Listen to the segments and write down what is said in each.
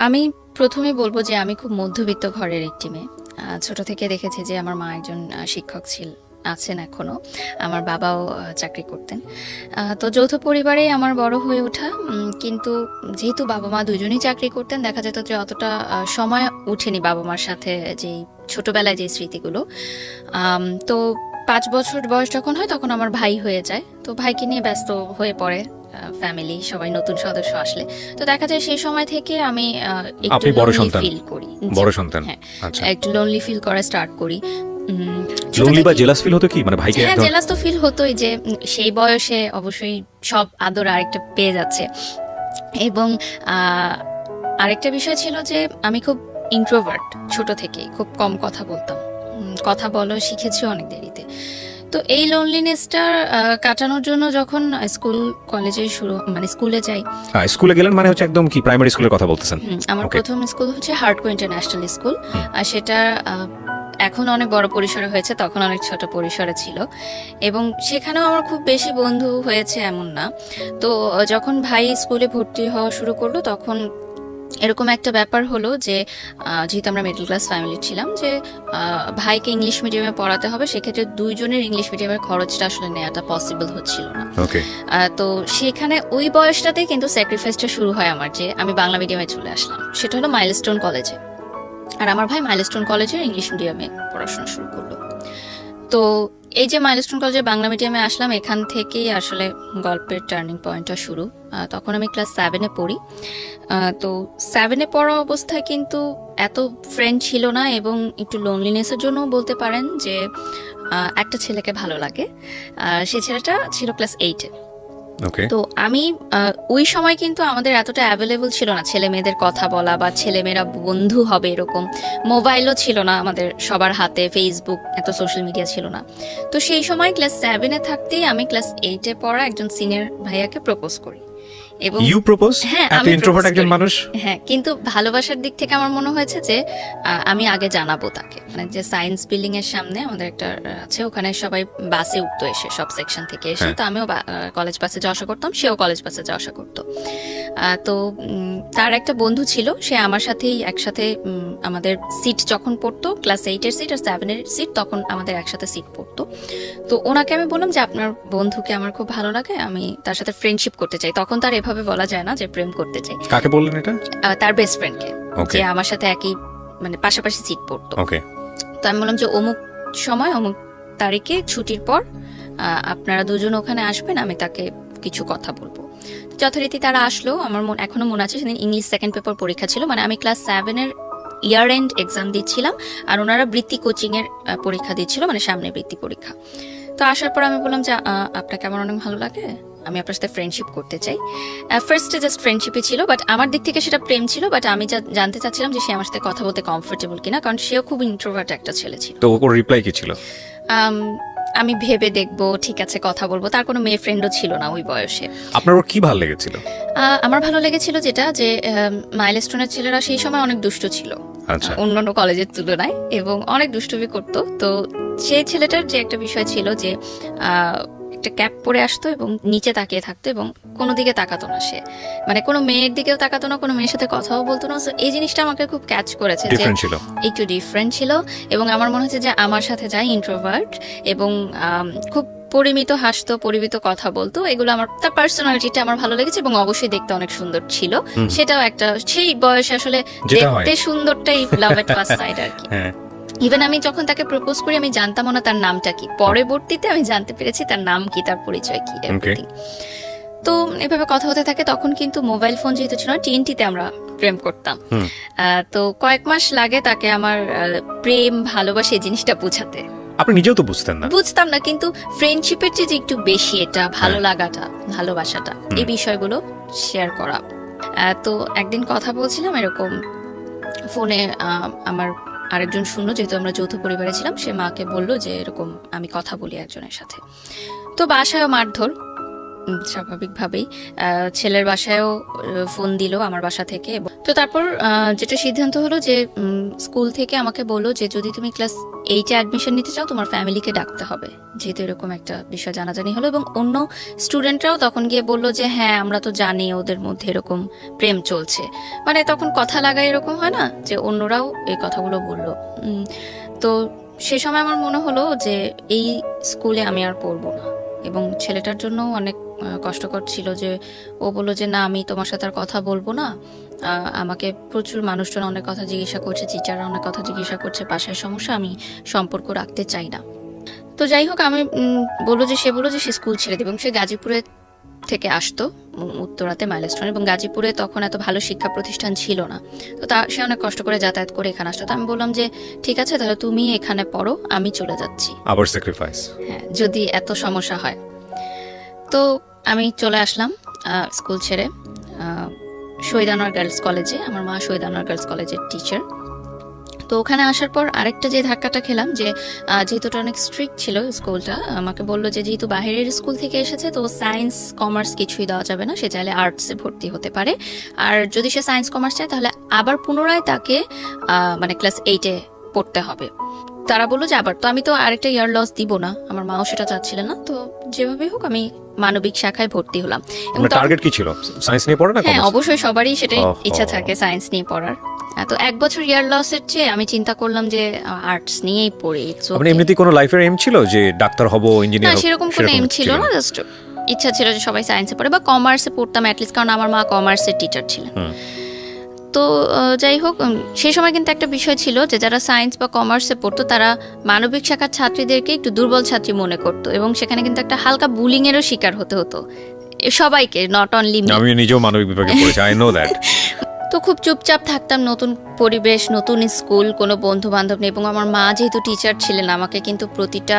আমি প্রথমেই বলব যে আমি খুব মধ্যবিত্ত ঘরের একটি মেয়ে। ছোট থেকে দেখেছি যে আমার মা একজন শিক্ষক আছেন এখনো। আমার বাবাও চাকরি করতেন। তো যৌথ পরিবারেই আমার বড় হয়ে ওঠা। কিন্তু যেহেতু বাবা-মা দুজনেই চাকরি করতেন, দেখা যেত যে অতটা সময় উঠেনি বাবা-মার সাথে যেই ছোটবেলায় যে স্মৃতিগুলো। তো ৫ বছর বয়স যখন হয় তখন আমার ভাই হয়ে যায়। তো ভাইকে নিয়ে ব্যস্ত হয়ে পড়ে ফ্যামিলি, সবাই নতুন সদস্য আসলে। তো দেখা যায় সেই সময় থেকে আমি একটু আপনি বড় লোনলি সন্তান? ফিল করি। বড় সন্তান, হ্যাঁ, আচ্ছা। একটু লোনলি ফিল করা স্টার্ট করি। ছোট লোনলি বা থেকেই জেলাস ফিল হতো কি, মানে ভাইকে হ্যাঁ, একদম? জেলাস তো ফিল হতোই যে সেই বয়সে অবশ্যই সব আদর আরেকটা পেয়ে যাচ্ছে। এবং আহ, আরেকটা বিষয় ছিল যে আমি খুব ইন্ট্রোভার্ট, ছোট থেকেই খুব কম কথা বলতাম। কথা বলা শিখেছি অনেক দেরিতে। তো এই লোনলিনেসটা কাটানোর জন্য যখন স্কুল কলেজে মানে স্কুলে যাই। স্কুলে গেলেন মানে হচ্ছে একদম কি প্রাইমারি স্কুলের কথা বলতেছেন? আমার Okay. প্রথম স্কুল হচ্ছে হার্টকো ইন্টারন্যাশনাল স্কুল। আর সেটা এখন অনেক বড় পরিসরে হয়েছে, তখন অনেক ছোট পরিসরে ছিল। এবং সেখানেও আমার খুব বেশি বন্ধু হয়েছে এমন না। তো যখন ভাই স্কুলে ভর্তি হওয়া শুরু করলো তখন এরকম একটা ব্যাপার হলো যে যেহেতু আমরা মিডল ক্লাস ফ্যামিলি ছিলাম, যে ভাইকে ইংলিশ মিডিয়ামে পড়াতে হবে, সেক্ষেত্রে দুইজনের ইংলিশ মিডিয়ামের খরচটা আসলে নেওয়াটা পসিবল হচ্ছিল না। ওকে। তো সেখানে ওই বয়সটাতেই কিন্তু স্যাক্রিফাইসটা শুরু হয় আমার, যে আমি বাংলা মিডিয়ামে চলে আসলাম। সেটা হলো মাইলস্টোন কলেজে। আর আমার ভাই মাইলস্টোন কলেজের ইংলিশ মিডিয়ামে পড়াশোনা শুরু করলো। তো এই যে মাইলস্টোন কলেজে বাংলা মিডিয়ামে আসলাম, এখান থেকেই আসলে গল্পের টার্নিং পয়েন্টটা শুরু। তখন আমি ক্লাস 7-এ পড়ি। তো 7-এ পড়া অবস্থায় কিন্তু এত ফ্রেন্ড ছিল না, এবং একটু লোনলিনেসের জন্য বলতে পারেন যে একটা ছেলেকে ভালো লাগে। সে ছেলেটা ছিল ক্লাস 8-এ। ওকে। তো আমি ওই সময় কিন্তু আমাদের এতটা অ্যাভেলেবল ছিল না ছেলে মেয়েদের কথা বলা বা ছেলেমেয়েরা বন্ধু হবে এরকম। মোবাইলও ছিল না আমাদের সবার হাতে, ফেসবুক, এত সোশ্যাল মিডিয়া ছিল না। তো সেই সময় ক্লাস 7-এ থাকতেই আমি ক্লাস 8-এ পড়া একজন সিনিয়র ভাইয়াকে প্রপোজ করি। এবং ইউ প্রপোজ? হ্যাঁ, এত আমি ইন্ট্রোভার্ট propose একজন করি। মানুষ? হ্যাঁ, কিন্তু ভালোবাসার দিক থেকে আমার মনে হয়েছে যে আমি আগে জানাবো তাকে। মানে যে সায়েন্স বিল্ডিং এর সামনে আমাদের একটা আছে, ওখানে সবাই বাসে উঠতো এসে, সব সেকশন থেকে এসে। হ্যাঁ। তো আমিও কলেজ বাসে যাওয়া আসা করতাম, সেও কলেজ বাসে যাওয়া আসা করতো। তো তার একটা বন্ধু ছিল, সে আমার সাথেই একসাথে আমাদের সিট যখন পড়তো, ক্লাস 8-এর সিট আর 7-এর সিট, তখন আমাদের একসাথে সিট পড়তো। তো ওনাকে আমি বললাম যে আপনার বন্ধুকে আমার খুব ভালো লাগে, আমি তার সাথে ফ্রেন্ডশিপ করতে চাই। তখন তার এভাবে বলা যায় না যে প্রেম করতে চাই। কাকে বললেন এটা? তার বেস্ট ফ্রেন্ডকে, Okay. যে আমার সাথে একই মানে পাশাপাশি সিট পড়তো। ওকে। তো আমি বললাম যে অমুক সময় অমুক তারিখে ছুটির পর আপনারা দুজন ওখানে আসবেন, আমি তাকে কিছু কথা বলবো। তো যথারীতি তারা আসলো। আমার এখনো মনে আছে সেদিন ইংলিশ সেকেন্ড পেপার পরীক্ষা ছিল, মানে আমি ক্লাস 7-এর ইয়ার এন্ড এক্সাম দিচ্ছিলাম, আর ওনারা বৃত্তি কোচিং এর পরীক্ষা দিচ্ছিল, মানে সামনে বৃত্তি পরীক্ষা। তো আসার পর আমি বললাম যে আপনাকে আমার অনেক ভালো লাগে, আমি আপনার সাথে ফ্রেন্ডশিপ করতে চাই। ফার্স্টে জাস্ট ফ্রেন্ডশিপই ছিল, বাট আমার দিক থেকে সেটা প্রেম ছিল। বাট আমি জানতে চাচ্ছিলাম যে সে আমার সাথে কথা বলতে কমফোর্টেবল কিনা, কারণ সেও খুব ইন্ট্রোভার্ট একটা ছেলে ছিল। তো ওর রিপ্লাই কি ছিল? আম, আমি ভেবে দেখবো, ঠিক আছে কথা বলবো। তার কোনো মেয়ে ফ্রেন্ডও ছিল না ওই বয়সে। আপনার ওর কি ভালো লেগেছিল? আমার ভালো লেগেছিল যেটা, যে মাইলস্টোনের ছেলেরা সেই সময় অনেক দুষ্ট ছিল আচ্ছা। অন্যান্য কলেজের তুলনায়, এবং অনেক দুষ্টুমি করতো। তো সেই ছেলেটার যে একটা বিষয় ছিল যে একটা ক্যাপ পরে আসতো এবং নিচে তাকিয়ে থাকতো, এবং কোনো দিকে তাকাতো না সে, মানে কোনো মেয়ের দিকেও তাকাতো না, কোনো মেয়ের সাথে কথাও বলতো না। So এই জিনিসটা আমাকে খুব ক্যাচ করেছে, যে ডিফারেন্ট ছিল। একটু ডিফারেন্ট ছিল। এবং আমার মনে হচ্ছে যে আমার সাথে যায় ইন্ট্রোভার্ট, এবং খুব পরিমিত হাসতো, পরিমিত কথা বলতো, এগুলো আমার, তার পার্সোনালিটিটা আমার ভালো লেগেছে। এবং অবশ্যই দেখতে অনেক সুন্দর ছিল। সেটাও একটা, সেই বয়সে আসলে যেটা হয়। দেখতে সুন্দরটাই লাভ এট ফার্স্ট সাইট আর কি। হ্যাঁ। ইভেন আমি যখন তাকে প্রপোজ করি, আমি জানতাম না তার নামটা কি, পরবর্তীতে আমি জানতে পেরেছি তার নাম কি, তার পরিচয় কি, everything। তো এভাবে কথা হতে থাকে। তখন কিন্তু মোবাইল ফোন যেহেতু ছিল না, টিএনটিতে আমরা প্রেম করতাম। তো কয়েক মাস লাগে তাকে আমার প্রেম ভালোবাসা এই জিনিসটা বোঝাতে। আপনি নিজেও তো বুঝতেন না? বুঝতাম না, কিন্তু ফ্রেন্ডশিপের যে একটু বেশি, এটা ভালো লাগাটা, ভালোবাসাটা, এই বিষয়গুলো শেয়ার করা। তো একদিন কথা বলছিলাম এরকম ফোনে, আমার আরেকজন শুনলো, যেহেতু আমরা যৌথ পরিবারে ছিলাম, সে মাকে বললো যে এরকম আমি কথা বলি একজনের সাথে। তো বাসায়ও মারধর, স্বাভাবিকভাবেই ছেলের বাসায়ও ফোন দিল আমার বাসা থেকে। তো তারপর যেটা সিদ্ধান্ত হলো যে স্কুল থেকে আমাকে বললো যে যদি তুমি ক্লাস 8-এ অ্যাডমিশন নিতে চাও তোমার ফ্যামিলিকে ডাকতে হবে, যেহেতু এরকম একটা বিষয় জানাজানি হলো। এবং অন্য স্টুডেন্টরাও তখন গিয়ে বললো যে হ্যাঁ আমরা তো জানি ওদের মধ্যে এরকম প্রেম চলছে, মানে তখন কথা লাগায় এরকম হয় না, যে অন্যরাও এই কথাগুলো বললো। তো সে সময় আমার মনে হলো যে এই স্কুলে আমি আর পড়বো না। এবং ছেলেটার জন্য অনেক কষ্টকর ছিল যে ও বললো যে না আমি তোমার সাথে আর কথা বলবো না, আমাকে প্রচুর মানুষজন অনেক কথা জিজ্ঞাসা করছে, টিচাররা অনেক কথা জিজ্ঞাসা করছে, বাসায় সমস্যা, আমি সম্পর্ক রাখতে চাই না। তো যাই হোক আমি সে বললো যে সে স্কুল ছেড়ে দেবে এবং সে গাজীপুরে থেকে আসতো, উত্তরাতে মাইলস্টোন, এবং গাজীপুরে তখন এত ভালো শিক্ষা প্রতিষ্ঠান ছিল না। তো সে অনেক কষ্ট করে যাতায়াত করে এখানে আসতো। তো আমি বললাম যে ঠিক আছে তাহলে তুমি এখানে পড়ো, আমি চলে যাচ্ছি, আবার স্যাক্রিফাইস, হ্যাঁ যদি এত সমস্যা হয়। তো আমি চলে আসলাম স্কুল ছেড়ে শহীদ আনোয়ার গার্লস কলেজে। আমার মা শহীদ আনোয়ার গার্লস কলেজের টিচার। তো ওখানে আসার পর আরেকটা যে ধাক্কাটা খেলাম, যে যেহেতু ওটা অনেক স্ট্রিক্ট ছিল স্কুলটা, আমাকে বললো যে যেহেতু বাইরের স্কুল থেকে এসেছে তো সায়েন্স কমার্স কিছুই দেওয়া যাবে না, সে চাইলে আর্টসে ভর্তি হতে পারে। আর যদি সে সায়েন্স কমার্স চায় তাহলে আবার পুনরায় তাকে মানে ক্লাস 8-এ পড়তে হবে। তারা বললো যে আবার, তো আমি তো আরেকটা ইয়ার লস দিব না, আমার মাও সেটা চাচ্ছিলেন না। তো যেভাবে হোক আমি মানবিক শাখায় ভর্তি হলাম। টার্গেট কি ছিল, সায়েন্স নিয়ে পড়া না? হ্যাঁ অবশ্যই সবারই সেটাই ইচ্ছা থাকে সায়েন্স নিয়ে পড়ার। তো 1 বছর ইয়ার লসের চেয়ে আমি চিন্তা করলাম যে আর্টস নিয়েই পড়ি। মানে এমনিতেই কোনো লাইফের এম ছিল যে ডাক্তার হব, ইঞ্জিনিয়ার হব? সেরকম কোনো এম ছিল না, জাস্ট ইচ্ছা ছিল যে সবাই সায়েন্সে পড়ে বা কমার্সে পড়তাম অ্যাটলিস্ট, কারণ আমার মা কমার্সের টিচার ছিলেন। তো যাই হোক সেই সময় কিন্তু একটা বিষয় ছিল যে যারা সায়েন্স বা কমার্সে পড়তো তারা মানবিক শাখার ছাত্রীদেরকে একটু দুর্বল ছাত্রী মনে করতো, এবং সেখানে কিন্তু একটা হালকা বুলিং এরও শিকার হতে হতো সবাইকে, নট অনলি মি। আমি নিজেও মানবিক বিভাগে পড়েছি, আই নো দ্যাট। তো খুব চুপচাপ থাকতাম, নতুন পরিবেশ, নতুন স্কুল, কোনো বন্ধু বান্ধব নেই। এবং আমার মা যেহেতু টিচার ছিলেন আমাকে কিন্তু প্রতিটা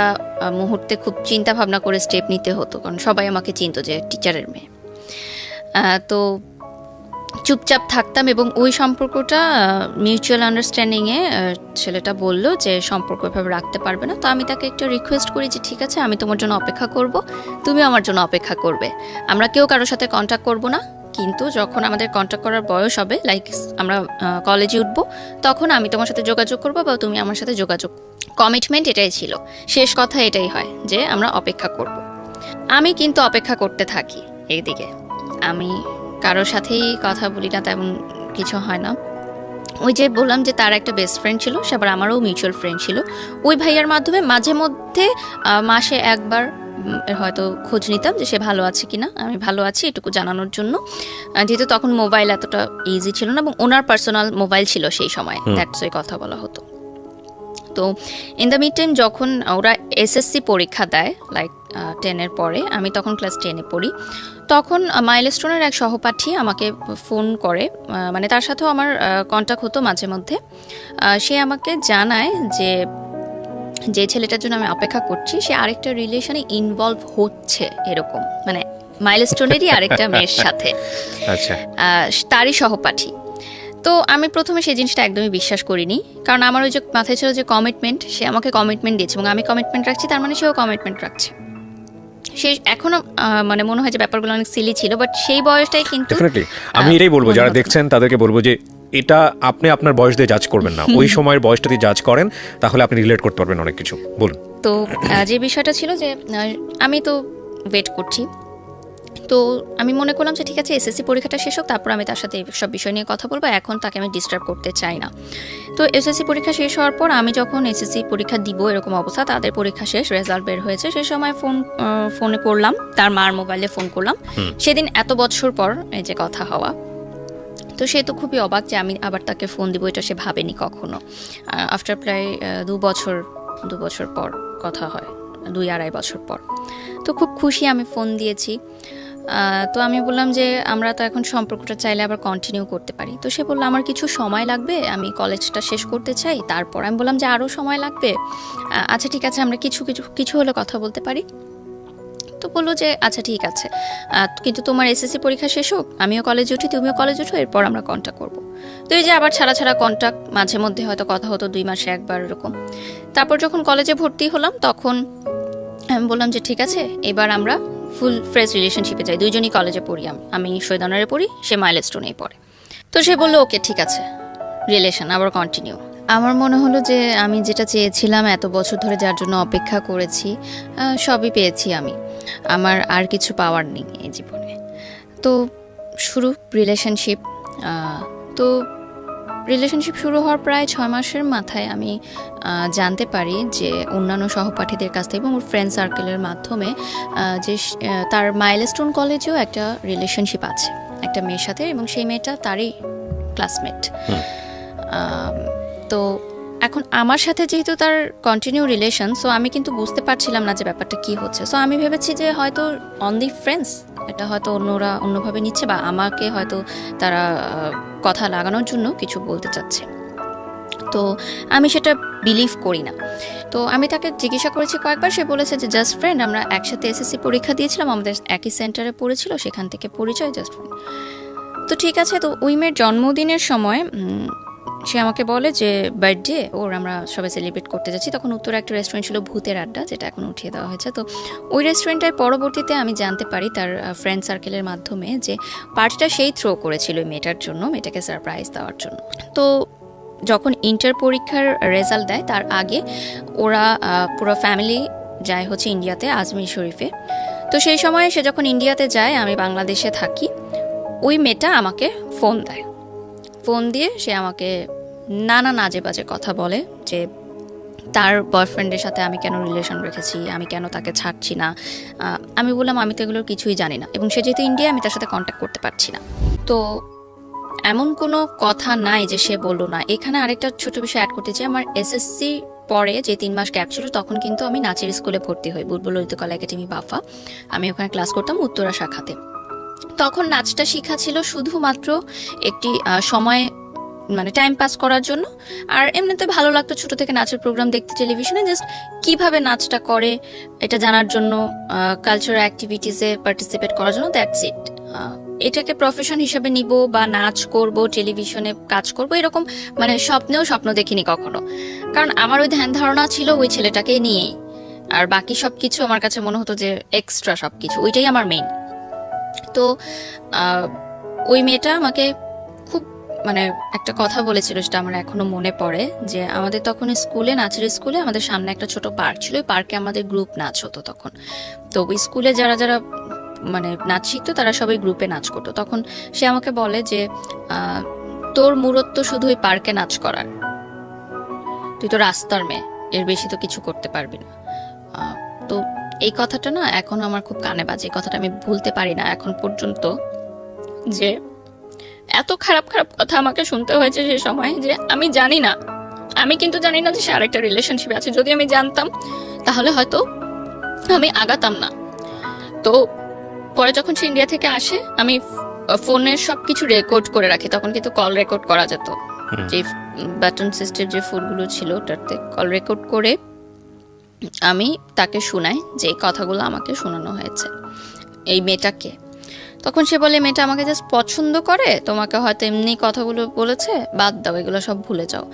মুহূর্তে খুব চিন্তা ভাবনা করে স্টেপ নিতে হতো, কারণ সবাই আমাকে চিনতো যে টিচারের মেয়ে। তো চুপচাপ থাকতাম এবং ওই সম্পর্কটা মিউচুয়াল আন্ডারস্ট্যান্ডিংয়ে ছেলেটা বলল যে সম্পর্ক এভাবে রাখতে পারবে না। তো আমি তাকে একটা রিকোয়েস্ট করি যে ঠিক আছে আমি তোমার জন্য অপেক্ষা করব, তুমি আমার জন্য অপেক্ষা করবে, আমরা কেউ কারোর সাথে কন্ট্যাক্ট করব না, কিন্তু যখন আমাদের কন্ট্যাক্ট করার বয়স হবে, লাইক আমরা কলেজে উঠবো, তখন আমি তোমার সাথে যোগাযোগ করবো বা তুমি আমার সাথে যোগাযোগ। কমিটমেন্ট এটাই ছিল, শেষ কথা এটাই হয় যে আমরা অপেক্ষা করব। আমি কিন্তু অপেক্ষা করতে থাকি, এইদিকে আমি কারোর সাথেই কথা বলি না, তেমন কিছু হয় না। ওই যে বললাম যে তার একটা বেস্ট ফ্রেন্ড ছিল, সে আবার আমারও মিউচুয়াল ফ্রেন্ড ছিল, ওই ভাইয়ার মাধ্যমে মাঝে মধ্যে মাসে একবার হয়তো খোঁজ নিতাম যে সে ভালো আছে কিনা। আমি ভালো আছি এটুকু জানানোর জন্য, যেহেতু তখন মোবাইল এতটা ইজি ছিল না এবং ওনার পার্সোনাল মোবাইল ছিল সেই সময়, দ্যাটস ওই কথা বলা হতো। তো ইন দ্য মিড টাইম যখন ওরা এসএসসি পরীক্ষা দেয় লাইক 10-এর পরে, আমি তখন ক্লাস 10-এ পড়ি, তখন মাইলস্টোনের এক সহপাঠী আমাকে ফোন করে, মানে তার সাথেও আমার কন্ট্যাক্ট হতো মাঝে মধ্যে। সে আমাকে জানায় যে যে ছেলেটার জন্য আমি অপেক্ষা করছি সে আরেকটা রিলেশনে ইনভলভ হচ্ছে, এরকম মানে মাইলস্টোনেরই আরেকটা মেয়ের সাথে, আচ্ছা তারই সহপাঠী। তো আমি প্রথমে সেই জিনিসটা একদমই বিশ্বাস করিনি, কারণ আমার ওই যে মাথায় ছিল যে কমিটমেন্ট, সে আমাকে কমিটমেন্ট দিয়েছে এবং আমি কমিটমেন্ট রাখছি, তার মানে সেও কমিটমেন্ট রাখছে। সে এখনো মানে মনে হয় যে ব্যাপারগুলো অনেক সিলি ছিল, বাট সেই বয়সটাই কিন্তু ডেফিনেটলি আমি এটাই বলবো, যারা দেখছেন তাদেরকে বলবো যে এটা আপনি আপনার বয়স দিয়ে জাজ করবেন না, ওই সময়ের বয়সটা দিয়ে জাজ করেন, তাহলে আপনি রিলেট করতে পারবেন অনেক কিছু। বলুন। তো যে বিষয়টা ছিল যে আমি তো ওয়েট করছি, তো আমি মনে করলাম যে ঠিক আছে এসএসসি পরীক্ষাটা শেষ হোক, তারপর আমি তার সাথে সব বিষয় নিয়ে কথা বলবো, এখন তাকে আমি ডিস্টার্ব করতে চাই না। তো এসএসসি পরীক্ষা শেষ হওয়ার পর আমি যখন এসএসসি পরীক্ষা দিব এরকম অবস্থা, তাদের পরীক্ষা শেষ, রেজাল্ট বের হয়েছে, সে সময় ফোনে করলাম, তার মার মোবাইলে ফোন করলাম, সেদিন এত বছর পর এই যে কথা হওয়া। তো সে তো খুবই অবাক যে আমি আবার তাকে ফোন দিব, এটা সে ভাবেনি কখনো। আফটার প্রায় 2 বছর পর কথা হয়, 2-2.5 বছর পর। তো খুব খুশি, আমি ফোন দিয়েছি। তো আমি বললাম যে আমরা তো এখন সম্পর্কটা চাইলে আবার কন্টিনিউ করতে পারি। তো সে বললো আমার কিছু সময় লাগবে, আমি কলেজটা শেষ করতে চাই, তারপর। আমি বললাম যে আরও সময় লাগবে, আচ্ছা ঠিক আছে আমরা কিছু হলে কথা বলতে পারি। তো বললো যে আচ্ছা ঠিক আছে, কিন্তু তোমার এসএসসি পরীক্ষা শেষ হোক, আমিও কলেজে উঠি, তুমিও কলেজে উঠো, এরপর আমরা কন্ট্যাক্ট করবো। তো এই যে আবার ছাড়া কন্ট্যাক্ট, মাঝে মধ্যে হয়তো কথা হতো 2 মাসে একবার এরকম। তারপর যখন কলেজে ভর্তি হলাম তখন আমি বললাম যে ঠিক আছে এবার আমরা ফুল ফ্রেশ রিলেশনশিপে যাই, দুইজনই কলেজে পড়ি, আমি শহীদানারে পড়ি, সে মাইলস্টোনেই পড়ে। তো সে বললো ওকে ঠিক আছে, রিলেশন আবার কন্টিনিউ। আমার মনে হলো যে আমি যেটা চেয়েছিলাম, এত বছর ধরে যার জন্য অপেক্ষা করেছি, সবই পেয়েছি আমি, আমার আর কিছু পাওয়ার নেই এই জীবনে। তো শুরু রিলেশনশিপ। তো রিলেশনশিপ শুরু হওয়ার প্রায় 6 মাসের মাথায় আমি জানতে পারি যে অন্যান্য সহপাঠীদের কাছ থেকে এবং ওর ফ্রেন্ড সার্কেলের মাধ্যমে যে তার মাইলস্টোন কলেজেও একটা রিলেশনশিপ আছে একটা মেয়ের সাথে, এবং সেই মেয়েটা তারই ক্লাসমেট। তো এখন আমার সাথে যেহেতু তার কন্টিনিউ রিলেশন, সো আমি কিন্তু বুঝতে পারছিলাম না যে ব্যাপারটা কি হচ্ছে। সো আমি ভেবেছি যে হয়তো অন দি ফ্রেন্ডস, এটা হয়তো অন্যরা অন্যভাবে নিচ্ছে, বা আমাকে হয়তো তারা কথা লাগানোর জন্য কিছু বলতে চাচ্ছে। তো আমি সেটা বিলিভ করি না। তো আমি তাকে জিজ্ঞাসা করেছি কয়েকবার, সে বলেছে যে জাস্ট ফ্রেন্ড, আমরা একসাথে এসএসসি পরীক্ষা দিয়েছিলাম, আমাদের একই সেন্টারে পড়েছিল, সেখান থেকে পরিচয়, জাস্ট ফ্রেন্ড। তো ঠিক আছে। তো ওই মেয়ের জন্মদিনের সময় সে আমাকে বলে যে বার্থডে ওর, আমরা সবাই সেলিব্রেট করতে যাচ্ছি। তখন উত্তরে একটা রেস্টুরেন্ট ছিল ভূতের আড্ডা, যেটা এখন উঠিয়ে দেওয়া হয়েছে। তো ওই রেস্টুরেন্টের পরবর্তীতে আমি জানতে পারি তার ফ্রেন্ড সার্কেলের মাধ্যমে যে পার্টিটা সেই থ্রো করেছিল ওই মেয়েটার জন্য, মেয়েটাকে সারপ্রাইজ দেওয়ার জন্য। তো যখন ইন্টার পরীক্ষার রেজাল্ট দেয় তার আগে ওরা পুরো ফ্যামিলি যায় হচ্ছে ইন্ডিয়াতে, আজমির শরীফে। তো সেই সময় সে যখন ইন্ডিয়াতে যায়, আমি বাংলাদেশে থাকি, ওই মেয়েটা আমাকে ফোন দেয়। ফোন দিয়ে সে আমাকে নানা নাজে বাজে কথা বলে যে তার বয়ফ্রেন্ডের সাথে আমি কেন রিলেশন রেখেছি, আমি কেন তাকে ছাড়ছি না। আমি বললাম আমি তো এগুলোর কিছুই জানি না, এবং সে যেহেতু ইন্ডিয়া, আমি তার সাথে কন্ট্যাক্ট করতে পারছি না। তো এমন কোনো কথা নাই যে সে বললো না। এখানে আরেকটা ছোট বিষয় অ্যাড করতে চাই, আমার এসএসসি পরে যে 3 মাস গ্যাপ ছিল, তখন কিন্তু আমি নাচের স্কুলে ভর্তি হই, বুলবুল ললিতকলা একাডেমি বাফা। আমি ওখানে ক্লাস করতাম উত্তরা শাখাতে। তখন নাচটা শেখা ছিল শুধুমাত্র একটি সময়, মানে টাইম পাস করার জন্য। আর এমনিতে ভালো লাগতো ছোট থেকে নাচের প্রোগ্রাম দেখতে টেলিভিশনে, জাস্ট কিভাবে নাচটা করে এটা জানার জন্য, কালচারাল অ্যাক্টিভিটিসে পার্টিসিপেট করার জন্য, দ্যাটস ইট। এটাকে প্রফেশন হিসেবে নিব বা নাচ করব, টেলিভিশনে কাজ করব, এরকম মানে স্বপ্ন দেখিনি কখনো। কারণ আমার ওই ধ্যান ধারণা ছিল ওই ছেলেটাকে নিয়েই, আর বাকি সব কিছু আমার কাছে মনে হতো যে এক্সট্রা সব কিছু, ওইটাই আমার মেইন। তো ওই মেয়েটা আমাকে খুব মানে একটা কথা বলেছিল, সেটা আমার এখনো মনে পড়ে, যে আমাদের তখন স্কুলে, নাচের স্কুলে আমাদের সামনে একটা ছোট পার্ক ছিল, ওই পার্কে আমাদের গ্রুপ নাচ হতো তখন। তো ওই স্কুলে যারা যারা মানে নাচ শিখতো তারা সবাই গ্রুপে নাচ করতো। তখন সে আমাকে বলে যে তোর মূরত শুধু ওই পার্কে নাচ করার, তুই তো রাস্তার মেয়ে, এর বেশি তো কিছু করতে পারবি না। তো এই কথাটা না এখন আমার খুব কানে বাজে, এই কথাটা আমি ভুলতে পারি না এখন পর্যন্ত, যে এত খারাপ খারাপ কথা আমাকে শুনতে হয়েছে সে সময়, যে আমি জানি না, আমি কিন্তু জানি না যে সে আরেকটা রিলেশনশিপে আছে। যদি আমি জানতাম তাহলে হয়তো আমি আগাতাম না। তো পরে যখন সে ইন্ডিয়া থেকে আসে, আমি ফোনের সবকিছু রেকর্ড করে রাখি, তখন কিন্তু কল রেকর্ড করা যেত, যে বাটন সিস্টেম যে ফোনগুলো ছিল ওটাতে কল রেকর্ড করে আমি তাকে শোনাই যে এই কথাগুলো আমাকে শোনানো হয়েছে এই মেয়েটাকে। তখন সে বলে মেয়েটা আমাকে জাস্ট পছন্দ করে, তোমাকে হয়তো এমনি কথাগুলো বলেছে, বাদ দাও, এগুলো সব ভুলে যাও।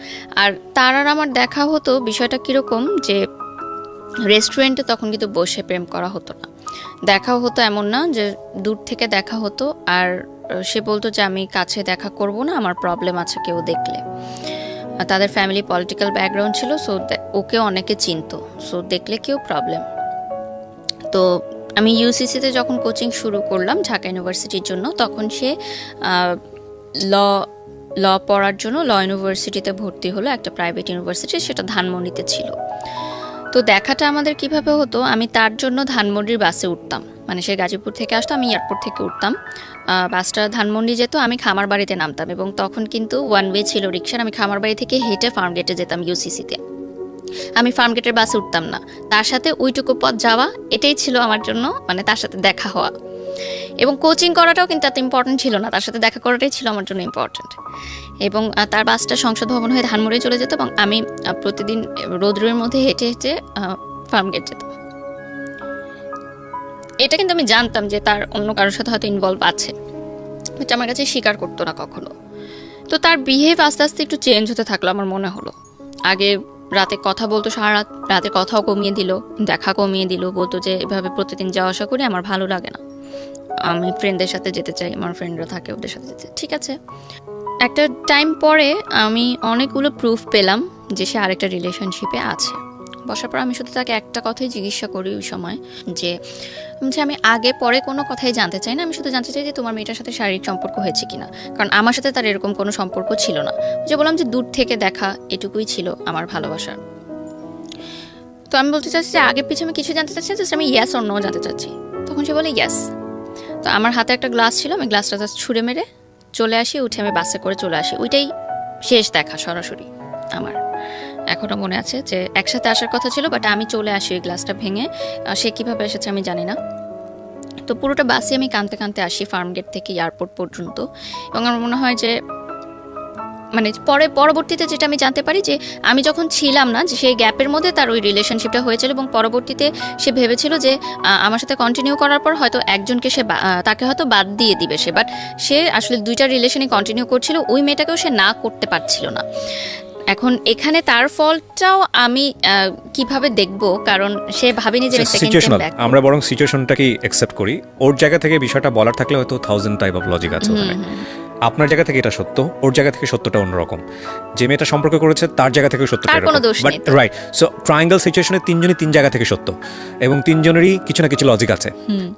আর তার আর আমার দেখা হতো, বিষয়টা কিরকম যে রেস্টুরেন্টে তখন কিন্তু বসে প্রেম করা হতো না, দেখাও হতো এমন না, যে দূর থেকে দেখা হতো। আর সে বলতো যে আমি কাছে দেখা করব না, আমার প্রবলেম আছে কেউ দেখলে। তাদের ফ্যামিলি পলিটিক্যাল ব্যাকগ্রাউন্ড ছিল, সো ওকে অনেকে চিনতো, সো দেখলে কেউ প্রবলেম। তো আমি ইউসিসিতে যখন কোচিং শুরু করলাম ঢাকা ইউনিভার্সিটির জন্য, তখন সে ল পড়ার জন্য ল ইউনিভার্সিটিতে ভর্তি হলো, একটা প্রাইভেট ইউনিভার্সিটি, সেটা ধানমন্ডিতে ছিল। তো দেখাটা আমাদের কিভাবে হতো, আমি তার জন্য ধানমন্ডির বাসে উঠতাম, মানে সে গাজীপুর থেকে আসতো, আমি এয়ারপোর্ট থেকে উঠতাম, বাসটা ধানমন্ডি যেত, আমি খামারবাড়িতে নামতাম, এবং তখন কিন্তু ওয়ান ওয়ে ছিল রিক্সার। আমি খামারবাড়ি থেকে হেঁটে ফার্মগেটে যেতাম ইউসিসিতে, আমি ফার্মগেটের বাসে উঠতাম না, তার সাথে ওইটুকু পথ যাওয়া, এটাই ছিল আমার জন্য মানে তার সাথে দেখা হওয়া। এবং কোচিং করাটাও কিন্তু এত ইম্পর্টেন্ট ছিল না, তার সাথে দেখা করাটাই ছিল আমার জন্য ইম্পর্টেন্ট। এবং তার বাসটা সংসদ ভবন হয়ে ধানমন্ডি চলে যেত, এবং আমি প্রতিদিন রোদ্রের মধ্যে হেঁটে হেঁটে ফার্মগেট যেতাম। এটা কিন্তু আমি জানতাম যে তার অন্য কারোর সাথে হয়তো ইনভলভ আছে, এটা আমার কাছে স্বীকার করতো না কখনো। তো তার বিহেভ আস্তে আস্তে একটু চেঞ্জ হতে থাকলো, আমার মনে হলো। আগে রাতে কথা বলতো, সারা রাত রাতে কথাও কমিয়ে দিল, দেখা কমিয়ে দিল, বলতো যে এভাবে প্রতিদিন যাওয়া আসা করি আমার ভালো লাগে না, আমি ফ্রেন্ডদের সাথে যেতে চাই, আমার ফ্রেন্ডরা থাকে ওদের সাথে যেতে। ঠিক আছে, একটা টাইম পরে আমি অনেকগুলো প্রুফ পেলাম যে সে আরেকটা রিলেশনশিপে আছে। বসার পর আমি শুধু তাকে একটা কথাই জিজ্ঞাসা করি ওই সময়, যে আমি আগে পরে কোনো কথাই জানতে চাই না, আমি শুধু জানতে চাই যে তোমার মেয়েটার সাথে শারীরিক সম্পর্ক হয়েছে কিনা, কারণ আমার সাথে তার এরকম কোনো সম্পর্ক ছিল না। যে বললাম যে দূর থেকে দেখা, এটুকুই ছিল আমার ভালোবাসার। তো আমি বলতে চাচ্ছি যে আগে পিছনে আমি কিছু জানতে চাচ্ছি, জাস্ট আমি ইয়েস অর নো জানতে চাচ্ছি। তখন সে বলে ইয়েস। তো আমার হাতে একটা গ্লাস ছিল, আমি গ্লাসটা জাস্ট ছুঁড়ে মেরে চলে আসি, উঠে আমি বাসে করে চলে আসি। ওইটাই শেষ দেখা সরাসরি আমার। এখনও মনে আছে যে একসাথে আসার কথা ছিল, বাট আমি চলে আসি ওই গ্লাসটা ভেঙে। সে কীভাবে এসেছে আমি জানি না। তো পুরোটা বাসে আমি কাঁদতে কাঁদতে আসি ফার্ম গেট থেকে এয়ারপোর্ট পর্যন্ত। এবং আমার মনে হয় যে মানে পরবর্তীতে যেটা আমি জানতে পারি যে আমি যখন ছিলাম না, যে সেই গ্যাপের মধ্যে তার ওই রিলেশনশিপটা হয়েছিল, এবং পরবর্তীতে সে ভেবেছিল যে আমার সাথে কন্টিনিউ করার পর হয়তো একজনকে সে তাকে হয়তো বাদ দিয়ে দিবে সে, বাট সে আসলে দুইটা রিলেশনই কন্টিনিউ করছিল, ওই মেয়েটাকেও সে না করতে পারছিল না। এখন এখানে তার ফলটাও আমি কিভাবে দেখব, কারণ সে ভাবেনি যে সিচুয়েশনাল। আমরা বরং সিচুয়েশনটাকেই অ্যাকসেপ্ট করি। ওর জায়গা থেকে বিষয়টা বলার থাকলে হয়তো 1000 টাইপ অফ লজিক আছে ওখানে। আপনার জায়গা থেকে এটা সত্য, ওর জায়গা থেকে সত্যটা অন্যরকম। যে মেয়েটা সম্পর্ক করেছে তার জায়গা থেকে সত্যটা তার কোনো দোষ নেই। রাইট। সো ট্রায়াঙ্গেল সিচুয়েশনে তিনজনই তিন জায়গা থেকে সত্য, এবং তিনজনেরই কিছু না কিছু লজিক আছে।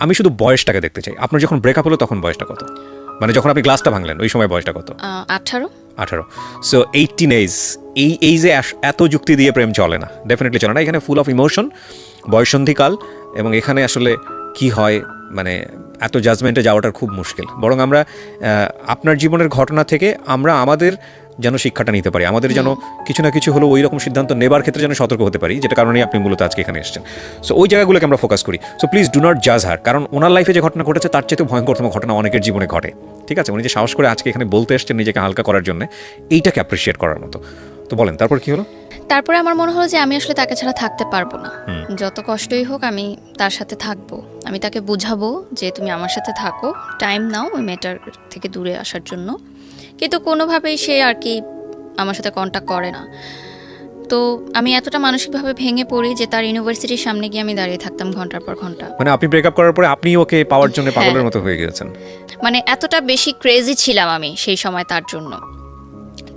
আমি শুধু বয়সটাকে দেখতে চাই। আপনার যখন ব্রেকআপ হলো তখন বয়সটা কত? মানে যখন আপনি গ্লাসটা ভাঙলেন ওই সময় বয়সটা কত? 18। সো 18 এজ, এই এইজে এত যুক্তি দিয়ে প্রেম চলে না, ডেফিনেটলি চলে না। এখানে ফুল অফ ইমোশন, বয়সন্ধিকাল, এবং এখানে আসলে কি হয় মানে এত জাজমেন্টে যাওয়াটা খুব মুশকিল। বরং আমরা আপনার জীবনের ঘটনা থেকে আমরা আমাদের যেন শিক্ষাটা নিতে পারি, আমাদের যেন কিছু না কিছু হলো ওই রকম সিদ্ধান্ত নেবার ক্ষেত্রে যেন সতর্ক হতে পারি, যেটা কারণে আপনি মূলত আজকে এখানে এসেছেন। সো ওই জায়গাগুলোকে আমরা ফোকাস করি। সো প্লিজ ডু নট জাজ হার, কারণ ওনার লাইফে যে ঘটনা ঘটেছে তার চেয়ে ভয়ঙ্করতম ঘটনা অনেকের জীবনে ঘটে। ঠিক আছে, উনি যে সাহস করে আজকে এখানে বলতে এসেছেন নিজেকে হালকা করার জন্য, এইটাকে অ্যাপ্রিসিয়েট করার মতো। তো বলেন তারপর কি হলো? তারপরে আমার মনে হলো যে আমি আসলে তাকে ছাড়া থাকতে পারবো না, যত কষ্টই হোক আমি তার সাথে থাকবো। আমি তাকে বুঝাবো যে তুমি আমার সাথে থাকো, টাইম নাও ওই মেয়েটার থেকে দূরে আসার জন্য। কিন্তু কোনোভাবেই সে আর কি আমার সাথে কন্ট্যাক্ট করে না। তো আমি এতটা মানসিকভাবে ভেঙে পড়ি যে তার ইউনিভার্সিটির সামনে গিয়ে আমি দাঁড়িয়ে থাকতাম ঘন্টার পর ঘন্টা। মানে আপনি ব্রেকআপ করার পরে আপনি ওকে পাওয়ার জন্য পাগলের মতো হয়ে গিয়েছেন। মানে এতটা বেশি ক্রেজি ছিলাম আমি সেই সময় তার জন্য।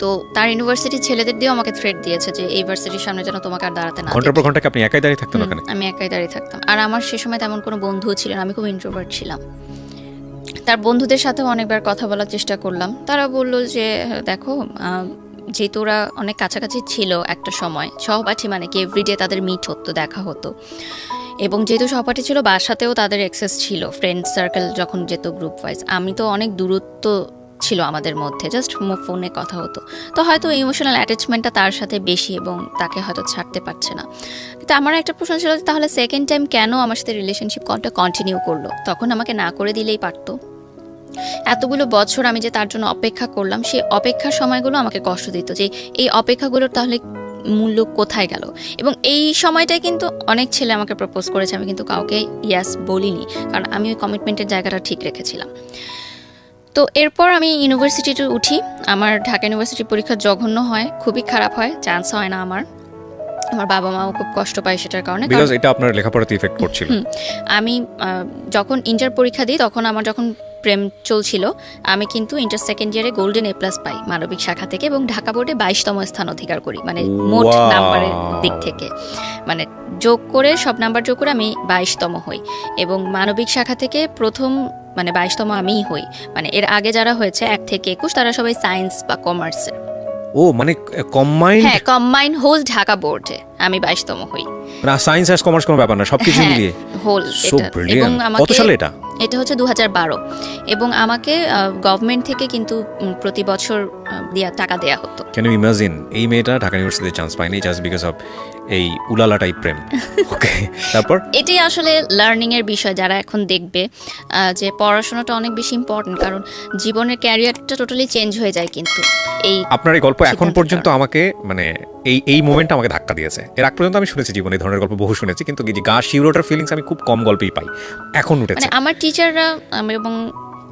তো তার ইউনিভার্সিটির ছেলেদের দিয়েও আমাকে থ্রেট দিয়েছে যে এই ইউনিভার্সিটির সামনে যেন তোমাকে আর দাঁড়াতে না। ঘন্টার পর ঘন্টা আপনি একাই দাঁড়িয়ে থাকতেন ওখানে? আমি একাই দাঁড়িয়ে থাকতাম। আর আমার সে সময় তেমন কোনো বন্ধুও ছিল না, আমি খুব ইন্ট্রোভার্ট ছিলাম। তার বন্ধুদের সাথেও অনেকবার কথা বলার চেষ্টা করলাম, তারা বললো যে দেখো যেহেতু ওরা অনেক কাছাকাছি ছিল একটা সময়, সহপাঠী মানে কি এভরিডে তাদের মিট হতো, দেখা হতো, এবং যেহেতু সহপাঠী ছিল বাসাতেও তাদের অ্যাক্সেস ছিল, ফ্রেন্ড সার্কেল যখন যেত গ্রুপ ওয়াইজ, আমি তো অনেক দূরত্ব ছিল আমাদের মধ্যে, জাস্ট ফোনে কথা হতো। তো হয়তো ইমোশনাল অ্যাটাচমেন্টটা তার সাথে বেশি এবং তাকে হয়তো ছাড়তে পারছে না। কিন্তু আমার একটা প্রশ্ন ছিল তাহলে সেকেন্ড টাইম কেন আমার সাথে রিলেশনশিপ কন্টিনিউ করলো? তখন আমাকে না করে দিলেই পারতো। এতগুলো বছর আমি যে তার জন্য অপেক্ষা করলাম, সেই অপেক্ষার সময়গুলো আমাকে কষ্ট দিত, যে এই অপেক্ষাগুলোর তাহলে মূল্য কোথায় গেল। এবং এই সময়টায় কিন্তু অনেক ছেলে আমাকে প্রপোজ করেছে, আমি কিন্তু কাউকে ইয়াস বলিনি, কারণ আমি ওই কমিটমেন্টের জায়গাটা ঠিক রেখেছিলাম। তো এরপর আমি ইউনিভার্সিটিতে উঠি। আমার ঢাকা ইউনিভার্সিটির পরীক্ষা জঘন্য হয়, খুবই খারাপ হয়, চান্স হয় না আমার বাবা মাও খুব কষ্ট পায় সেটার কারণে, বিকজ এটা আপনার লেখাপড়াতে ইফেক্ট করছিল। আমি যখন ইন্টার পরীক্ষা দিই তখন আমার যখন প্রেম চলছিল, আমি কিন্তু ইন্টার সেকেন্ড ইয়ারে গোল্ডেন A+ পাই মানবিক শাখা থেকে, এবং ঢাকা বোর্ডে 22তম স্থান অধিকার করি, মানে মোট নাম্বারের দিক থেকে, মানে যোগ করে সব নাম্বার যোগ করে আমি 22তম হই, এবং মানবিক শাখা থেকে প্রথম মানে 22তম আমিই হই। মানে এর আগে যারা হয়েছে 1 থেকে 21 তারা সবাই সায়েন্স বা কমার্সের। ও মানে কম্বাইন্ড? হ্যাঁ, কম্বাইন্ড হোল ঢাকা বোর্ডে আমি 22তম হই। না সায়েন্স আর কমার্স কোনো ব্যাপার না, সবকিছু মিলিয়ে হোল এটা। এবং আমাকে কত সালে এটা হচ্ছে 2012, এবং আমাকে গভর্নমেন্ট থেকে কিন্তু প্রতি বছর টাকা দেয়া হতো। ক্যান ইউ ইমাজিন এই মেয়েটা ঢাকা ইউনিভার্সিটিতে চান্স পায়নি জাস্ট বিকজ অফ এই উলালা টাইপ প্রেম। ওকে, তারপর এটাই আসলে লার্নিং এর বিষয়। যারা এখন দেখবে যে পড়াশোনাটা অনেক বেশি ইম্পর্টেন্ট, কারণ জীবনের ক্যারিয়ারটা টোটালি চেঞ্জ হয়ে যায়। কিন্তু এই আপনার এই গল্প এখন পর্যন্ত আমাকে মানে এই মোমেন্টটা আমাকে ধাক্কা দিয়েছে। এর আগ পর্যন্ত আমি শুনেছি জীবনে এই ধরনের গল্প বহু শুনেছি, কিন্তু গা শিউরোটার ফিলিংস আমি খুব কম গল্পেই পাই, এখন উঠেছে। মানে আমার টিচাররা এবং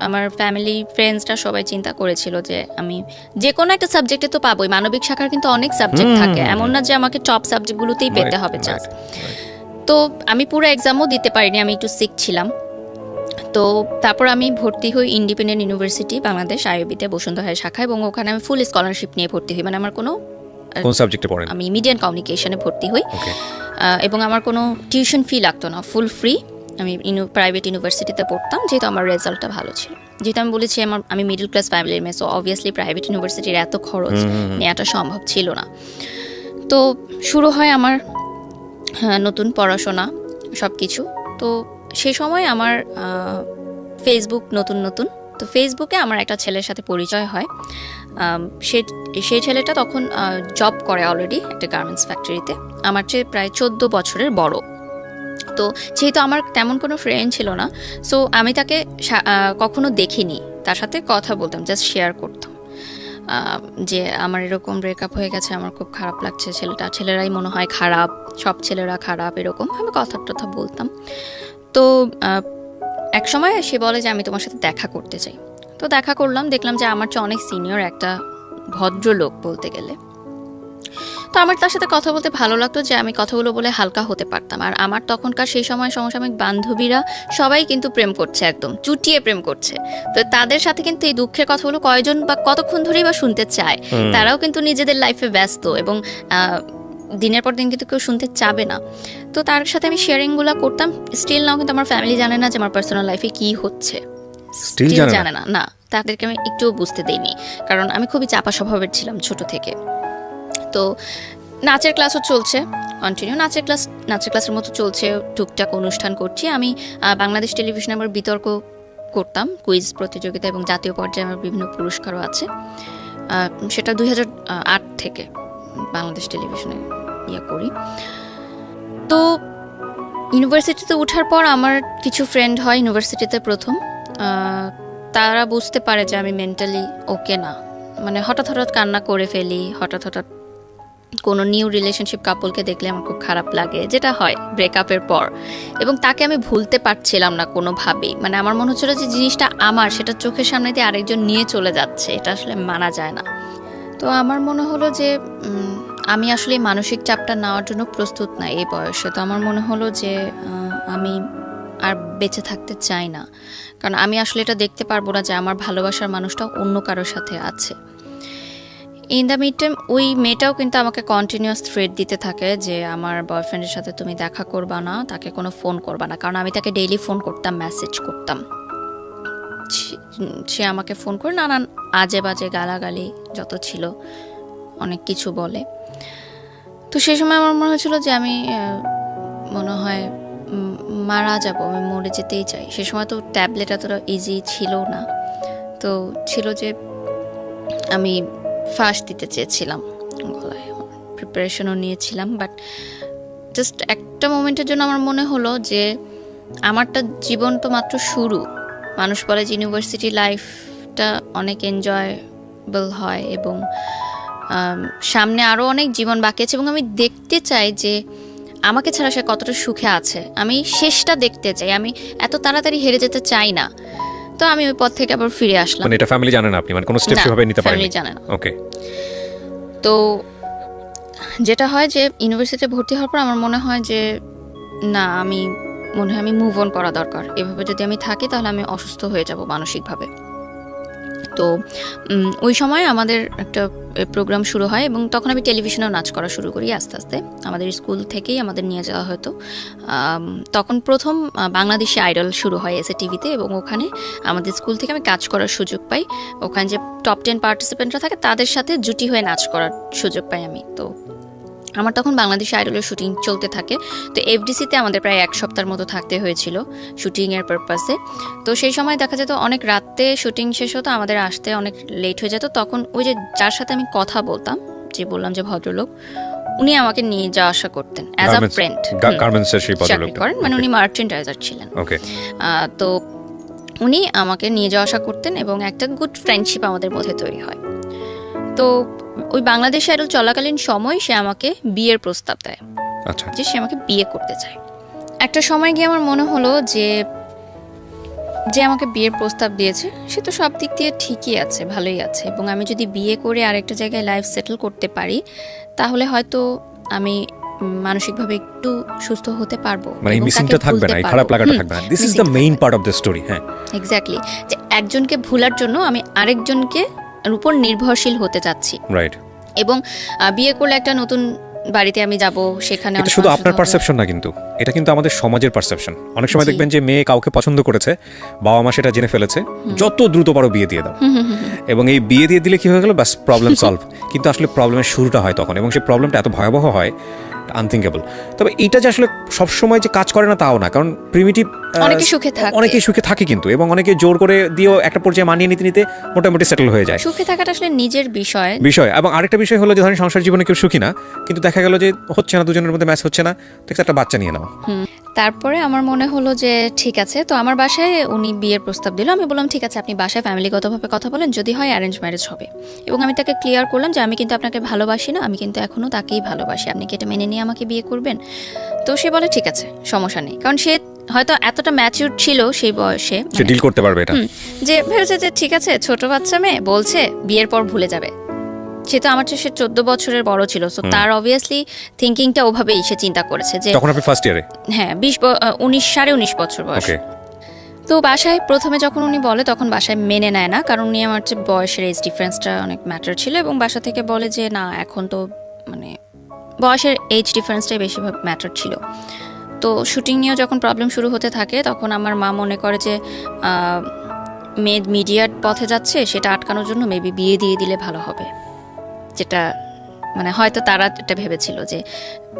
আমার ফ্যামিলি ফ্রেন্ডসরা সবাই চিন্তা করেছিল যে আমি যে কোনো একটা সাবজেক্টে তো পাবোই, মানবিক শাখার কিন্তু অনেক সাবজেক্ট থাকে, এমন না যে আমাকে টপ সাবজেক্টগুলোতেই পেতে হবে চান্স। তো আমি পুরো এক্সামও দিতে পারিনি, আমি একটু সিক ছিলাম। তো তারপর আমি ভর্তি হই ইন্ডিপেন্ডেন্ট ইউনিভার্সিটি বাংলাদেশ আইবিতে বসুন্ধরা শাখা, এবং ওখানে আমি ফুল স্কলারশিপ নিয়ে ভর্তি হই। মানে আমার কোনো কোন সাবজেক্টে পড়েন? আমি মিডিয়া অ্যান্ড কমিউনিকেশনে ভর্তি হই, এবং আমার কোনো টিউশন ফি লাগতো না, ফুল ফ্রি। আমি প্রাইভেট ইউনিভার্সিটিতে পড়তাম, যেহেতু আমার রেজাল্টটা ভালো ছিল। যেহেতু আমি বলেছি আমি মিডল ক্লাস ফ্যামিলির মেয়ে, সো অবভিয়াসলি প্রাইভেট ইউনিভার্সিটির এত খরচ নেওয়াটা সম্ভব ছিল না। তো শুরু হয় আমার নতুন পড়াশোনা সব কিছু। তো সেই সময় আমার ফেসবুক নতুন, তো ফেসবুকে আমার একটা ছেলের সাথে পরিচয় হয়। সেই ছেলেটা তখন জব করে অলরেডি একটা গার্মেন্টস ফ্যাক্টরিতে, আমার চেয়ে প্রায় 14 বছরের বড়। তো যেহেতু আমার তেমন কোনো ফ্রেন্ড ছিল না, সো আমি তাকে কখনো দেখিনি, তার সাথে কথা বলতাম, জাস্ট শেয়ার করতাম যে আমার এরকম ব্রেকআপ হয়ে গেছে, আমার খুব খারাপ লাগছে, ছেলেরাই মনে হয় খারাপ, সব ছেলেরা খারাপ, এরকম আমি কথা বলতাম। তো এক সময় সে বলে যে আমি তোমার সাথে দেখা করতে চাই। তো দেখা করলাম, দেখলাম যে আমার চেয়ে অনেক সিনিয়র একটা ভদ্রলোক বলতে গেলে। তো আমার তার সাথে কথা বলতে ভালো লাগতো যে আমি কথাগুলো বলে হালকা হতে পারতাম। আর আমার তখনকার সেই সময় সমসাময়িক বান্ধবীরা সবাই কিন্তু প্রেম করছে, একদম চুটিয়ে প্রেম করছে। তো তাদের সাথে কিন্তু এই দুঃখের কথাগুলো কয়জন বা কতক্ষণ ধরেই বা শুনতে চায়, তারাও কিন্তু নিজেদের লাইফে ব্যস্ত, এবং দিনের পর দিন কিন্তু কেউ শুনতে চাবে না। তো তার সাথে আমি শেয়ারিংগুলো করতাম। স্টিল নাও কিন্তু আমার ফ্যামিলি জানে না যে আমার পার্সোনাল লাইফে কি হচ্ছে, স্টিল জানে না, না, তাদেরকে আমি একটুও বুঝতে দেইনি, কারণ আমি খুবই চাপা স্বভাবের ছিলাম ছোট থেকে। তো নাচের ক্লাসও চলছে কন্টিনিউ, নাচের ক্লাসের মতো চলছে, টুকটাক অনুষ্ঠান করছি আমি। বাংলাদেশ টেলিভিশনে আমার বিতর্ক করতাম, কুইজ প্রতিযোগিতা, এবং জাতীয় পর্যায়ে আমার বিভিন্ন পুরস্কারও আছে। সেটা 2008 থেকে বাংলাদেশ টেলিভিশনে করি। তো ইউনিভার্সিটিতে ওঠার পর আমার কিছু ফ্রেন্ড হয় ইউনিভার্সিটিতে প্রথম, তারা বুঝতে পারে যে আমি মেন্টালি ওকে না, মানে হঠাৎ কান্না করে ফেলি, হঠাৎ কোনো নিউ রিলেশনশিপ কাপলকে দেখলে আমার খুব খারাপ লাগে, যেটা হয় ব্রেকআপের পর, এবং তাকে আমি ভুলতে পারছিলাম না কোনোভাবেই। মানে আমার মনে হচ্ছিল যে জিনিসটা আমার, সেটা চোখের সামনে দিয়ে আরেকজন নিয়ে চলে যাচ্ছে, এটা আসলে মানা যায় না। তো আমার মনে হলো যে আমি আসলে মানসিক চাপটা নেওয়ার জন্য প্রস্তুত না এই বয়সে। তো আমার মনে হলো যে আমি আর বেঁচে থাকতে চাই না, কারণ আমি আসলে এটা দেখতে পারবো না যে আমার ভালোবাসার মানুষটা অন্য কারোর সাথে আছে। ইন দ্য মিড টাইম ওই মেয়েটাও কিন্তু আমাকে কন্টিনিউয়াস থ্রেট দিতে থাকে যে আমার বয়ফ্রেন্ডের সাথে তুমি দেখা করবা না, তাকে কোনো ফোন করবা না, কারণ আমি তাকে ডেইলি ফোন করতাম, মেসেজ করতাম। সে আমাকে ফোন করে নানান আজে বাজে গালাগালি যত ছিল অনেক কিছু বলে। তো সেই সময় আমার মনে হয়েছিল যে আমি মনে হয় মারা যাব, আমি মরে যেতেই চাই। সে সময় তো ট্যাবলেট এতটা ইজি ছিল না, তো ছিল যে আমি ফাঁস দিতে চেয়েছিলাম গলায়, প্রিপারেশনও নিয়েছিলাম। বাট জাস্ট একটা মোমেন্টের জন্য আমার মনে হলো যে আমারটা জীবন তো মাত্র শুরু। মানুষ বলে যে ইউনিভার্সিটি লাইফটা অনেক এনজয়েবল হয়, এবং সামনে আরও অনেক জীবন বাকি আছে, এবং আমি দেখতে চাই যে আমাকে ছাড়া সে কতটা সুখে আছে, আমি শেষটা দেখতে চাই, আমি এত তাড়াতাড়ি হেরে যেতে চাই না। তো আমি ওই পথ থেকে আবার ফিরে আসলাম। মানে এটা ফ্যামিলি জানে না আপনি, মানে কোনো স্টেপ সেভাবে নিতে পারেন? ফ্যামিলি জানে না। ওকে। তো যেটা হয় যে ইউনিভার্সিটিতে ভর্তি হওয়ার পর আমার মনে হয় যে না, আমি মুভ অন করা দরকার। এভাবে যদি আমি থাকি তাহলে আমি অসুস্থ হয়ে যাব মানসিকভাবে। তো ওই সময় আমাদের একটা প্রোগ্রাম শুরু হয়, এবং তখন আমি টেলিভিশনেও নাচ করা শুরু করি আস্তে আস্তে। আমাদের স্কুল থেকেই আমাদের নিয়ে যাওয়া হতো। তখন প্রথম বাংলাদেশি আইডল শুরু হয় এসএ টিভিতে, এবং ওখানে আমাদের স্কুল থেকে আমি কাজ করার সুযোগ পাই। ওখানে যে টপ 10 পার্টিসিপেন্টরা থাকে তাদের সাথে জুটি হয়ে নাচ করার সুযোগ পাই আমি। তো আমার তখন বাংলাদেশ আইডলের শুটিং চলতে থাকে। তো এফডিসিতে আমাদের প্রায় 1 সপ্তাহের মতো থাকতে হয়েছিল শুটিংয়ের পারপাসে। তো সেই সময় দেখা যেত অনেক রাতে শুটিং শেষ হতো, আমাদের আসতে অনেক লেট হয়ে যেত। তখন ওই যে যার সাথে আমি কথা বলতাম, যে বললাম যে ভদ্রলোক, উনি আমাকে নিয়ে যাওয়া আসা করতেন অ্যাজ আ ফ্রেন্ড। গার্মেন্টসের সেই ভদ্রলোক করেন, মানে উনি মার্চেন্ডাইজার ছিলেন। ওকে। তো উনি আমাকে নিয়ে যাওয়া আসা করতেন, এবং একটা গুড ফ্রেন্ডশিপ আমাদের মধ্যে তৈরি হয়। তো ওই বাংলাদেশ আইডল চলাকালীন সময় সে আমাকে বিয়ের প্রস্তাব দেয়। আচ্ছা। যে সে আমাকে বিয়ে করতে চায়। একটা সময় গিয়ে আমার মনে হলো যে যে আমাকে বিয়ের প্রস্তাব দিয়েছে সে তো সব দিক দিয়ে ঠিকই আছে, ভালোই আছে, এবং আমি যদি বিয়ে করে আরেকটা জায়গায় লাইফ সেটেল করতে পারি তাহলে হয়তো আমি মানসিকভাবে একটু সুস্থ হতে পারবো, মানে এবং মিসিংটা তাকে থাকবে না, ভুলতে এই খারাপ পারবো। লাগাটা থাকবে না। This is the main part of the story. হ্যাঁ, এক্স্যাক্টলি, যে একজনকে ভুলার জন্য আমি আরেকজনকে উপর নির্ভরশীল হতে চাচ্ছি। রাইট। এবং বিয়ে করলে একটা নতুন বাড়িতে আমি যাব, সেখানে এটা অনেক শুধু মানুষ আপনার হবে। পারসেপশন না, কিন্তু এটা কিন্তু আমাদের সমাজের পারসেপশন। অনেক সময় জি। দেখবেন যে মেয়ে কাউকে পছন্দ করেছে, বাবা মা সেটা জেনে ফেলেছে, যত দ্রুত পারো বিয়ে দিয়ে দাও, এবং এই বিয়ে দিয়ে দিলে কি হয়ে গেল, বাস প্রবলেম সলভ। কিন্তু আসলে প্রবলেমের শুরুটা হয় তখন, এবং সেই প্রবলেমটা এত ভয়াবহ হয়, আনথিঙ্কেবল। তবে এইটা যে আসলে সবসময় যে কাজ করে না তাও না, কারণ প্রিমিটিভ অনেকে সুখে থাকে। অনেকেই সুখে থাকে কিন্তু, এবং অনেকে জোর করে দিয়েও একটা পর্যায়ে মানিয়ে নিতে নিতে মোটামুটি সেটেল হয়ে যায়। সুখে থাকাটা আসলে নিজের বিষয়। এবং আরেকটা বিষয় হলো যে ধরেন সংসার জীবনে কেউ সুখী না, কিন্তু দেখা গেল যে হচ্ছে না, দুজনের মধ্যে ম্যাচ হচ্ছে না, তো একটা বাচ্চা নিয়ে নাও। তারপরে আমার মনে হলো যে ঠিক আছে, তো আমার বাসায় উনি বিয়ের প্রস্তাব দিল। আমি বললাম ঠিক আছে, আপনি বাসায় ফ্যামিলিগতভাবে কথা বলেন, যদি হয় অ্যারেঞ্জ ম্যারেজ হবে। এবং আমি তাকে ক্লিয়ার করলাম যে আমি কিন্তু আপনাকে ভালোবাসি না, আমি কিন্তু এখনও তাকেই ভালোবাসি, আপনি কি এটা মেনে নিয়ে আমাকে বিয়ে করবেন? তো সে বলে ঠিক আছে, সমস্যা নেই, কারণ সে হয়তো এতটা ম্যাচিউর ছিল সেই বয়সে, সে ডিল করতে পারবে এটা। যে ভেবেছে যে ঠিক আছে, ছোট বাচ্চা মেয়ে বলছে বিয়ের পর ভুলে যাবে। সে তো আমার চেয়ে সে 14 বছরের বড় ছিল, সো তার অবভিয়াসলি থিঙ্কিংটা ওভাবেই সে চিন্তা করেছে যে তখন আপনি ফার্স্ট ইয়ারে? হ্যাঁ, 19 বছর বয়স। ওকে। তো বাসায় প্রথমে যখন উনি বলে তখন বাসায় মেনে নেয় না, কারণ উনি আমার চেয়ে বয়সের এজ ডিফারেন্সটা অনেক ম্যাটার ছিল, এবং বাসা থেকে বলে যে না, এখন তো মানে বয়সের এজ ডিফারেন্সটাই বেশিরভাগ ম্যাটার ছিল। তো শুটিং নিয়েও যখন প্রবলেম শুরু হতে থাকে তখন আমার মা মনে করে যে মেয়ে মিডিয়ার পথে যাচ্ছে, সেটা আটকানোর জন্য মেবি বিয়ে দিয়ে দিলে ভালো হবে, যেটা মানে হয়তো তারা এটা ভেবেছিল যে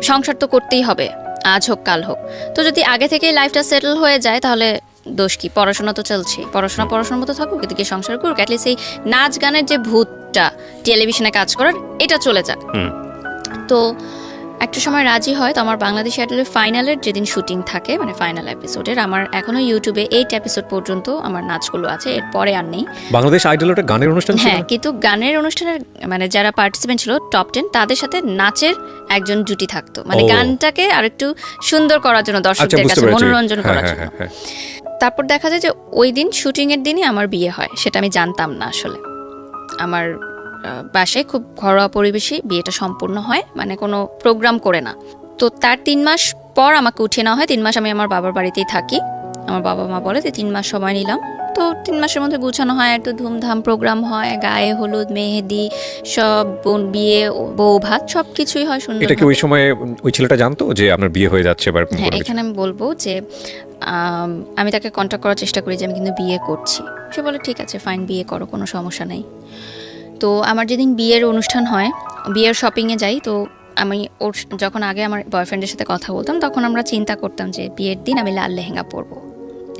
সংসার তো করতেই হবে, আজ হোক কাল হোক। তো যদি আগে থেকেই লাইফটা সেটেল হয়ে যায় তাহলে দোষ কি? পড়াশোনা তো চলছে, পড়াশোনার মতো থাকুক, এদিকে সংসার করুক, অ্যাটলিস্ট এই নাচ গানের যে ভূতটা টেলিভিশনে কাজ করার, এটা চলে যাক। তো একটা সময় রাজি হয়। তো আমার বাংলাদেশ আইডলের ফাইনালের যেদিন শুটিং থাকে, মানে ফাইনাল এপিসোডের, আমার এখনো ইউটিউবে 8 এপিসোড পর্যন্ত আমার নাচগুলো আছে, এরপরে আর নেই। বাংলাদেশ আইডল একটা গানের অনুষ্ঠান ছিল? হ্যাঁ, কিন্তু গানের অনুষ্ঠানের মানে যারা পার্টিসিপেন্ট ছিল টপ 10, তাদের সাথে নাচের একজন জুটি থাকতো, মানে গানটাকে আরেকটু সুন্দর করার জন্য, দর্শকদের কাছে মনোরঞ্জন করার জন্য। তারপর দেখা যায় যে ওই দিন শুটিং এর দিনই আমার বিয়ে হয়, সেটা আমি জানতাম না আসলে। আমার বাসায় খুব ঘরোয়া পরিবেশে বিয়েটা সম্পূর্ণ হয়, মানে কোনো প্রোগ্রাম করে না। তো তার 3 মাস পর আমাকে উঠিয়ে নেওয়া হয়। 3 মাস আমি আমার বাবার বাড়িতেই থাকি। আমার বাবা মা বলে যে 3 মাস সময় নিলাম। তো 3 মাসের মধ্যে গুছানো হয়, একটু ধুমধাম প্রোগ্রাম হয়, গায়ে হলুদ, মেহেদি, সব বিয়ে, বউ ভাত, সব কিছুই হয় সুন্দর। এটা কি ওই সময় ওই ছেলেটা জানতো যে আপনার বিয়ে হয়ে যাচ্ছে? হ্যাঁ, এখানে আমি বলবো যে আমি তাকে কন্ট্যাক্ট করার চেষ্টা করি যে আমি কিন্তু বিয়ে করছি। সে বলে ঠিক আছে, ফাইন, বিয়ে করো, কোনো সমস্যা নেই। তো আমার যেদিন বিয়ের অনুষ্ঠান হয়, বিয়ের শপিংয়ে যাই। তো আমি ওর যখন আগে আমার বয়ফ্রেন্ডের সাথে কথা বলতাম, তখন আমরা চিন্তা করতাম যে বিয়ের দিন আমি লাল লেহেঙ্গা পরবো,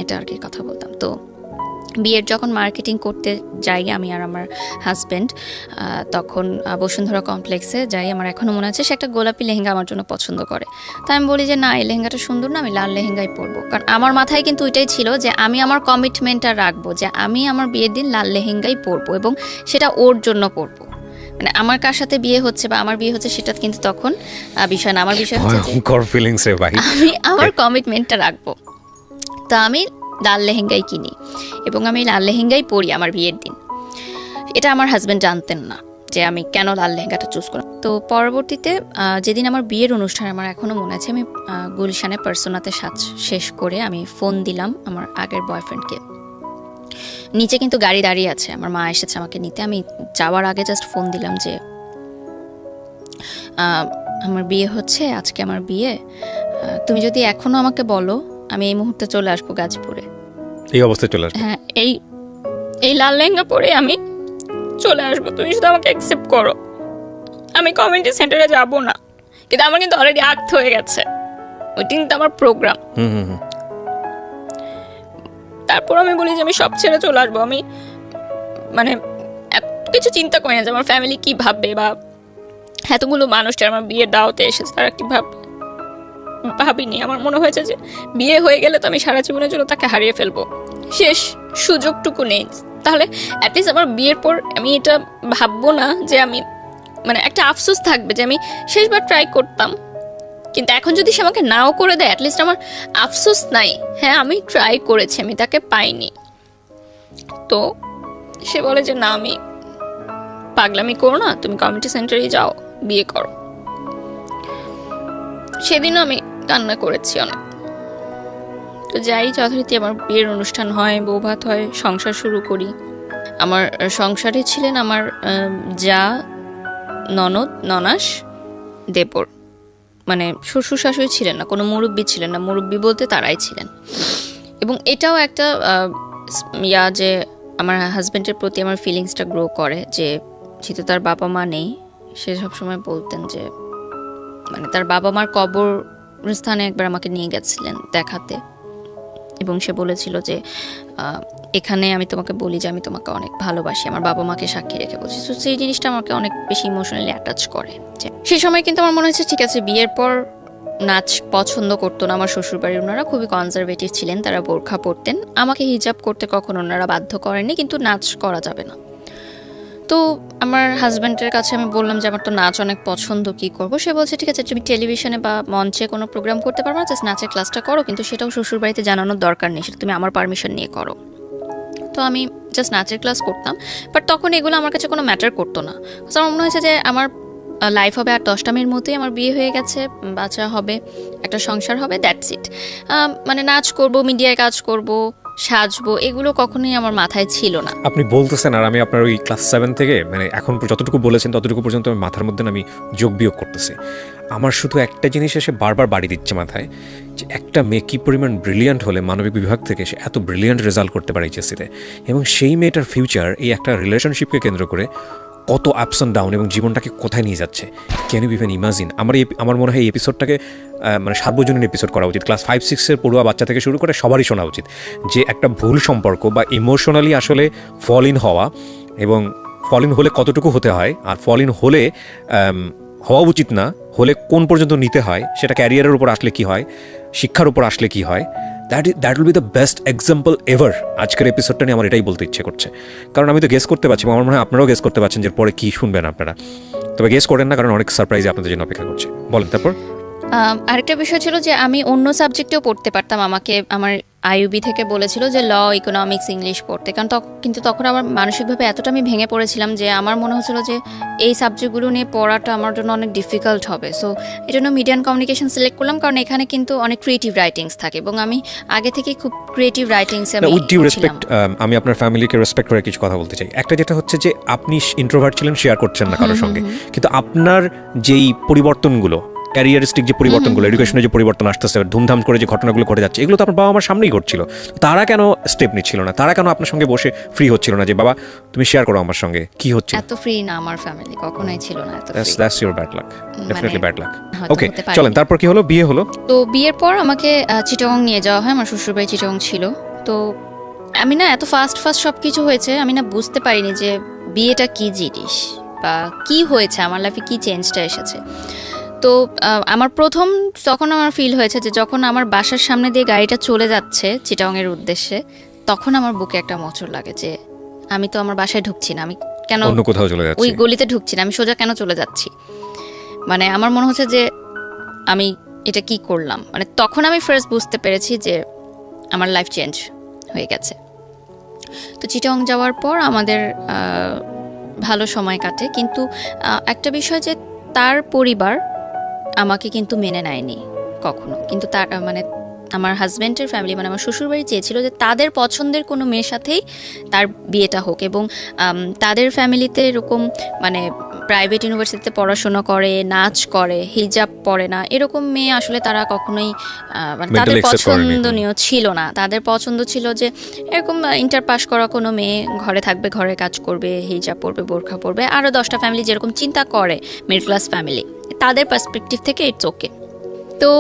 এটা আর কি কথা বলতাম। তো বিয়ের যখন মার্কেটিং করতে যাই আমি আর আমার হাজব্যান্ড, তখন বসুন্ধরা কমপ্লেক্সে যাই। আমার এখনও মনে আছে সে একটা গোলাপি লেহেঙ্গা আমার জন্য পছন্দ করে। তো আমি বলি যে না, এই লেহেঙ্গাটা সুন্দর না, আমি লাল লেহেঙ্গাই পরবো। কারণ আমার মাথায় কিন্তু ওইটাই ছিল যে আমি আমার কমিটমেন্টটা রাখবো, যে আমি আমার বিয়ের দিন লাল লেহেঙ্গাই পরবো, এবং সেটা ওর জন্য পরবো। মানে আমার কার সাথে বিয়ে হচ্ছে বা আমার বিয়ে হচ্ছে সেটা কিন্তু তখন বিষয় না, আমার বিষয় হচ্ছে আমি আমার কমিটমেন্টটা রাখবো। তো আমি লাল লেহেঙ্গাই কিনি এবং আমি লাল লেহেঙ্গাই পরি আমার বিয়ের দিন। এটা আমার হাজব্যান্ড জানতেন না যে আমি কেন লাল লেহেঙ্গাটা চুজ করলাম। তো পরবর্তীতে যেদিন আমার বিয়ের অনুষ্ঠান, আমার এখনও মনে আছে, আমি গুলশানে পার্সোনাতে সাজ শেষ করে আমি ফোন দিলাম আমার আগের বয়ফ্রেন্ডকে। নিচে কিন্তু গাড়ি দাঁড়িয়ে আছে, আমার মা এসেছে আমাকে নিতে। আমি যাওয়ার আগে জাস্ট ফোন দিলাম যে আমার বিয়ে হচ্ছে, আজকে আমার বিয়ে, তুমি যদি এখনও আমাকে বলো আমি এই মুহূর্তে চলে আসবো গাজীপুরে। এই অবস্থায় চলে আসবো? হ্যাঁ, এই লাল লেহেঙ্গা পরে আমি চলে আসবো, তুমি শুধু আমাকে অ্যাকসেপ্ট করো। আমি কমিউনিটি সেন্টারে যাব না, কিন্তু আমার কিন্তু অলরেডি আক্ত হয়ে গেছে, ওই দিন তো আমার প্রোগ্রাম। তারপর আমি বলি যে আমি সব ছেড়ে চলে আসবো। আমি মানে কিছু চিন্তা করি না যে আমার ফ্যামিলি কি ভাববে, বা এতগুলো মানুষ যারা আমার বিয়ের দাওয়াতে এসেছে তারা কি ভাববে, ভাবিনি। আমার মনে হয়েছে যে বিয়ে হয়ে গেলে তো আমি সারা জীবনের জন্য তাকে হারিয়ে ফেলবো, শেষ সুযোগটুকু নেই। তাহলে অ্যাটলিস্ট আমার বিয়ের পর আমি এটা ভাববো না যে আমি, মানে একটা আফসোস থাকবে যে আমি শেষবার ট্রাই করতাম, কিন্তু এখন যদি সে আমাকে নাও করে দেয়, অ্যাটলিস্ট আমার আফসোস নাই, হ্যাঁ আমি ট্রাই করেছি, আমি তাকে পাইনি। তো সে বলে যে না, আমি পাগলামি করো না, তুমি কমিউনিটি সেন্টারে যাও, বিয়ে করো। সেদিনও আমি কান্না করেছি অনেক। তো যাই, যথারীতি আমার বিয়ের অনুষ্ঠান হয়, বউ ভাত হয়, সংসার শুরু করি। আমার সংসারে ছিলেন আমার যা, ননদ, ননাস, দেবর, মানে শ্বশুর শাশুড়ি ছিলেন না, কোনো মুরব্বী ছিলেন না। মুরব্বী বলতে তারাই ছিলেন। এবং এটাও একটা যে আমার হাজব্যান্ডের প্রতি আমার ফিলিংসটা গ্রো করে, যে যেহেতু তার বাবা মা নেই, সে সবসময় বলতেন যে মানে তার বাবা মার কবরস্থানে একবার আমাকে নিয়ে গেছিলেন দেখাতে, এবং সে বলেছিল যে এখানে আমি তোমাকে বলি যে আমি তোমাকে অনেক ভালোবাসি, আমার বাবা মাকে সাক্ষী রেখে বলছি। তো সেই জিনিসটা আমাকে অনেক বেশি ইমোশনালি অ্যাটাচ করে। সেই সময় কিন্তু আমার মনে হচ্ছে ঠিক আছে, বিয়ের পর নাচ পছন্দ করতো না আমার শ্বশুরবাড়ির ওনারা, খুবই কনজারভেটিভ ছিলেন, তারা বোরখা পরতেন। আমাকে হিজাব করতে কখনো ওনারা বাধ্য করেননি, কিন্তু নাচ করা যাবে না। তো আমার হাজব্যান্ডের কাছে আমি বললাম যে আমার তো নাচ অনেক পছন্দ, কি করব? সে বলছে ঠিক আছে, তুমি টেলিভিশনে বা মঞ্চে কোনো প্রোগ্রাম করতে পারবে না, জাস্ট নাচের ক্লাসটা করো, কিন্তু সেটাও শ্বশুরবাড়িতে জানানোর দরকার নেই, সেটা তুমি আমার পারমিশন নিয়ে করো। তো আমি জাস্ট নাচের ক্লাস করতাম, বাট তখন এগুলো আমার কাছে কোনো ম্যাটার করতো না। আমার মনে হয়েছে যে আমার লাইফ হবে আর 10টা মেয়ের মতোই, আমার বিয়ে হয়ে গেছে, বাচ্চা হবে, একটা সংসার হবে, দ্যাটস ইট। মানে নাচ করব, মিডিয়ায় কাজ করব, সাজবো, এগুলো কখনোই আমার মাথায় ছিল না। আপনি বলতেছেন আর আমি আপনার ওই ক্লাস 7 থেকে মানে এখন যতটুকু বলেছেন ততটুকু পর্যন্ত আমি মাথার মধ্যে আমি যোগ বিয়োগ করতেছি। আমার শুধু একটা জিনিস এসে বারবার বাড়ি দিচ্ছে মাথায়, যে একটা মেয়ে কী পরিমাণ ব্রিলিয়ান্ট হলে মানবিক বিভাগ থেকে সে এত ব্রিলিয়ান্ট রেজাল্ট করতে পারে এইচএসসিতে, এবং সেই মেয়েটার ফিউচার এই একটা রিলেশনশিপকে কেন্দ্র করে কত আপস অ্যান্ড ডাউন এবং জীবনটাকে কোথায় নিয়ে যাচ্ছে। Can you even imagine? আমার মনে হয় এই এপিসোডটাকে মানে সার্বজনীন এপিসোড করা উচিত। ক্লাস 5-6 পড়ুয়া বাচ্চা থেকে শুরু করে সবারই শোনা উচিত যে একটা ভুল সম্পর্ক বা ইমোশনালি আসলে ফল ইন হওয়া, এবং ফল ইন হলে কতটুকু হতে হয়, আর ফল ইন হলে হওয়া উচিত না হলে কোন পর্যন্ত নিতে হয়, সেটা ক্যারিয়ারের উপর আসলে কি হয়, শিক্ষার উপর আসলে কি হয়, that will be the best example ever. আজকের এপিসোডটা নিয়ে আমার এটাই বলতে ইচ্ছে করছে, কারণ আমি তো গেস করতে পারছি, আমার মনে হয় আপনারাও গেস করতে পারছেন যে পরে কী শুনবেন আপনারা। তবে গেস করেন না, কারণ অনেক সারপ্রাইজ আপনাদের জন্য অপেক্ষা করছে। বলেন তারপর। আরেকটা বিষয় ছিল যে আমি অন্য সাবজেক্টেও পড়তে পারতাম, আমাকে আমার আইইউবি থেকে বলেছিল যে ল, ইকোনমিক্স, ইংলিশ পড়তে, কারণ কিন্তু তখন আমার মানসিকভাবে এতটা আমি ভেঙে পড়েছিলাম যে আমার মনে হচ্ছিল যে এই সাবজেক্টগুলো নিয়ে পড়াটা আমার জন্য অনেক ডিফিকাল্ট হবে। সো এই জন্য মিডিয়া অ্যান্ড কমিউনিকেশন সিলেক্ট করলাম, কারণ এখানে কিন্তু অনেক ক্রিয়েটিভ রাইটিংস থাকে, এবং আমি আগে থেকে খুব ক্রিয়েটিভ রাইটিংসে আমি উইথ ডিউ রেসপেক্ট, আমি আপনার ফ্যামিলিকে রেসপেক্ট করে কিছু কথা বলতে চাই। একটা যেটা হচ্ছে যে আপনি ইন্ট্রোভার্ট ছিলেন, শেয়ার করছেন না কারোর সঙ্গে, কিন্তু আপনার যেই পরিবর্তনগুলো, ক্যারিয়ারিস্টিক যে পরিবর্তনগুলো, এডুকেশনের যে পরিবর্তন আসতেছে, ধুমধাম করে যে ঘটনাগুলো ঘটে যাচ্ছে, এগুলো তো আপনার বাবা আমার সামনেই ঘটছিল। তারা কেন স্টেপ নিচ্ছিল না? তারা কেন আপনার সঙ্গে বসে ফ্রি হচ্ছিল না যে বাবা তুমি শেয়ার করো আমার সঙ্গে কি হচ্ছে? এত ফ্রি না আমার ফ্যামিলি, কখনোই ছিল না এত free. That's your bad luck, definitely bad luck. Okay হতে পারে। চলেন, তারপর কি হলো? বিয়ে হলো। তো বিয়ের পর আমাকে চিটাগং নিয়ে যাওয়া হয়, আমার শ্বশুরবাড়ি চিটাগং ছিল। তো আমি না এত ফাস্ট সব কিছু হয়েছে, আমি না বুঝতে পারিনি যে বিয়েটা কি জিনিস বা কি হয়েছে, আমার লাইফে কি চেঞ্জটা এসেছে। তো আমার প্রথম তখন আমার ফিল হয়েছে যে যখন আমার বাসার সামনে দিয়ে গাড়িটা চলে যাচ্ছে চিটাগংয়ের উদ্দেশ্যে, তখন আমার বুকে একটা মোচড় লাগে যে আমি তো আমার বাসায় ঢুকছি না, আমি কেন অন্য কোথাও চলে যাচ্ছি, ওই গলিতে ঢুকছি না, আমি সোজা কেন চলে যাচ্ছি। মানে আমার মনে হচ্ছে যে আমি এটা কি করলাম। মানে তখন আমি ফার্স্ট বুঝতে পেরেছি যে আমার লাইফ চেঞ্জ হয়ে গেছে। তো চিটাগং যাওয়ার পর আমাদের ভালো সময় কাটে, কিন্তু একটা বিষয় যে তার পরিবার আমাকে কিন্তু মেনে নেয়নি কখনো। কিন্তু তার মানে আমার হাজব্যান্ডের ফ্যামিলি, মানে আমার শ্বশুরবাড়ি চেয়েছিল যে তাদের পছন্দের কোনো মেয়ের সাথেই তার বিয়েটা হোক, এবং তাদের ফ্যামিলিতে এরকম মানে প্রাইভেট ইউনিভার্সিটিতে পড়াশোনা করে, নাচ করে, হিজাব পরে না, এরকম মেয়ে আসলে তারা কখনোই মানে তাদের পছন্দনীয় ছিল না। তাদের পছন্দ ছিল যে এরকম ইন্টার পাস করা কোনো মেয়ে, ঘরে থাকবে, ঘরে কাজ করবে, হিজাব পরবে, বোরখা পরবে, আরও 10টা ফ্যামিলি যেরকম চিন্তা করে মিডল ক্লাস ফ্যামিলি, তাদের পার্সপেক্টিভ থেকে ইটস ওকে। তো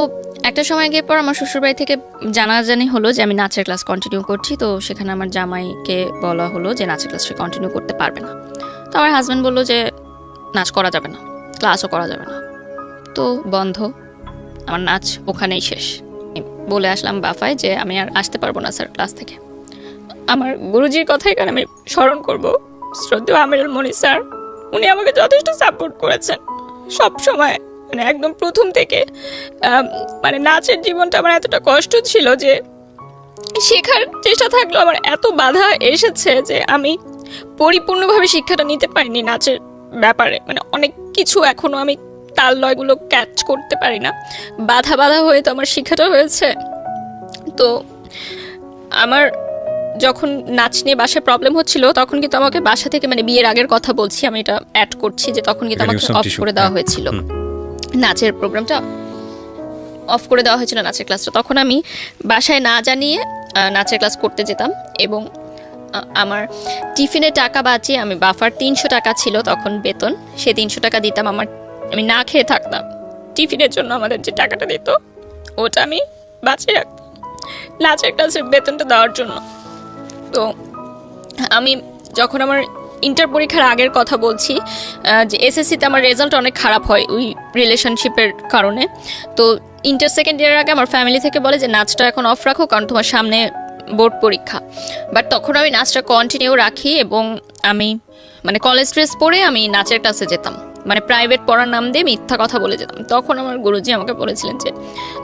একটা সময় গিয়ে পর আমার শ্বশুরবাড়ি থেকে জানাজানি হলো যে আমি নাচের ক্লাস কন্টিনিউ করছি। তো সেখানে আমার জামাইকে বলা হলো যে নাচের ক্লাস সে কন্টিনিউ করতে পারবে না। তো আমার হাজব্যান্ড বললো যে নাচ করা যাবে না, ক্লাসও করা যাবে না, তো বন্ধ, আমার নাচ ওখানেই শেষ। বলে আসলাম বাফায় যে আমি আর আসতে পারবো না স্যার ক্লাস থেকে। আমার গুরুজির কথা এখানে আমি স্মরণ করবো, শ্রদ্ধেয় আমিরুল মনি স্যার, উনি আমাকে যথেষ্ট সাপোর্ট করেছেন সব সময়। মানে একদম প্রথম থেকে মানে নাচের জীবনটা আমার এতটা কষ্ট ছিল যে শেখার চেষ্টা থাকলেও আমার এত বাধা এসেছে যে আমি পরিপূর্ণভাবে শিক্ষাটা নিতে পারিনি নাচের ব্যাপারে। মানে অনেক কিছু এখনো আমি তাল লয়গুলো ক্যাচ করতে পারি না, বাধা বাধা হয়ে তো আমার শিক্ষাটা হয়েছে। তো আমার যখন নাচ নিয়ে বাসায় প্রবলেম হচ্ছিল তখন কিন্তু আমাকে বাসা থেকে, মানে বিয়ের আগের কথা বলছি, আমি এটা অ্যাড করছি, যে তখন কিন্তু আমাকে অফ করে দেওয়া হয়েছিল নাচের প্রোগ্রামটা, অফ করে দেওয়া হয়েছিল নাচের ক্লাসটা। তখন আমি বাসায় না জানিয়ে নাচের ক্লাস করতে যেতাম এবং আমার টিফিনে টাকা বাঁচিয়ে, আমি বাফার 300 টাকা ছিল তখন বেতন, সে 300 টাকা দিতাম। আমি না খেয়ে থাকতাম, টিফিনের জন্য আমাদের যে টাকাটা দিত ওটা আমি বাঁচিয়ে রাখতাম নাচের ক্লাসের বেতনটা দেওয়ার জন্য। তো আমি যখন আমার ইন্টার পরীক্ষার আগের কথা বলছি, যে এসএসসিতে আমার রেজাল্ট অনেক খারাপ হয় ওই রিলেশনশিপের কারণে। তো ইন্টার সেকেন্ড ইয়ারের আগে আমার ফ্যামিলি থেকে বলে যে নাচটা এখন অফ রাখো, কারণ তোমার সামনে বোর্ড পরীক্ষা। বাট তখন আমি নাচটা কন্টিনিউ রাখি এবং আমি মানে কলেজ ড্রেস পরে আমি নাচের ক্লাসে যেতাম, মানে প্রাইভেট পড়ার নাম দিয়ে মিথ্যা কথা বলে যেতাম। তখন আমার গুরুজি আমাকে বলেছিলেন যে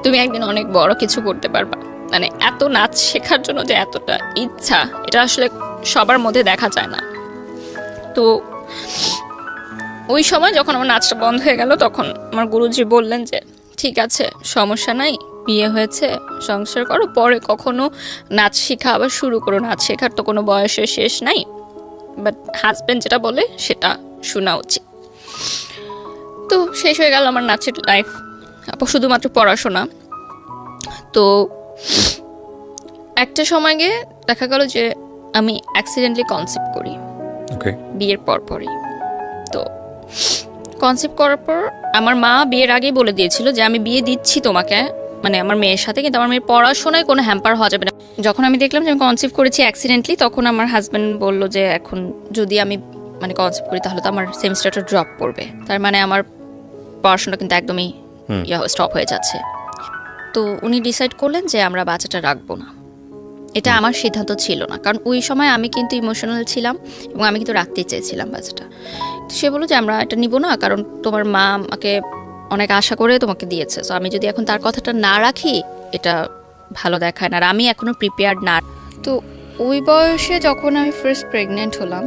তুমি একদিন অনেক বড় কিছু করতে পারবা। মানে এত নাচ শেখার জন্য যে এতটা ইচ্ছা, এটা আসলে সবার মধ্যে দেখা যায় না। তো ওই সময় যখন আমার নাচটা বন্ধ হয়ে গেল তখন আমার গুরুজি বললেন যে ঠিক আছে, সমস্যা নাই, বিয়ে হয়েছে, সংসার করো, পরে কখনো নাচ শেখা আবার শুরু করো, নাচ শেখার তো কোনো বয়সের শেষ নাই, বাট হাজব্যান্ড যেটা বলে সেটা শোনা উচিত। তো শেষ হয়ে গেল আমার নাচের লাইফ, শুধুমাত্র পড়াশোনা। তো একটা সময় গিয়ে দেখা গেল যে আমি অ্যাক্সিডেন্টলি কনসেপ্ট করি বিয়ের পরপরই। তো কনসেপ্ট করার পর আমার মা বিয়ের আগেই বলে দিয়েছিল যে আমি বিয়ে দিচ্ছি তোমাকে, মানে আমার মেয়ের সাথে, কিন্তু আমার মেয়ের পড়াশোনায় কোনো হ্যাম্পার হওয়া যাবে না। যখন আমি দেখলাম যে আমি কনসেপ্ট করেছি অ্যাক্সিডেন্টলি, তখন আমার হাজব্যান্ড বলল যে এখন যদি আমি মানে কনসেপ্ট করি তাহলে তো আমার সেমিস্টারটা ড্রপ পড়বে, তার মানে আমার পড়াশোনা কিন্তু একদমই স্টপ হয়ে যাচ্ছে। তো উনি ডিসাইড করলেন যে আমরা বাচ্চাটা রাখবো না। এটা আমার সিদ্ধান্ত ছিল না, কারণ ওই সময় আমি কিন্তু ইমোশনাল ছিলাম এবং আমি কিন্তু রাখতেই চেয়েছিলাম বাচ্চাটা। তো সে বললো যে আমরা এটা নিব না, কারণ তোমার মা আমাকে অনেক আশা করে তোমাকে দিয়েছে, সো আমি যদি এখন তার কথাটা না রাখি এটা ভালো দেখায় না, আর আমি এখনও প্রিপেয়ার্ড না। তো ওই বয়সে যখন আমি ফার্স্ট প্রেগনেন্ট হলাম,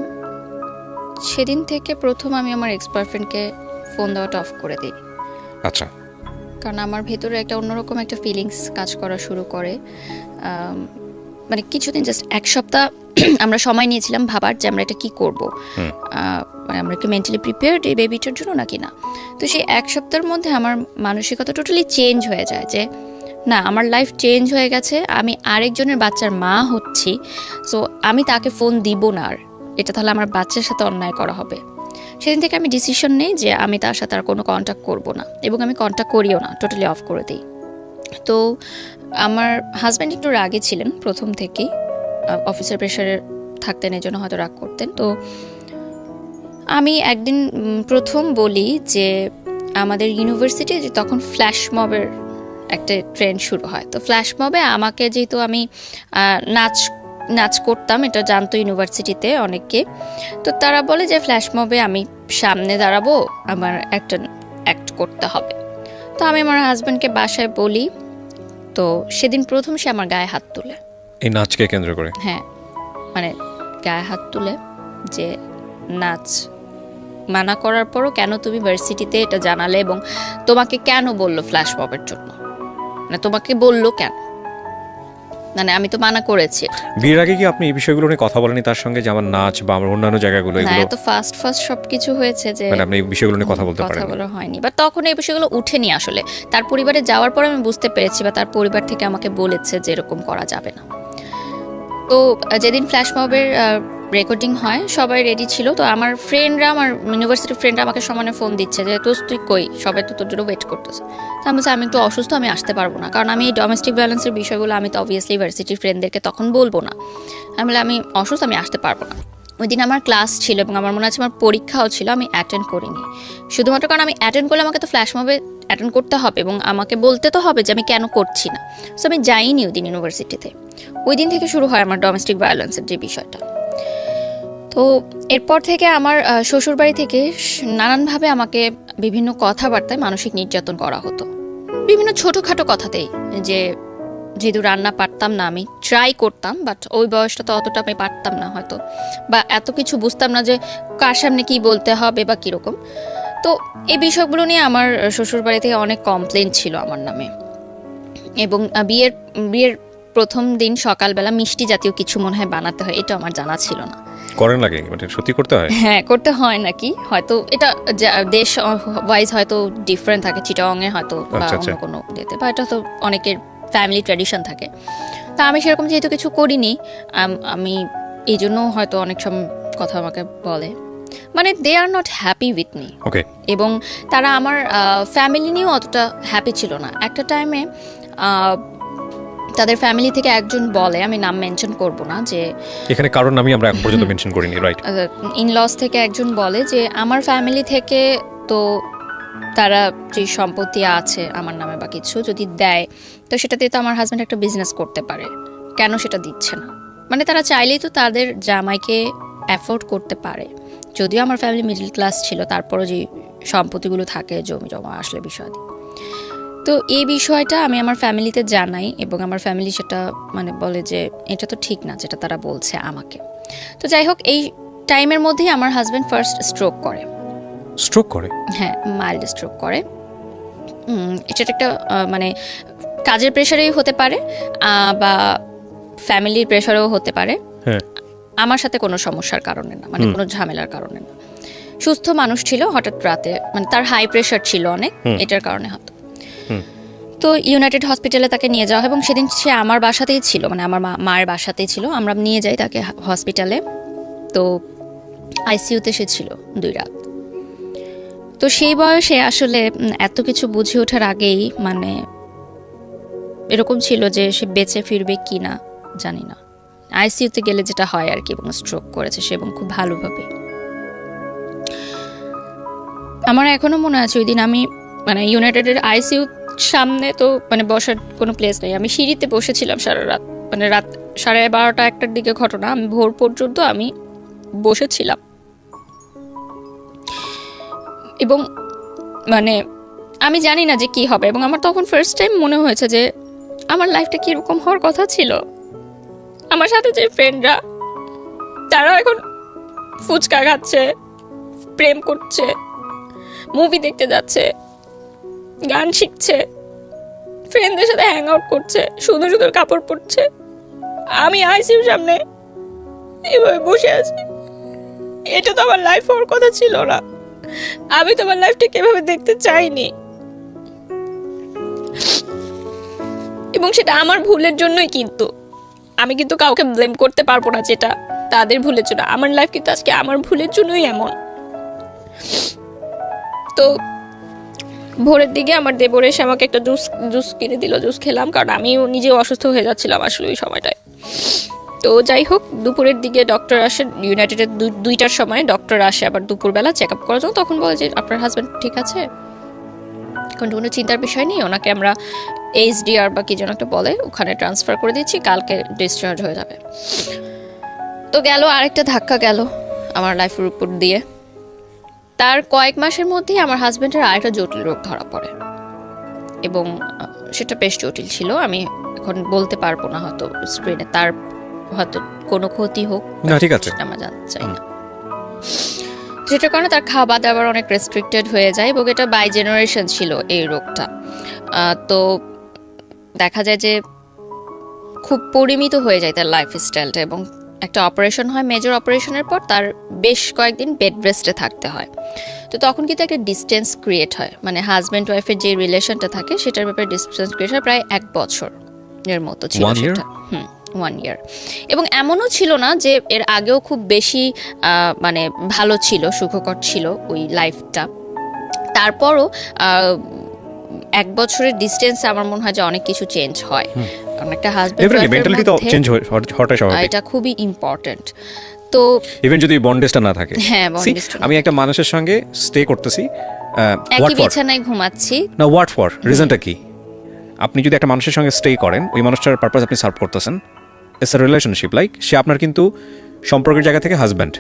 সেদিন থেকে প্রথম আমি আমার এক্স বয়ফ্রেন্ডকে ফোন দেওয়াটা অফ করে দিই। আচ্ছা। কারণ আমার ভেতরে একটা অন্যরকম একটা ফিলিংস কাজ করা শুরু করে। মানে কিছুদিন, জাস্ট এক সপ্তাহ আমরা সময় নিয়েছিলাম ভাবার যে আমরা এটা কি করব, মানে আমরা কি মেন্টালি প্রিপেয়ার্ড এই বেবিটার জন্য নাকি না। তো সেই এক সপ্তাহের মধ্যে আমার মানসিকতা টোটালি চেঞ্জ হয়ে যায় যে না, আমার লাইফ চেঞ্জ হয়ে গেছে, আমি আরেকজনের বাচ্চার মা হচ্ছি, সো আমি তাকে ফোন দিব না, আর এটা তাহলে আমার বাচ্চার সাথে অন্যায় করা হবে। সেদিন থেকে আমি ডিসিশন নেই যে আমি তার সাথে আর কোনো কন্ট্যাক্ট করব না, এবং আমি কন্ট্যাক্ট করিও না, টোটালি অফ করে দিই। তো আমার হাজব্যান্ড একটু রাগে ছিলেন প্রথম থেকেই, অফিসের প্রেশারে থাকতেন, এই জন্য হয়তো রাগ করতেন। তো আমি একদিন প্রথম বলি যে আমাদের ইউনিভার্সিটি যে তখন ফ্ল্যাশ মবের একটা ট্রেন্ড শুরু হয়, তো ফ্ল্যাশ মবে আমাকে, যেহেতু আমি নাচ করতাম, এটা জানতো ইউনিভার্সিটিতে অনেকে, তো তারা বলে যে ফ্ল্যাশ মবে আমি সামনে দাঁড়াবো, আমার একটা অ্যাক্ট করতে হবে। তো আমি আমার হাজব্যান্ডকে বাসায় বলি, তো সেদিন প্রথম সে আমার গায়ে হাত তুলে, এই নাচকে কেন্দ্র করে। হ্যাঁ, মানে গায়ে হাত তুলে যে নাচ মানা করার পরও কেন তুমি ভার্সিটিতে এটা জানালে, এবং তোমাকে কেন বললো ফ্ল্যাশ মবের জন্য, মানে তোমাকে বললো কেন, মানে আমি তো মানা করেছি। বিয়ের আগে কি আপনি এই বিষয়গুলো নিয়ে কথা বলেনি তার সঙ্গে, যে আমার নাচ বা আমার অন্যান্য জায়গাগুলো, না, এগুলো এত ফাস্ট সবকিছু হয়েছে যে মানে আপনি এই বিষয়গুলো নিয়ে কথা বলতে পারেন? কথা বলা হয়নি, বাট তখন এই বিষয়গুলো উঠেনি আসলে। তার পরিবারে যাওয়ার পর আমি বুঝতে পেরেছি, বা তার পরিবার থেকে আমাকে বলেছে যে এরকম করা যাবে না। তো যেদিন ফ্ল্যাশ মবের রেকর্ডিং হয় সবাই রেডি ছিল, তো আমার ফ্রেন্ডরা, আমার ইউনিভার্সিটির ফ্রেন্ডরা আমাকে সমানে ফোন দিচ্ছে যে তুই কই, সবাই তো তোর জন্য ওয়েট করতেছে। তো আমি বলছি আমি একটু অসুস্থ, আমি আসতে পারবো না, কারণ আমি এই ডোমেস্টিক ভায়োলেন্সের বিষয়গুলো আমি তো অবভিয়াসলি ইউনিভার্সিটির ফ্রেন্ডদেরকে তখন বলবো না। আমি বলে আমি অসুস্থ, আমি আসতে পারবো না। ওই দিন আমার ক্লাস ছিল এবং আমার মনে আছে আমার পরীক্ষাও ছিল, আমি অ্যাটেন্ড করিনি, শুধুমাত্র কারণ আমি অ্যাটেন্ড করলে আমাকে তো ফ্ল্যাশ মবে অ্যাটেন্ড করতে হবে এবং আমাকে বলতে তো হবে যে আমি কেন করছি না। সো আমি যাইনি ওই দিন ইউনিভার্সিটিতে। ওই দিন থেকে শুরু হয় আমার ডোমেস্টিক ভায়োলেন্সের যে বিষয়টা। তো এরপর থেকে আমার শ্বশুরবাড়ি থেকে নানানভাবে আমাকে বিভিন্ন কথাবার্তায় মানসিক নির্যাতন করা হতো, বিভিন্ন ছোটোখাটো কথাতেই। যেহেতু রান্না পারতাম না, আমি ট্রাই করতাম, বাট ওই বয়সটা তো অতটা আমি পারতাম না হয়তো, বা এত কিছু বুঝতাম না যে কার সামনে কী বলতে হবে বা কীরকম। তো এই বিষয়গুলো নিয়ে আমার শ্বশুরবাড়ি থেকে অনেক কমপ্লেন ছিল আমার নামে। এবং বিয়ের প্রথম দিন সকালবেলা মিষ্টি জাতীয় কিছু মনে হয় বানাতে হয়, এটা আমার জানা ছিল না। করেন লাগে মানে সত্যি করতে হয়? হ্যাঁ, করতে হয় নাকি, হয়তো এটা দেশ ওয়াইজ হয়তো ডিফারেন্ট থাকে, চিটাগংয়ে হয়তো বা আচ্ছা, অন্য আচ্ছা। কোনো ডেতে, বা এটা তো অনেকের ফ্যামিলি ট্র্যাডিশন থাকে। তা আমি সেরকম যেহেতু কিছু করিনি, আমি এই জন্য হয়তো অনেক সময় কথা আমাকে বলে, মানে they are not happy with me. Okay. এবং তারা আমার ফ্যামিলি নিয়েও অতটা হ্যাপি ছিল না। একটা টাইমে তাদের ফ্যামিলি থেকে একজন বলে, আমি নাম মেনশন করব না, যে এখানে কারণ আমি আমরা এখন পর্যন্ত মেনশন করিনি, রাইট? ইনলস থেকে একজন বলে যে আমার ফ্যামিলি থেকে তো তারা যে সম্পত্তি আছে আমার নামে বা কিছু যদি দেয়, তো সেটা দিয়ে তো আমার হাজব্যান্ড একটা বিজনেস করতে পারে, কেন সেটা দিচ্ছে না? মানে তারা চাইলেই তো তাদের জামাইকে অ্যাফোর্ড করতে পারে। যদিও আমার ফ্যামিলি মিডল ক্লাস ছিল, তারপরও যে সম্পত্তিগুলো থাকে, জমি জমা আসলে বিষয়াদি। তো এই বিষয়টা আমি আমার ফ্যামিলিতে জানাই, এবং আমার ফ্যামিলি সেটা মানে বলে যে এটা তো ঠিক না যেটা তারা বলছে আমাকে। তো যাই হোক, এই টাইমের মধ্যেই আমার হাজব্যান্ড ফার্স্ট স্ট্রোক করে। স্ট্রোক করে? হ্যাঁ, মাইল্ড স্ট্রোক করে। এটা একটা মানে কাজের প্রেশারেই হতে পারে, বা ফ্যামিলির প্রেশারেও হতে পারে। হ্যাঁ। আমার সাথে কোনো সমস্যার কারণে না, মানে কোনো ঝামেলার কারণে না। সুস্থ মানুষ ছিল, হঠাৎ রাতে মানে তার হাই প্রেশার ছিল অনেক, এটার কারণে হতো। তো ইউনাইটেড হসপিটালে তাকে নিয়ে যাওয়া হয়, এবং সেদিন সে আমার বাসাতেই ছিল, মানে আমার মায়ের বাসাতেই ছিল। আমরা নিয়ে যাই তাকে হসপিটালে। তো আইসিইউতে সে ছিল 2 রাত। তো সেই বয়সে আসলে এত কিছু বুঝে ওঠার আগেই মানে এরকম ছিল যে সে বেঁচে ফিরবে কি না জানি না। আইসিইউতে গেলে যেটা হয় আর কি, এবং স্ট্রোক করেছে সে, এবং খুব ভালোভাবে। আমার এখনো মনে আছে ওই দিন আমি মানে ইউনাইটেডের আইসিইউ সামনে তো মানে বসার কোনো প্লেস নেই, আমি সিঁড়িতে বসেছিলাম সারা রাত, মানে রাত 12:30-1টার দিকে ঘটনা। আমি ভোর পর্যন্ত আমি বসেছিলাম, এবং মানে আমি জানি না যে কি হবে। এবং আমার তখন ফার্স্ট টাইম মনে হয়েছে যে আমার লাইফটা কীরকম হওয়ার কথা ছিল। আমার সাথে যে ফ্রেন্ডরা, তারাও এখন ফুচকা খাচ্ছে, প্রেম করছে, মুভি দেখতে যাচ্ছে, গান শিখছে, ফ্রেন্ডদের সাথে হ্যাং আউট করছে, সুন্দর সুন্দর কাপড় পরছে। আমি আইসিইউর সামনে এভাবে বসে আছি। এটা তো আমার লাইফ হওয়ার কথা ছিল না। আমি তো আমার লাইফটাকে এভাবে দেখতে চাইনি, এবং সেটা আমার ভুলের জন্যই। কিন্তু আমি কিন্তু কাউকে ব্লেম করতে পারবো না, যেটা তাদের ভুলের জন্য। আমার লাইফ কিন্তু আজকে আমার ভুলের জন্যই এমন। তো ভোরের দিকে আমার দেবর এসে আমাকে একটা জুস কিনে দিল, জুস খেলাম, কারণ আমি নিজেও অসুস্থ হয়ে যাচ্ছিলাম আসলে ওই সময়টায়। তো যাই হোক, দুপুরের দিকে ডক্টর আসে, ইউনাইটেডের 2টার সময় ডক্টর আসে আবার দুপুরবেলা চেক আপ করার জন্য। তখন বলে যে আপনার হাজব্যান্ড ঠিক আছে, এখন কোনো চিন্তার বিষয় নেই, ওনাকে আমরা HDR বা কি যেন একটা বলে, ওখানে ট্রান্সফার করে দিচ্ছি, কালকে ডিসচার্জ হয়ে যাবে। তো গেল আরেকটা ধাক্কা, গেল আমার লাইফের উপর দিয়ে। তার কয়েক মাসের মধ্যেই আমার হাজব্যান্ডের আরেকটা জটিল রোগ ধরা পড়ে, এবং সেটা বেশ জটিল ছিল। আমি এখন বলতে পারবো না হয়তো স্ক্রিনে, তার হয়তো কোনো ক্ষতি হোক না, ঠিক আছে, আমরা জানতে চাই না। যেটার কারণে তার খাওয়া দাওয়ার অনেক রেস্ট্রিক্টেড হয়ে যায়, এবং এটা বাই জেনারেশন ছিল এই রোগটা। তো দেখা যায় যে খুব পরিমিত হয়ে যায় তার লাইফস্টাইলটা, এবং একটা অপারেশন হয়, মেজর অপারেশনের পর তার বেশ কয়েকদিন বেড রেস্টে থাকতে হয়। তো তখন কিন্তু একটা ডিস্টেন্স ক্রিয়েট হয়, মানে হাজব্যান্ড ওয়াইফের যে রিলেশনটা থাকে সেটার ব্যাপারে ডিস্টেন্স ক্রিয়েট হয়, প্রায় 1 বছরের মতো ছিল সেটা। 1 ইয়ার। এবং এমনও ছিল না যে এর আগেও খুব বেশি মানে ভালো ছিল, সুখকর ছিল ওই লাইফটা। তারপরও 1 বছরের ডিস্টেন্স আমার মনে হয় যে অনেক কিছু চেঞ্জ হয়, কারণ একটা হাজব্যান্ড এটা খুবই ইম্পর্টেন্ট। তো ইভেন যদি বন্ডেজটা না থাকে, হ্যাঁ, আমি একটা মানুষের সঙ্গে স্টে করতেছি, একই বিছানায় ঘুমাচ্ছি না, হোয়াট ফর রিজনটা কি? আপনি যদি একটা মানুষের সঙ্গে স্টে করেন, ওই মানুষটার পারপাস আপনি সার্ভ করতেছেন, ইটস আ রিলেশনশিপ, লাইক সে আপনার কিন্তু সম্পর্কের জায়গা থেকে হাজব্যান্ড,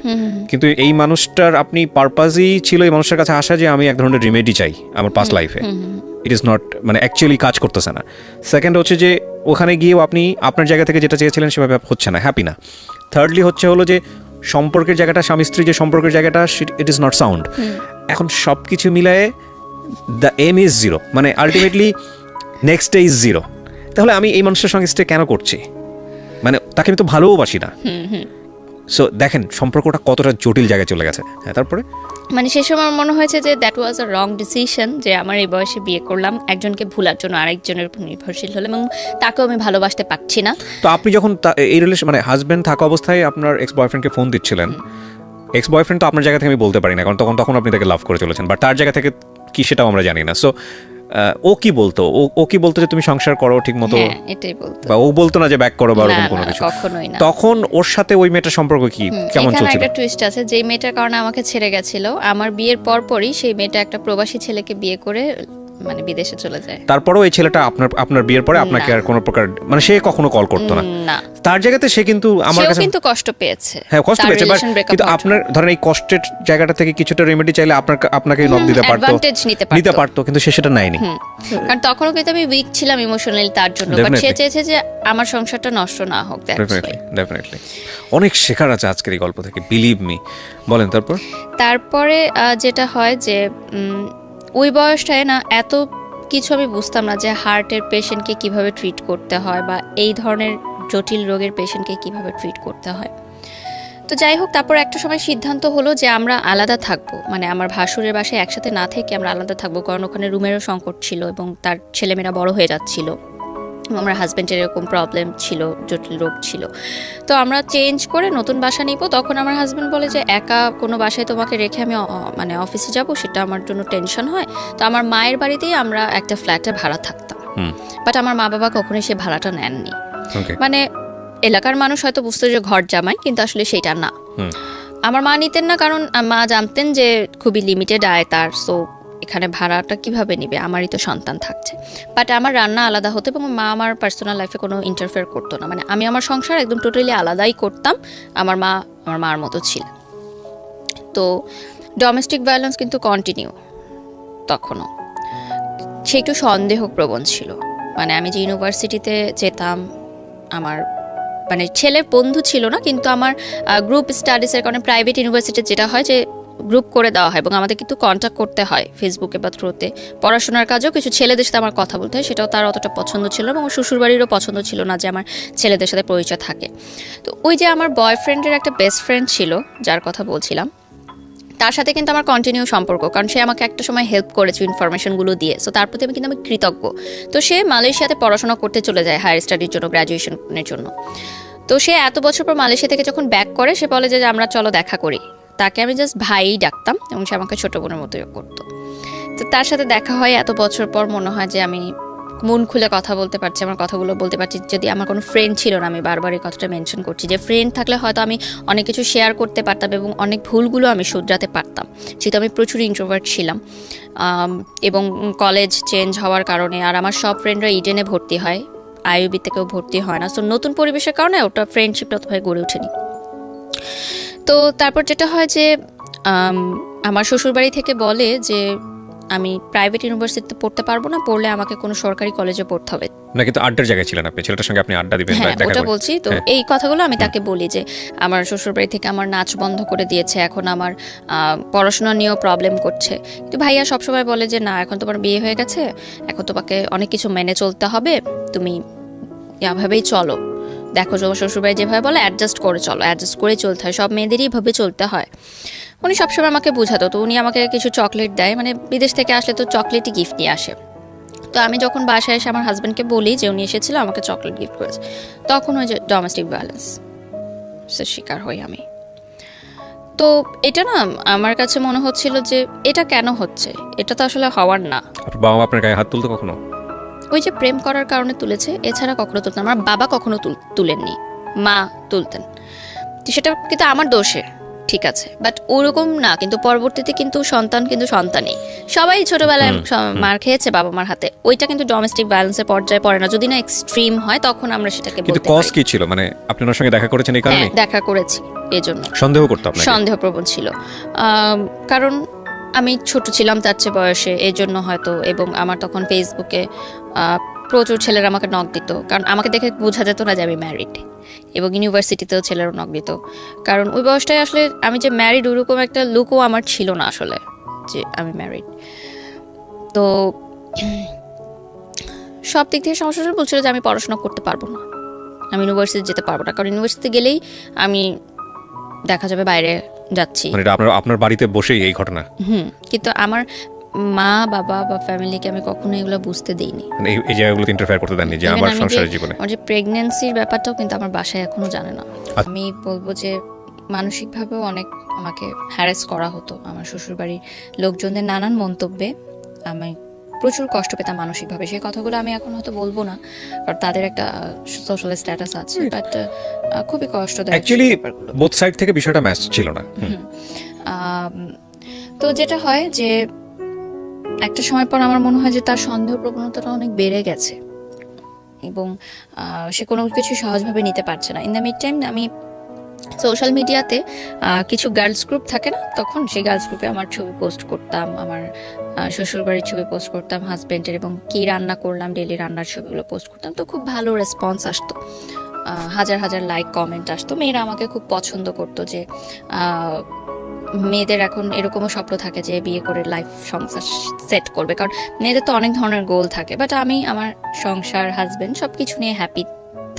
কিন্তু এই মানুষটার আপনি পারপাসই ছিল এই মানুষটার কাছে আসা যে আমি এক ধরনের রিমেডি চাই আমার পাস্ট লাইফে। ইট ইজ নট মানে অ্যাকচুয়ালি কাজ করতেছে না। সেকেন্ড হচ্ছে যে ওখানে গিয়েও আপনি আপনার জায়গা থেকে যেটা চেয়েছিলেন সেভাবে হচ্ছে না, হ্যাপি না। থার্ডলি হলো যে সম্পর্কের জায়গাটা, স্বামী স্ত্রী যে সম্পর্কের জায়গাটা, ইট ইজ নট সাউন্ড। এখন সব কিছু মিলায়ে দ্য এম ইজ জিরো, মানে ultimately next day is zero. তাহলে আমি এই মানুষের সঙ্গে স্টে কেন করছি? মানে তাকে আমি তো ভালোবাসি না। সো দেখেন সম্পর্কটা কতটা জটিল জায়গায় চলে গেছে। হ্যাঁ, তারপরে মানে সেই সময় আমার মনে হয়েছে যে that was a wrong decision, যে আমার এই বয়সে বিয়ে করলাম, একজনকে ভুলার জন্য আরেকজনের উপর নির্ভরশীল হলাম, এবং তাকেও আমি ভালোবাসতে পারছি না। তো আপনি যখন এই রিলেশন মানে হাজব্যান্ড থাকা অবস্থায় আপনার এক্স বয়ফ্রেন্ডকে ফোন দিচ্ছিলেন, এক্স বয়ফ্রেন্ড তো আপনার জায়গা থেকে আমি বলতে পারি না, কারণ তখন আপনি তাকে লাভ করে চলেছেন, বা তার জায়গা থেকে কি সেটাও আমরা জানি না। সো ও কি বলতো, ও কি বলতো যে তুমি সংসার করো ঠিক মতো, এটাই বলতো, বা ও বলতো না যে ব্যাক করো বা ওরকম কোনো কিছু? কখনোই না। তখন ওর সাথে ওই মেয়েটার সম্পর্ক কি কেমন এখানে চলছিল? একটা টুইস্ট আছে, যে মেয়েটার কারণে আমাকে ছেড়ে গেছিল, আমার বিয়ের পরপরই সেই মেয়েটা একটা প্রবাসী ছেলেকে বিয়ে করে মানে বিদেশে চলে যায়। তারপরেও এই ছেলেটা আপনার বিয়ের পরে আপনাকে আর কোনো প্রকার মানে সে কখনো কল করতো না? না। তার জায়গাতে সে কিন্তু আমার কাছে কিন্তু কষ্ট পেয়েছে। হ্যাঁ, কষ্ট পেয়েছে, কিন্তু আপনার ধরেন এই কষ্টের জায়গাটা থেকে কিছুটা রেমেডি চাইলে আপনাকে নক দিতে পারতো, অ্যাডভান্টেজ নিতে পারতো, কিন্তু সে সেটা নেয়নি। কারণ তখনও কিন্তু আমি উইক ছিলাম ইমোশনালি তার জন্য, বাট সে চেয়েছে যে আমার সংসারটা নষ্ট না হোক। ডেফিনেটলি অনেক শেখার আছে আজকের এই গল্প থেকে, বিলিভ মি। বলেন তারপরে যেটা হয় যে ওই বয়সটায় না এত কিছু আমি বুঝতাম না যে হার্টের পেশেন্টকে কিভাবে ট্রিট করতে হয়, বা এই ধরনের জটিল রোগের পেশেন্টকে কিভাবে ট্রিট করতে হয়। তো যাই হোক, তারপর একটা সময় সিদ্ধান্ত হলো যে আমরা আলাদা থাকবো, মানে আমার ভাসুরের বাসায় একসাথে না থেকে আমরা আলাদা থাকবো, কারণ ওখানে রুমেরও সংকট ছিল এবং তার ছেলেমেয়েরা বড় হয়ে যাচ্ছিল, আমার হাজব্যান্ডের এরকম প্রবলেম ছিল, জটিল রোগ ছিল। তো আমরা চেঞ্জ করে নতুন বাসা নিব। তখন আমার হাজব্যান্ড বলে যে একা কোনো বাসায় তোমাকে রেখে আমি মানে অফিসে যাব, সেটা আমার জন্য টেনশন হয়। তো আমার মায়ের বাড়িতেই আমরা একটা ফ্ল্যাটে ভাড়া থাকতাম, বাট আমার মা বাবা কখনোই সে ভাড়াটা নেননি। মানে এলাকার মানুষ হয়তো বুঝতো যে ঘর জামাই, কিন্তু আসলে সেটা না। আমার মা নিতেন না, কারণ মা জানতেন যে খুবই লিমিটেড আয় তার, সো এখানে ভাড়াটা কিভাবে নিবে, আমারই তো সন্তান থাকছে। বাট আমার রান্না আলাদা হতো এবং মা আমার পার্সোনাল লাইফে কোনো ইন্টারফেয়ার করতো না, মানে আমি আমার সংসার একদম টোটালি আলাদাই করতাম, আমার মা আমার মার মতো ছিল। তো ডোমেস্টিক ভায়োলেন্স কিন্তু কন্টিনিউ তখনও, সে একটু সন্দেহপ্রবণ ছিল। মানে আমি যে ইউনিভার্সিটিতে যেতাম, আমার মানে ছেলের বন্ধু ছিল না, কিন্তু আমার গ্রুপ স্টাডিজের কারণে প্রাইভেট ইউনিভার্সিটি যেটা হয় যে গ্রুপ করে দেওয়া হয় এবং আমাদের কিন্তু কন্ট্যাক্ট করতে হয় ফেসবুকে বা থ্রুতে। পড়াশোনার কাজেও কিছু ছেলেদের সাথে আমার কথা বলতে হয়, সেটাও তার অতটা পছন্দ ছিল না, এবং শ্বশুরবাড়িরও পছন্দ ছিল না যে আমার ছেলেদের সাথে পরিচয় থাকে। তো ওই যে আমার বয়ফ্রেন্ডের একটা বেস্ট ফ্রেন্ড ছিল যার কথা বলছিলাম, তার সাথে কিন্তু আমার কন্টিনিউ সম্পর্ক, কারণ সে আমাকে একটা সময় হেল্প করেছে ইনফরমেশনগুলো দিয়ে। সো তার প্রতি আমি কৃতজ্ঞ। তো সে মালয়েশিয়াতে পড়াশোনা করতে চলে যায় হায়ার স্টাডির জন্য, গ্র্যাজুয়েশনের জন্য। তো সে এত বছর পর মালয়েশিয়া থেকে যখন ব্যাক করে, সে বলে যে আমরা চলো দেখা করি। তাকে আমি জাস্ট ভাই ডাকতাম এবং সে আমাকে ছোট বোনের মতোই করতো। তো তার সাথে দেখা হয় এত বছর পর, মনে হয় যে আমি মন খুলে কথা বলতে পারছি, আমার কথাগুলো বলতে পারছি। যদি আমার কোনো ফ্রেন্ড ছিল না, আমি বারবার এই কথাটা মেনশন করছি যে ফ্রেন্ড থাকলে হয়তো আমি অনেক কিছু শেয়ার করতে পারতাম এবং অনেক ভুলগুলো আমি শুধরাতে পারতাম, যেহেতু আমি প্রচুর ইন্ট্রোভার্ট ছিলাম। এবং কলেজ চেঞ্জ হওয়ার কারণে আর আমার সব ফ্রেন্ডরা ইডেনে ভর্তি হয়, আইইউবি থেকেও ভর্তি হয় না। সো নতুন পরিবেশের কারণে ওটা ফ্রেন্ডশিপটা অতভাবে গড়ে ওঠেনি। তো তারপর যেটা হয় যে আমার শ্বশুরবাড়ি থেকে বলে যে আমি প্রাইভেট ইউনিভার্সিটিতে পড়তে পারবো না, পড়লে আমাকে কোনো সরকারি কলেজে পড়তে হবে। না, কিন্তু আড্ডার জায়গায় ছিলেন আপনি, ছেলেটার সঙ্গে আপনি আড্ডা দিবেন, হ্যাঁ ওটা বলছি। তো এই কথাগুলো আমি তাকে বলি যে আমার শ্বশুরবাড়ি থেকে আমার নাচ বন্ধ করে দিয়েছে, এখন আমার পড়াশোনা নিয়েও প্রবলেম করছে। কিন্তু ভাইয়া সবসময় বলে যে না, এখন তোমার বিয়ে হয়ে গেছে, এখন তোমাকে অনেক কিছু মেনে চলতে হবে, তুমি এভাবেই চলো। দেখো শ্বশুরবাড়ি যেভাবে বলে অ্যাডজাস্ট করে চলো, অ্যাডজাস্ট করে চলতে হয়, সব মেয়েদেরই এভাবে চলতে হয়। উনি সবসময় আমাকে বোঝাতো। তো উনি আমাকে কিছু চকলেট দেয়, মানে বিদেশ থেকে আসলে তো চকলেটই গিফট নিয়ে আসে। তো আমি যখন বাসায় এসে আমার হাজব্যান্ডকে বলি যে উনি এসেছিল আমাকে চকলেট গিফট করেছে, তখন ওই যে ডোমেস্টিক ভায়োলেন্স শিকার হই আমি। তো এটা না আমার কাছে মনে হচ্ছিল যে এটা কেন হচ্ছে, এটা তো আসলে হওয়ার না। বাবা আপনার গায়ে হাত তুলতো কখনো? ওই যে প্রেম করার কারণে তুলেছে, এছাড়া কখনো তুলতেন। আমার বাবা কখনো তুলেননি, মা তুলতেন। তো সেটা কিন্তু আমার দোষে, ঠিক আছে, বাট ওরকম না, কিন্তু পরবর্তীতে কিন্তু সন্তান কিন্তু সন্তানই, সবাই ছোটবেলায় মার খেয়েছে বাবা মার হাতে, ওইটা কিন্তু ডোমেস্টিক ভায়োলেন্সের পর্যায়ে পড়ে না, যদি না এক্সট্রিম হয় তখন আমরা সেটাকে কিন্তু বলতে কজ পারি। কি ছিল, মানে আপনি ওনার সঙ্গে দেখা করেছেন এই কারণে? হ্যাঁ, দেখা করেছি, এজন্য সন্দেহ করতো আপনাকে? সন্দেহপ্রবণ ছিল, কারণ আমি ছোট ছিলাম তার চেয়ে বয়সে, এই জন্য হয়তো। এবং আমার তখন ফেসবুকে প্রচুর ছেলেরা আমাকে নক দিত, কারণ আমাকে দেখে বোঝা যেত না যে আমি ম্যারিড। এবং ইউনিভার্সিটিতেও ছেলেরা নক দিত, কারণ ওই বয়সটায় আসলে আমি যে ম্যারিড ওরকম একটা লুকও আমার ছিল না আসলে যে আমি ম্যারিড। তো সব দিক থেকে সমস্যা বলছিল যে আমি পড়াশোনা করতে পারবো না, আমি ইউনিভার্সিটি যেতে পারবো না, কারণ ইউনিভার্সিটি গেলেই আমি দেখা যাবে বাইরে যাচ্ছি। মানে এটা আপনার বাড়িতে বসেই এই ঘটনা? কিন্তু আমার মা বাবা বা ফ্যামিলিকে আমি কখনো এগুলো বুঝতে দিইনি, মানে এই জায়গাগুলোতে ইন্টারফেয়ার করতে দেননি যে আমার সংসারের জীবনে? আমার যে প্রেগন্যান্সির ব্যাপারটাও কিন্তু আমার বাসায় এখনো জানে না। আমি বলবো যে মানসিকভাবেও অনেক আমাকে হ্যারাস করা হতো, আমার শ্বশুরবাড়ির লোকজনদের নানান মন্তব্যে আমি প্রচুর কষ্ট পেতাম মানসিকভাবে। সেই কথাগুলো আমি এখন হয়তো বলবো না, কারণ তাদের একটা সোশ্যাল স্ট্যাটাস আছে, বাট খুবই কষ্টদায়ক অ্যাকচুয়ালি বোথ সাইড থেকে বিষয়টা ম্যাচ ছিল না। তো যেটা হয় যে একটা সময় পর আমার মনে হয় যে তার সন্দেহ প্রবণতাটা অনেক বেড়ে গেছে এবং সে কোনো কিছু সহজভাবে নিতে পারছে না। ইন দ্য মিড টাইম আমি সোশ্যাল মিডিয়াতে কিছু গার্লস গ্রুপ থাকে না, তখন সেই গার্লস গ্রুপে আমার ছবি পোস্ট করতাম, আমার শ্বশুরবাড়ির ছবি পোস্ট করতাম, হাজব্যান্ডের, এবং কি রান্না করলাম ডেলি রান্নার ছবিগুলো পোস্ট করতাম। তো খুব ভালো রেসপন্স আসতো, হাজার হাজার লাইক কমেন্ট আসতো। মেয়েরা আমাকে খুব পছন্দ করতো, যে মেয়েদের এখন এরকমও স্বপ্ন থাকে যে বিয়ে করে লাইফ সংসার সেট করবে, কারণ মেয়েদের তো অনেক ধরনের গোল থাকে। বাট আমি আমার সংসার, হাজবেন্ড সবকিছু নিয়ে হ্যাপি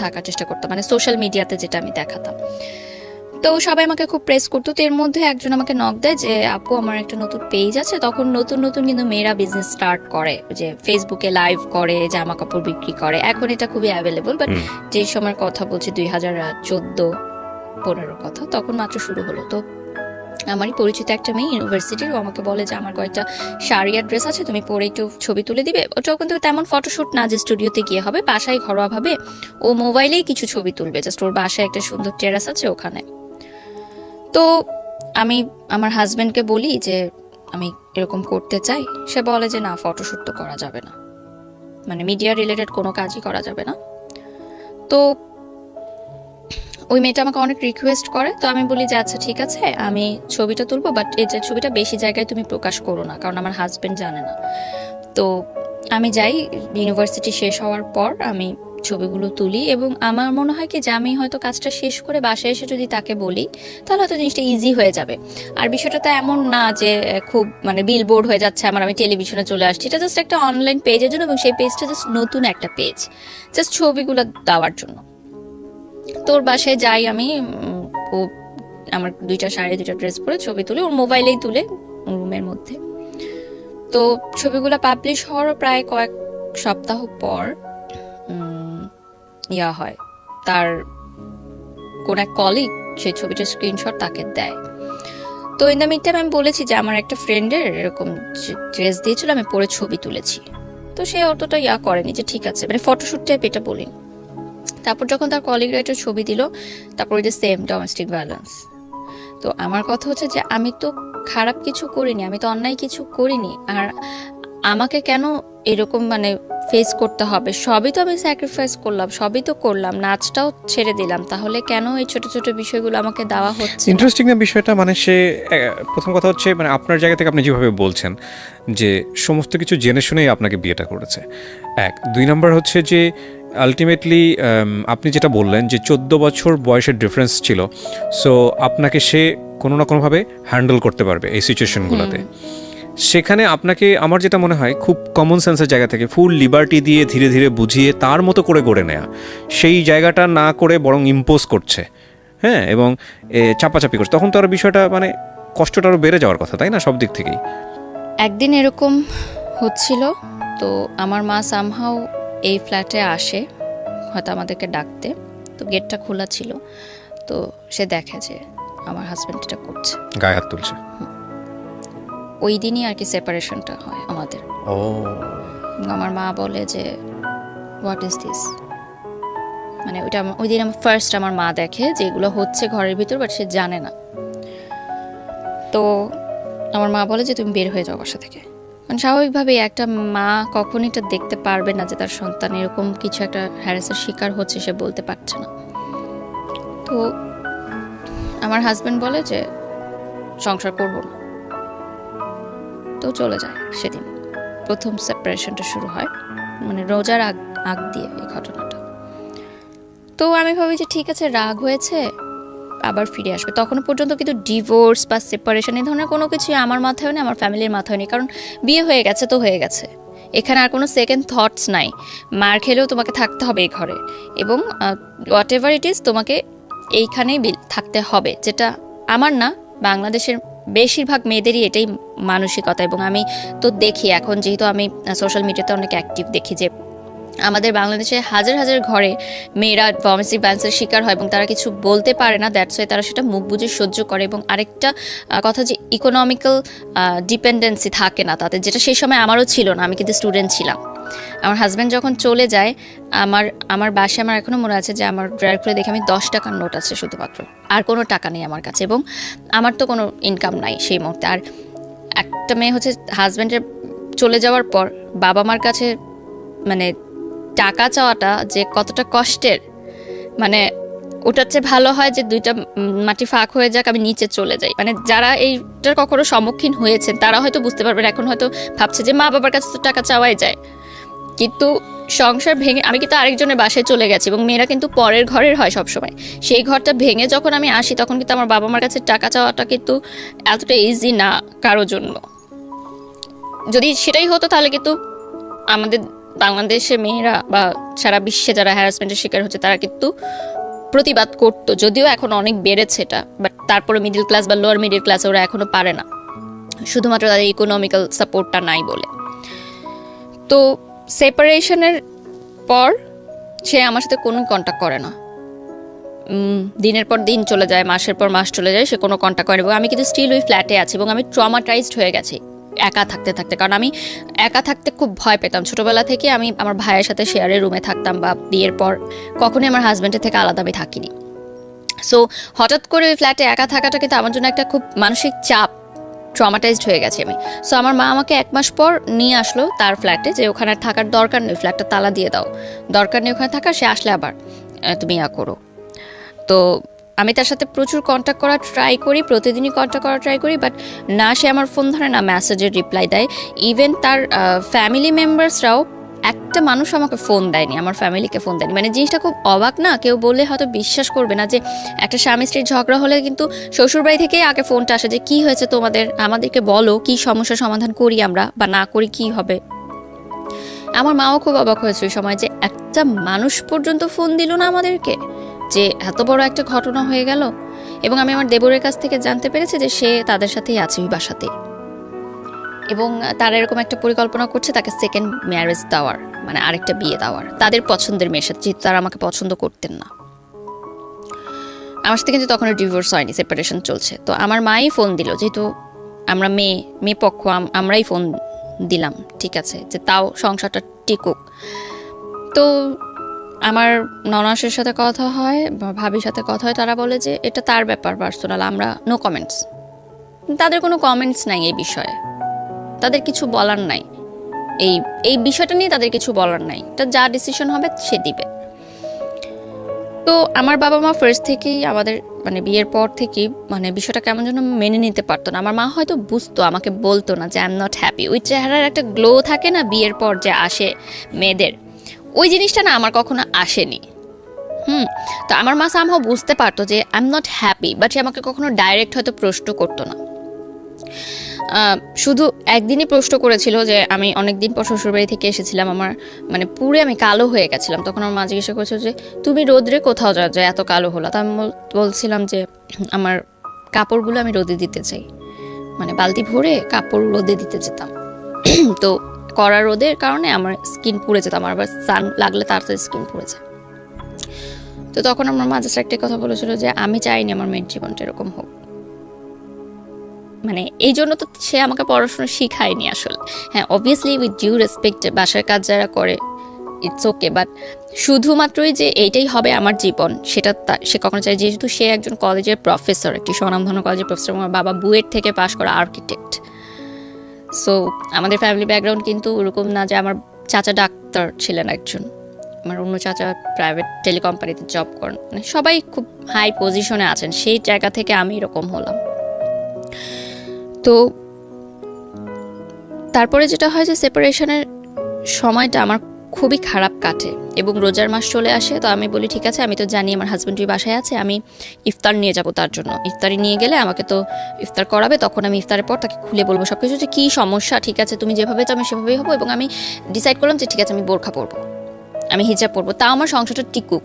থাকার চেষ্টা করতাম, মানে সোশ্যাল মিডিয়াতে যেটা আমি দেখাতাম। তো সবাই আমাকে খুব প্রেস করতো। তো এর মধ্যে একজন আমাকে নক দেয় যে আপু আমার একটা নতুন পেজ আছে। তখন নতুন নতুন কিন্তু মেয়েরা বিজনেস স্টার্ট করে, যে ফেসবুকে লাইভ করে, জামা কাপড় বিক্রি করে। এখন এটা খুবই অ্যাভেলেবল, বাট যে সময়ের কথা বলছি 2014-15 কথা, তখন মাত্র শুরু হলো। তো আমারই পরিচিত একটা মেয়ে ইউনিভার্সিটির, ও আমাকে বলে যে আমার কয়েকটা শাড়ি আর ড্রেস আছে, তুমি পরে একটু ছবি তুলে দিবে। ওটাও কিন্তু তেমন ফটোশুট না যে স্টুডিওতে গিয়ে হবে, বাসায় ঘরোয়াভাবে ও মোবাইলেই কিছু ছবি তুলবে, জাস্ট ওর বাসায় একটা সুন্দর টেরাস আছে ওখানে। তো আমি আমার হাজব্যান্ডকে বলি যে আমি এরকম করতে চাই। সে বলে যে না, ফটোশুট তো করা যাবে না, মানে মিডিয়া রিলেটেড কোনো কাজই করা যাবে না। তো ওই মেয়েটা আমাকে অনেক রিকোয়েস্ট করে। তো আমি বলি যে আচ্ছা ঠিক আছে, আমি ছবিটা তুলবো, বাট এই যে ছবিটা বেশি জায়গায় তুমি প্রকাশ করো না, কারণ আমার হাজব্যান্ড জানে না। তো আমি যাই, ইউনিভার্সিটি শেষ হওয়ার পর আমি ছবিগুলো তুলি, এবং আমার মনে হয় কি যে আমি হয়তো কাজটা শেষ করে বাসায় এসে যদি তাকে বলি, তাহলে হয়তো জিনিসটা ইজি হয়ে যাবে। আর বিষয়টা তো এমন না যে খুব মানে বিলবোর্ড হয়ে যাচ্ছে আমার, আমি টেলিভিশনে চলে আসছি। এটা জাস্ট একটা অনলাইন পেজের জন্য, এবং সেই পেজটা জাস্ট নতুন একটা পেজ, জাস্ট ছবিগুলো দেওয়ার জন্য। তোর বাসায় যাই আমি, ও আমার 2টা শাড়ি 2টা ড্রেস পরে ছবি তুলে, ওর মোবাইলেই তুলে রুমের মধ্যে। তো ছবিগুলো পাবলিশ হওয়ার প্রায় কয়েক সপ্তাহ পর ইয়া হয়, তার কোন এক কলিগ সেই ছবিটার স্ক্রিনশট তাকে দেয়। তো ইন দ্য মিড টাইম আমি বলেছি যে আমার একটা ফ্রেন্ডের এরকম ড্রেস দিয়েছিল, আমি পরে ছবি তুলেছি। তো সে অতটা ইয়া করেনি, যে ঠিক আছে, মানে ফটোশুট টাইপ এটা বলিনি। তারপর যখন তার কলিগরা একটা ছবি দিল, তারপর এটা সেম ডোমেস্টিক ভায়োলেন্স। তো আমার কথা হচ্ছে যে আমি তো খারাপ কিছু করিনি, আমি তো অন্যায় কিছু করিনি, আর আমাকে কেন এরকম মানে ফেস করতে হবে? সবই তো আমি স্যাক্রিফাইস করলাম, সবই তো করলাম, নাচটাও ছেড়ে দিলাম, তাহলে কেন এই ছোট ছোট বিষয়গুলো আমাকে দেওয়া হচ্ছে? ইন্টারেস্টিং না বিষয়টা, মানে সে প্রথম কথা হচ্ছে মানে আপনার জায়গা থেকে আপনি যেভাবে বলছেন যে সমস্ত কিছু জেনে শুনেই আপনাকে বিয়েটা করেছে, 1। 2 নম্বর হচ্ছে যে আলটিমেটলি আপনি যেটা বললেন যে 14 বছর বয়সের ডিফারেন্স ছিল, সো আপনাকে সে কোনো না কোনোভাবে হ্যান্ডেল করতে পারবে এই সিচুয়েশনগুলোতে। সেখানে আপনাকে, আমার যেটা মনে হয়, খুব কমন সেন্সের জায়গা থেকে ফুল লিবার্টি দিয়ে ধীরে ধীরে বুঝিয়ে তার মতো করে গড়ে নেয়া, সেই জায়গাটা না করে বরং ইম্পোজ করছে, হ্যাঁ, এবং চাপাচাপি করছে, তখন তো আর বিষয়টা মানে কষ্টটা আরও বেড়ে যাওয়ার কথা, তাই না, সব দিক থেকেই। একদিন এরকম হচ্ছিল, তো আমার মা সামহাও এই ফ্ল্যাটে আসে হয়তো আমাদেরকে ডাকতে। তো গেটটা খোলা ছিল, তো সে দেখে যে আমার হাজব্যান্ড এটা করছে, গায়ে হাত তুলছে। ওই দিনই আর কি সেপারেশনটা হয় আমাদের। ও, আমার মা বলে যে হোয়াট ইজ দিস, মানে ওইটা ওই দিন আমার ফার্স্ট আমার মা দেখে যে এগুলো হচ্ছে ঘরের ভিতর, বাট সে জানে না। তো আমার মা বলে যে তুমি বের হয়ে যাও বাসা থেকে। মানে স্বাভাবিকভাবেই একটা মা কখনই এটা দেখতে পারবে না যে তার সন্তান এরকম কিছু একটা হ্যারাসের শিকার হচ্ছে, সে বলতে পারছে না। তো আমার হাজব্যান্ড বলে যে সংসার করবো না, তো চলে যায়। সেদিন প্রথম সেপারেশনটা শুরু হয়, মানে রোজার আগ দিয়ে এই ঘটনাটা। তো আমি ভাবি যে ঠিক আছে, রাগ হয়েছে, আবার ফিরে আসবে। তখনও পর্যন্ত কিন্তু ডিভোর্স বা সেপারেশন এই ধরনের কোনো কিছু আমার মাথায় নেই, আমার ফ্যামিলির মাথায় নেই, কারণ বিয়ে হয়ে গেছে তো হয়ে গেছে। এখানে আর কোনো সেকেন্ড থটস নাই। মার খেলেও তোমাকে থাকতে হবে এই ঘরে, এবং হোয়াট এভার ইট ইজ তোমাকে এইখানেই থাকতে হবে, যেটা আমার না, বাংলাদেশের বেশিরভাগ মেয়েদেরই এটাই মানসিকতা। এবং আমি তো দেখি এখন, যেহেতু আমি সোশ্যাল মিডিয়াতে অনেক অ্যাক্টিভ, দেখি যে আমাদের বাংলাদেশে হাজার হাজার ঘরে মেয়েরা ডোমেস্টিক ভায়োলেন্সের শিকার হয় এবং তারা কিছু বলতে পারে না, দ্যাটস ওয়াই তারা সেটা মুখ বুজে সহ্য করে। এবং আরেকটা কথা যে ইকোনমিক্যাল ডিপেন্ডেন্সি থাকে না তাদের, যেটা সেই সময় আমারও ছিল না, আমি কিন্তু স্টুডেন্ট ছিলাম। আমার হাজব্যান্ড যখন চলে যায়, আমার বাসায় আমার এখনও মনে আছে যে আমার ড্রয়ার খুলে দেখে আমি 10 টাকার নোট আছে শুধুমাত্র, আর কোনো টাকা নেই আমার কাছে, এবং আমার তো কোনো ইনকাম নাই সেই মুহূর্তে। আর একটা মেয়ে হচ্ছে হাজব্যান্ডের চলে যাওয়ার পর বাবা মার কাছে মানে টাকা চাওয়াটা যে কতটা কষ্টের, মানে ওটার চেয়ে ভালো হয় যে দুইটা মাটি ফাঁক হয়ে যাক, আমি নিচে চলে যাই। মানে যারা এইটার কখনো সম্মুখীন হয়েছেন তারা হয়তো বুঝতে পারবেন। এখন হয়তো ভাবছে যে মা বাবার কাছে তো টাকা চাওয়াই যায়, কিন্তু সংসার ভেঙে আমি কিন্তু আরেকজনের বাসায় চলে গেছি, এবং মেয়েরা কিন্তু পরের ঘরের হয় সবসময়। সেই ঘরটা ভেঙে যখন আমি আসি, তখন কিন্তু আমার বাবা মার কাছে টাকা চাওয়াটা কিন্তু এতটা ইজি না কারোর জন্য। যদি সেটাই হতো তাহলে কিন্তু আমাদের বাংলাদেশের মেয়েরা বা সারা বিশ্বে যারা হ্যারাসমেন্টের শিকার হচ্ছে তারা কিন্তু প্রতিবাদ করতো। যদিও এখন অনেক বেড়েছে এটা, বাট তারপরে মিডল ক্লাস বা লোয়ার মিডল ক্লাস ওরা এখনো পারে না, শুধুমাত্র তাদের ইকোনমিক্যাল সাপোর্টটা নাই বলে। তো সেপারেশনের পর সে আমার সাথে কোনো কন্ট্যাক্ট করে না, দিনের পর দিন চলে যায়, মাসের পর মাস চলে যায়, সে কোনো কন্ট্যাক্ট করে না। এবং আমি কিন্তু স্টিল ওই ফ্ল্যাটে আছি, এবং আমি ট্রমাটাইজড হয়ে গেছি একা থাকতে থাকতে। কারণ আমি একা থাকতে খুব ভয় পেতাম ছোটোবেলা থেকে। আমি আমার ভাইয়ের সাথে শেয়ারের রুমে থাকতাম, বা বিয়ের পর কখনোই আমার হাজব্যান্ডের থেকে আলাদা আমি থাকিনি। সো হঠাৎ করে ওই ফ্ল্যাটে একা থাকাটা কিন্তু আমার জন্য একটা খুব মানসিক চাপ, ট্রমাটাইজড হয়ে গেছি আমি। সো আমার মা আমাকে 1 মাস পর নিয়ে আসলো তার ফ্ল্যাটে, যে ওখানে থাকার দরকার নেই, ফ্ল্যাটটা তালা দিয়ে দাও, দরকার নেই ওখানে থাকার, সে আসলে আবার তুমি করো। তো আমি তার সাথে প্রচুর কন্ট্যাক্ট করার ট্রাই করি, প্রতিদিনই কন্ট্যাক্ট করার ট্রাই করি, বাট না সে আমার ফোন ধরে, না মেসেজের রিপ্লাই দেয়। ইভেন তার ফ্যামিলি মেম্বার্সরাও, একটা মানুষ আমাকে ফোন দেয়নি, আমার ফ্যামিলিকে ফোন দেয়নি। মানে জিনিসটা খুব অবাক না? কেউ বললে হয়তো বিশ্বাস করবে না যে একটা স্বামী স্ত্রীর ঝগড়া হলে কিন্তু শ্বশুরবাড়ি থেকেই আগে ফোনটা আসে যে কী হয়েছে তোমাদের, আমাদেরকে বলো, কী সমস্যার সমাধান করি আমরা, বা না করি কী হবে। আমার মাও খুব অবাক হয়েছে ওই সময় যে একটা মানুষ পর্যন্ত ফোন দিল না আমাদেরকে, যে এত বড় একটা ঘটনা হয়ে গেল। এবং আমি আমার দেবরের কাছ থেকে জানতে পেরেছি যে সে তাদের সাথেই আছে ওই বাসাতেই, এবং তারা এরকম একটা পরিকল্পনা করছে তাকে সেকেন্ড ম্যারেজ দেওয়ার, মানে আরেকটা বিয়ে দেওয়ার তাদের পছন্দের মেয়ের সাথে, যেহেতু তারা আমাকে পছন্দ করতেন না। আমার সাথে কিন্তু তখন ডিভোর্স হয়নি, সেপারেশন চলছে। তো আমার মাই ফোন দিল, যেহেতু আমরা মেয়ে পক্ষ, আমরাই ফোন দিলাম, ঠিক আছে, যে তাও সংসারটা টিকুক। তো আমার ননাসের সাথে কথা হয়, ভাবির সাথে কথা হয়, তারা বলে যে এটা তার ব্যাপার পার্সোনাল, আমরা নো কমেন্টস। তাদের কোনো কমেন্টস নাই এই বিষয়ে, তাদের কিছু বলার নাই, এই বিষয়টা নিয়ে তাদের কিছু বলার নাই, এটা যা ডিসিশন হবে সে দিবে। তো আমার বাবা মা ফার্স্ট থেকেই আমাদের, মানে বিয়ের পর থেকেই, মানে বিষয়টা কেমন যেন মেনে নিতে পারতো না। আমার মা হয়তো বুঝতো, আমাকে বলতো না যে আই এম নট হ্যাপি। ওই চেহারার একটা গ্লো থাকে না বিয়ের পর যে আসে মেয়েদের, ওই জিনিসটা না আমার কখনো আসেনি। তো আমার মা সামহাও বুঝতে পারতো যে I am not happy, but সে আমাকে কখনো ডাইরেক্ট হয়তো প্রশ্ন করতো না। শুধু একদিনই প্রশ্ন করেছিল যে আমি অনেকদিন পর শ্বশুরবাড়ি থেকে এসেছিলাম, আমার মানে পুরো আমি কালো হয়ে গেছিলাম। তখন আমার মা জিজ্ঞাসা করেছিল যে তুমি রোদ্রে কোথাও যাও যে এত কালো হলো? তা আমি বলছিলাম যে আমার কাপড়গুলো আমি রোদে দিতে চাই, মানে বালতি ভরে কাপড় রোদে দিতে যেতাম। তো কড়া রোদের কারণে আমার স্কিন পুড়ে যেত, আমার আবার সান লাগলে তাড়াতাড়ি স্কিন পুড়ে যায়। তো তখন আমার মা জাস্ট একটা কথা বলেছিল যে আমি চাইনি আমার মেয়ের জীবনটা এরকম হোক। মানে এই জন্য তো সে আমাকে পড়াশোনা শিখায়নি আসলে। হ্যাঁ, অবভিয়াসলি উইথ ডিউ রেসপেক্ট, বাসার কাজ যারা করে ইটস ওকে, বাট শুধুমাত্রই যে এইটাই হবে আমার জীবন সেটা সে কখনো চায়, যেহেতু সে একজন কলেজের প্রফেসর, একটি স্বনামধন্য কলেজের প্রফেসর, আমার বাবা বুয়েট থেকে পাশ করা আর্কিটেক্ট। সো আমাদের ফ্যামিলি ব্যাকগ্রাউন্ড কিন্তু ওরকম না যে আমার চাচা ডাক্তার ছিলেন একজন, আমার অন্য চাচা প্রাইভেট টেলিকোম্পানিতে জব করেন, মানে সবাই খুব হাই পজিশনে আছেন। সেই জায়গা থেকে আমি এরকম হলাম। তো তারপরে যেটা হয় যে সেপারেশনের সময়টা আমার খুবই খারাপ কাটে এবং রোজার মাস চলে আসে। তো আমি বলি ঠিক আছে, আমি তো জানি আমার হাজব্যান্ড বাসায় আছে, আমি ইফতার নিয়ে যাব তার জন্য। ইফতারি নিয়ে গেলে আমাকে তো ইফতার করাবে, তখন আমি ইফতারের পর তাকে খুলে বলবো সব কিছু, যে কী সমস্যা, ঠিক আছে তুমি যেভাবে চাও আমি সেভাবেই হবো। এবং আমি ডিসাইড করলাম যে ঠিক আছে আমি বোরখা পরবো, আমি হিজাব পরবো, তাও আমার সংসারটা টিকুক।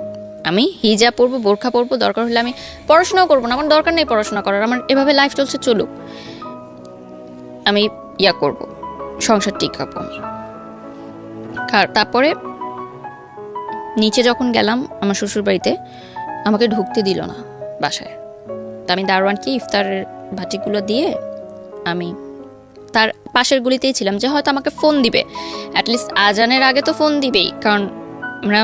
আমি হিজাব পরবো, বোরখা পরবো, দরকার হলে আমি পড়াশোনাও করবো না, আমার দরকার নেই পড়াশোনা করার, আমার এভাবে লাইফ চলছে চলুক, আমি করব, সংসার টিকাবো আমি। তারপরে নিচে যখন গেলাম আমার শ্বশুর বাড়িতে, আমাকে ঢুকতে দিল না বাসায়। তা আমি দারোয়ানকে ইফতারের ভাটিগুলো দিয়ে আমি তার পাশের গুলিতেই ছিলাম, যে হয়তো আমাকে ফোন দিবে, অ্যাটলিস্ট আজানের আগে তো ফোন দিবেই, কারণ আমরা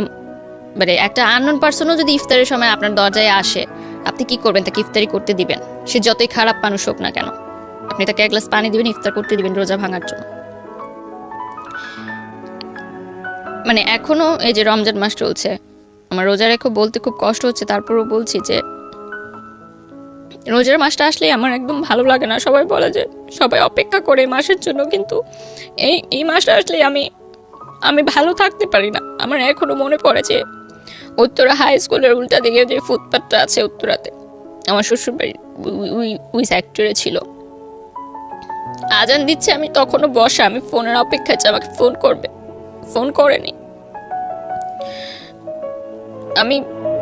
মানে একটা আননোন পার্সনও যদি ইফতারের সময় আপনার দরজায় আসে, আপনি কি করবেন? তাকে ইফতারি করতে দিবেন, সে যতই খারাপ মানুষ হোক না কেন, আপনি তাকে এক গ্লাস পানি দিবেন, ইফতার করতে দিবেন রোজা ভাঙার জন্য। মানে এখনো এই যে রমজান মাস চলছে, আমার রোজা রেখে বলতে খুব কষ্ট হচ্ছে, তারপরও বলছি যে রোজার মাসটা আসলেই আমার একদম ভালো লাগে না। সবাই বলে যে সবাই অপেক্ষা করে এই মাসের জন্য, কিন্তু এই মাসটা আসলেই আমি ভালো থাকতে পারি না। আমার এখনো মনে পড়ে যে উত্তরা হাই স্কুলের উল্টা দিকে যে ফুটপাথটা আছে উত্তরাতে, আমার শ্বশুরবাড়ি ওই সেক্টরে ছিল। আজান দিচ্ছে, আমি তখনও বসা, আমি ফোনের অপেক্ষায় যে আমাকে ফোন করবে, ফোন করেনি। আমি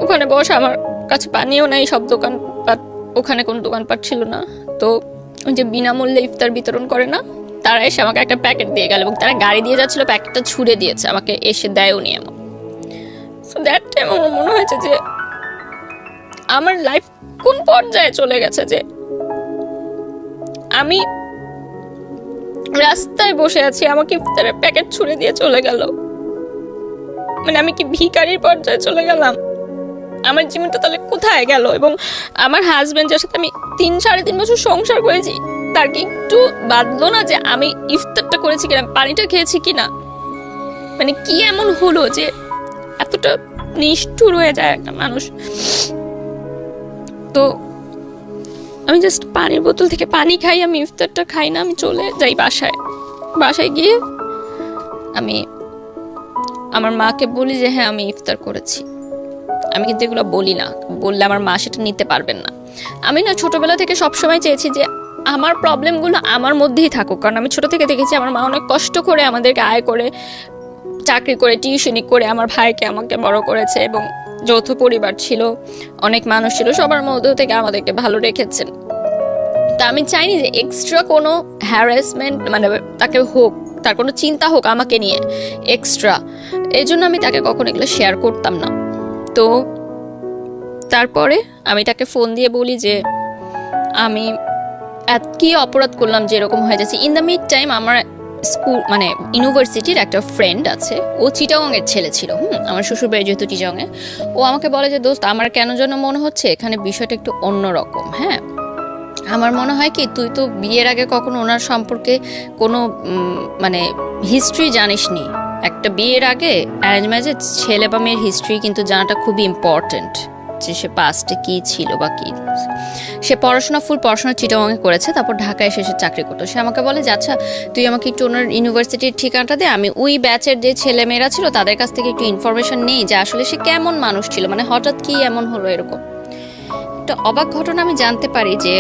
ওখানে বসা, আমার কাছে পানিও নাই, সব দোকানপাট, ওখানে কোনো দোকানপাট ছিল না। তো ওই যে বিনামূল্যে ইফতার বিতরণ করে না, তারা এসে আমাকে একটা প্যাকেট দিয়ে গেল এবং তারা গাড়ি দিয়ে যাচ্ছিল, প্যাকেটটা ছুঁড়ে দিয়েছে, আমাকে এসে দেয়ও নি এমন। সো দ্যাট টাইম আমার মনে হয়েছে যে আমার লাইফ কোন পর্যায়ে চলে গেছে, যে আমি রাস্তায় বসে আছি, আমাকে ইফতারের প্যাকেট ছুঁড়ে দিয়ে চলে গেল। মানে আমি কি ভিখারির পর্যায়ে চলে গেলাম? আমার জীবনটা তাহলে কোথায় গেল? এবং আমার হাজবেন্ড, যার সাথে আমি 3-3.5 বছর সংসার করেছি, তার কি একটু বাদলো না যে আমি ইফতারটা করেছি কিনা, পানিটা খেয়েছি কিনা? মানে কি এমন হলো যে এতটা নিষ্ঠুর হয়ে যায় একটা মানুষ? তো আমি জাস্ট পানির বোতল থেকে পানি খাই, আমি ইফতারটা খাই না, আমি চলে যাই বাসায় গিয়ে আমি আমার মাকে বলি যে হ্যাঁ আমি ইফতার করেছি। আমি কিন্তু এগুলো বলি না, বললে আমার মা সেটা নিতে পারবেন না। আমি না ছোটবেলা থেকে সবসময় চেয়েছি যে আমার প্রবলেমগুলো আমার মধ্যেই থাকুক, কারণ আমি ছোট থেকে দেখেছি আমার মা অনেক কষ্ট করে আমাদেরকে আয় করে, চাকরি করে, টিউশনি করে আমার ভাইকে আমাকে বড় করেছে, এবং যৌথ পরিবার ছিল, অনেক মানুষ ছিল, সবার মধ্যে থেকে আমাদেরকে ভালো রেখেছেন। তা আমি চাইনি যে এক্সট্রা কোনো হ্যারাসমেন্ট মানে তাকে হোক, তার কোনো চিন্তা হোক আমাকে নিয়ে এক্সট্রা। এই জন্য আমি তাকে কখনো এগুলো শেয়ার করতাম না। তো তারপরে আমি তাকে ফোন দিয়ে বলি যে আমি কি অপরাধ করলাম যে এরকম হয়ে যাচ্ছে। ইন দ্য মিড টাইম আমার স্কুল মানে ইউনিভার্সিটির একটা ফ্রেন্ড আছে, ও চিটাগংয়ের ছেলে ছিল। আমার শ্বশুরবাড়ি যেহেতু চিটাগংয়ে, ও আমাকে বলে যে দোস্ত, আমার কেন যেন মনে হচ্ছে এখানে বিষয়টা একটু অন্যরকম। হ্যাঁ, আমার মনে হয় কি, তুই তো বিয়ের আগে কখনো ওনার সম্পর্কে কোনো মানে হিস্ট্রি জানিসনি। একটা বিয়ের আগে অ্যারেঞ্জ ম্যারেজে ছেলে বা মেয়ের হিস্ট্রি কিন্তু জানাটা খুবই ইম্পর্টেন্ট, যে সে পাস্টে কী ছিল বা কী। সে ফুল পড়াশোনা চিটাগংয়ে করেছে, তারপর ঢাকায় এসে সে চাকরি করতো। সে আমাকে বলে যে আচ্ছা তুই আমাকে একটু ওনার ইউনিভার্সিটির ঠিকানাটা দে, আমি ওই ব্যাচের যে ছেলেমেয়েরা ছিল তাদের কাছ থেকে একটু ইনফরমেশন নেই যে আসলে সে কেমন মানুষ ছিল, মানে হঠাৎ কি এমন হলো এরকম। একটা অবাক ঘটনা আমি জানতে পারি যে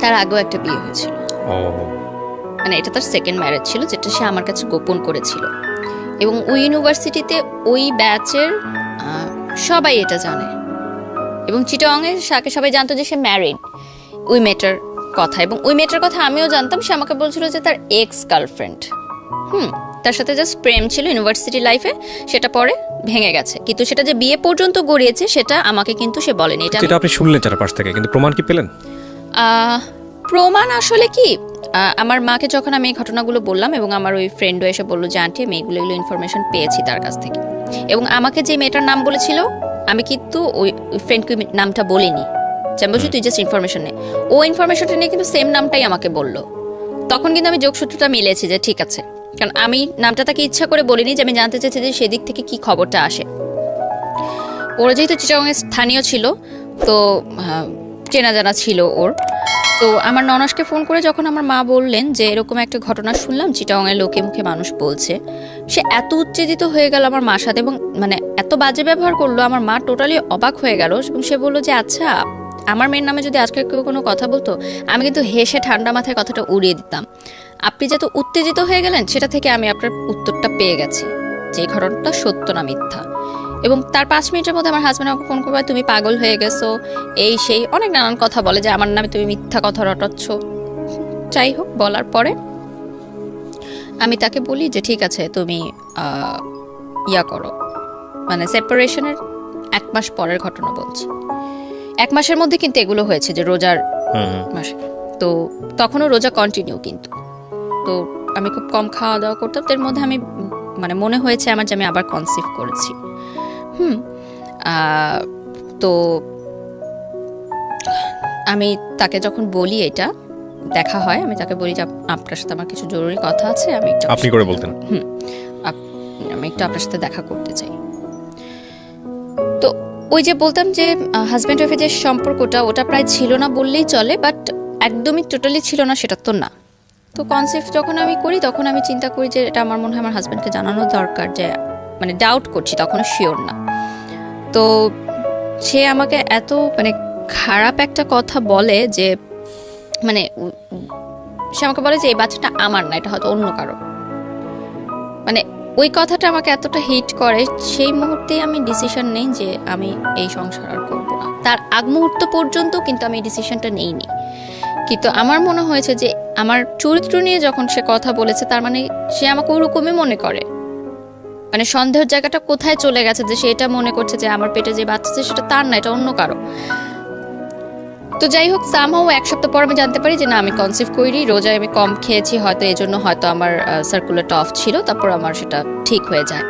তার আগেও একটা বিয়ে হয়েছিল। মানে এটা তার সেকেন্ড ম্যারেজ ছিল, যেটা সে আমার কাছে গোপন করেছিল। এবং ওই ইউনিভার্সিটিতে ওই ব্যাচের সবাই এটা জানে, এবং চিটাগংয়ে সবাই জানতো যে সে ম্যারিড, ওই মেয়েটার কথা। এবং ওই মেয়েটার কথা আমিও জানতাম। সে আমাকে বলছিল যে তার এক্স গার্লফ্রেন্ড, তার সাথে জাস্ট প্রেম ছিল ইউনিভার্সিটি লাইফে, সেটা পরে ভেঙে গেছে, কিন্তু সেটা যে বিয়ে পর্যন্ত গড়িয়েছে সেটা আমাকে কিন্তু সে বলেনি। এটা আপনি শুনলেন চারপাশ থেকে, কিন্তু প্রমাণ কি পেলেন? প্রমাণ আসলে কি, আমার মাকে যখন আমি এই ঘটনাগুলো বললাম এবং আমার ওই ফ্রেন্ডও এসে বললো যে আন্টি আমি এগুলো ইনফরমেশন পেয়েছি তার কাছ থেকে, এবং আমাকে যে মেয়েটার নাম বলেছিল আমি কিন্তু ওই ফ্রেন্ডকে নামটা বলিনি, যে আমি বলছি তুই জাস্ট ইনফরমেশন নে, ও ইনফরমেশনটা নিয়ে কিন্তু সেম নামটাই আমাকে বললো। তখন কিন্তু আমি যোগসূত্রটা মিলেছি যে ঠিক আছে, কারণ আমি নামটা তাকে ইচ্ছা করে বলিনি, যে আমি জানতে চাইছি যে সেদিক থেকে কি খবরটা আসে। ওরা যেহেতু চিটাগংয়ের স্থানীয় ছিল, তো চেনা জানা ছিল ওর। তো আমার ননাসকে ফোন করে যখন আমার মা বললেন যে এরকম একটা ঘটনা শুনলাম চিটাগংয়ের লোকে মুখে মানুষ বলছে, সে এত উত্তেজিত হয়ে গেল আমার মার সাথে এবং মানে এত বাজে ব্যবহার করলো, আমার মা টোটালি অবাক হয়ে গেল এবং সে বললো যে আচ্ছা আমার মেয়ের নামে যদি আজকে কেউ কোনো কথা বলতো আমি কিন্তু হেসে ঠান্ডা মাথায় কথাটা উড়িয়ে দিতাম। আপনি যত উত্তেজিত হয়ে গেলেন সেটা থেকে আমি আপনার উত্তরটা পেয়ে গেছি যে ঘটনাটা সত্য না মিথ্যা। এবং তার 5 মিনিটের মধ্যে আমার হাজব্যান্ড আমাকে ফোন করবে তুমি পাগল হয়ে গেছো, এই সেই অনেক নানান কথা বলে যে আমার নামে তুমি মিথ্যা কথা রটাচ্ছ। যাই হোক, বলার পরে আমি তাকে বলি যে ঠিক আছে তুমি ইয়া করো, মানে সেপারেশনের 1 মাস পরের ঘটনা বলছি। 1 মাসের মধ্যে কিন্তু এগুলো হয়েছে যে রোজার মাসে, তো তখনও রোজা কন্টিনিউ কিন্তু। তো আমি খুব কম খাওয়া দাওয়া করতাম, এর মধ্যে আমি মানে মনে হয়েছে আমার যে আমি আবার কনসিভ করেছি। তো আমি তাকে যখন বলি এটা দেখা হয়, আমি তাকে বলি যে আপনার সাথে আমার কিছু জরুরি কথা আছে, আমি আপনি করে বলতেন আমি একটু আপনার সাথে দেখা করতে চাই। তো ওই যে বলতাম যে হাজব্যান্ড ওয়াইফের যে সম্পর্কটা ওটা প্রায় ছিল না বললেই চলে, বাট একদমই টোটালি ছিল না সেটা তো না। তো কনসেপ্ট যখন আমি করি তখন আমি চিন্তা করি যে এটা আমার মনে হয় আমার হাজব্যান্ডকে জানানো দরকার, যে মানে ডাউট করছি, তখনও শিওর না। তো সে আমাকে এত মানে খারাপ একটা কথা বলে যে মানে সে আমাকে বলে যে এই বাচ্চাটা আমার না, এটা হয়তো অন্য কারো। মানে ওই কথাটা আমাকে এতটা হিট করে, সেই মুহূর্তে আমি ডিসিশন নেই যে আমি এই সংসার আর করবো না। তার আগ মুহূর্ত পর্যন্ত কিন্তু আমি এই ডিসিশনটা নেইনি, কিন্তু আমার মনে হয়েছে যে আমার চরিত্র নিয়ে যখন সে কথা বলেছে তার মানে সে আমাকে ওরকমই মনে করে। মানে সন্দেহের জায়গাটা কোথায় চলে গেছে যে সে এটা মনে করছে যে আমার পেটে যে বাচ্চা আছে সেটা তার না, এটা অন্য কারো। তো যাই হোক, সামহাও 1 সপ্তাহ পর আমি জানতে পারি যে না আমি কনসিভ করি, রোজায় আমি কম খেয়েছি হয়তো, এই জন্য হয়তো আমার সার্কুলেটর অফ ছিল, তারপর আমার সেটা ঠিক হয়ে যায়।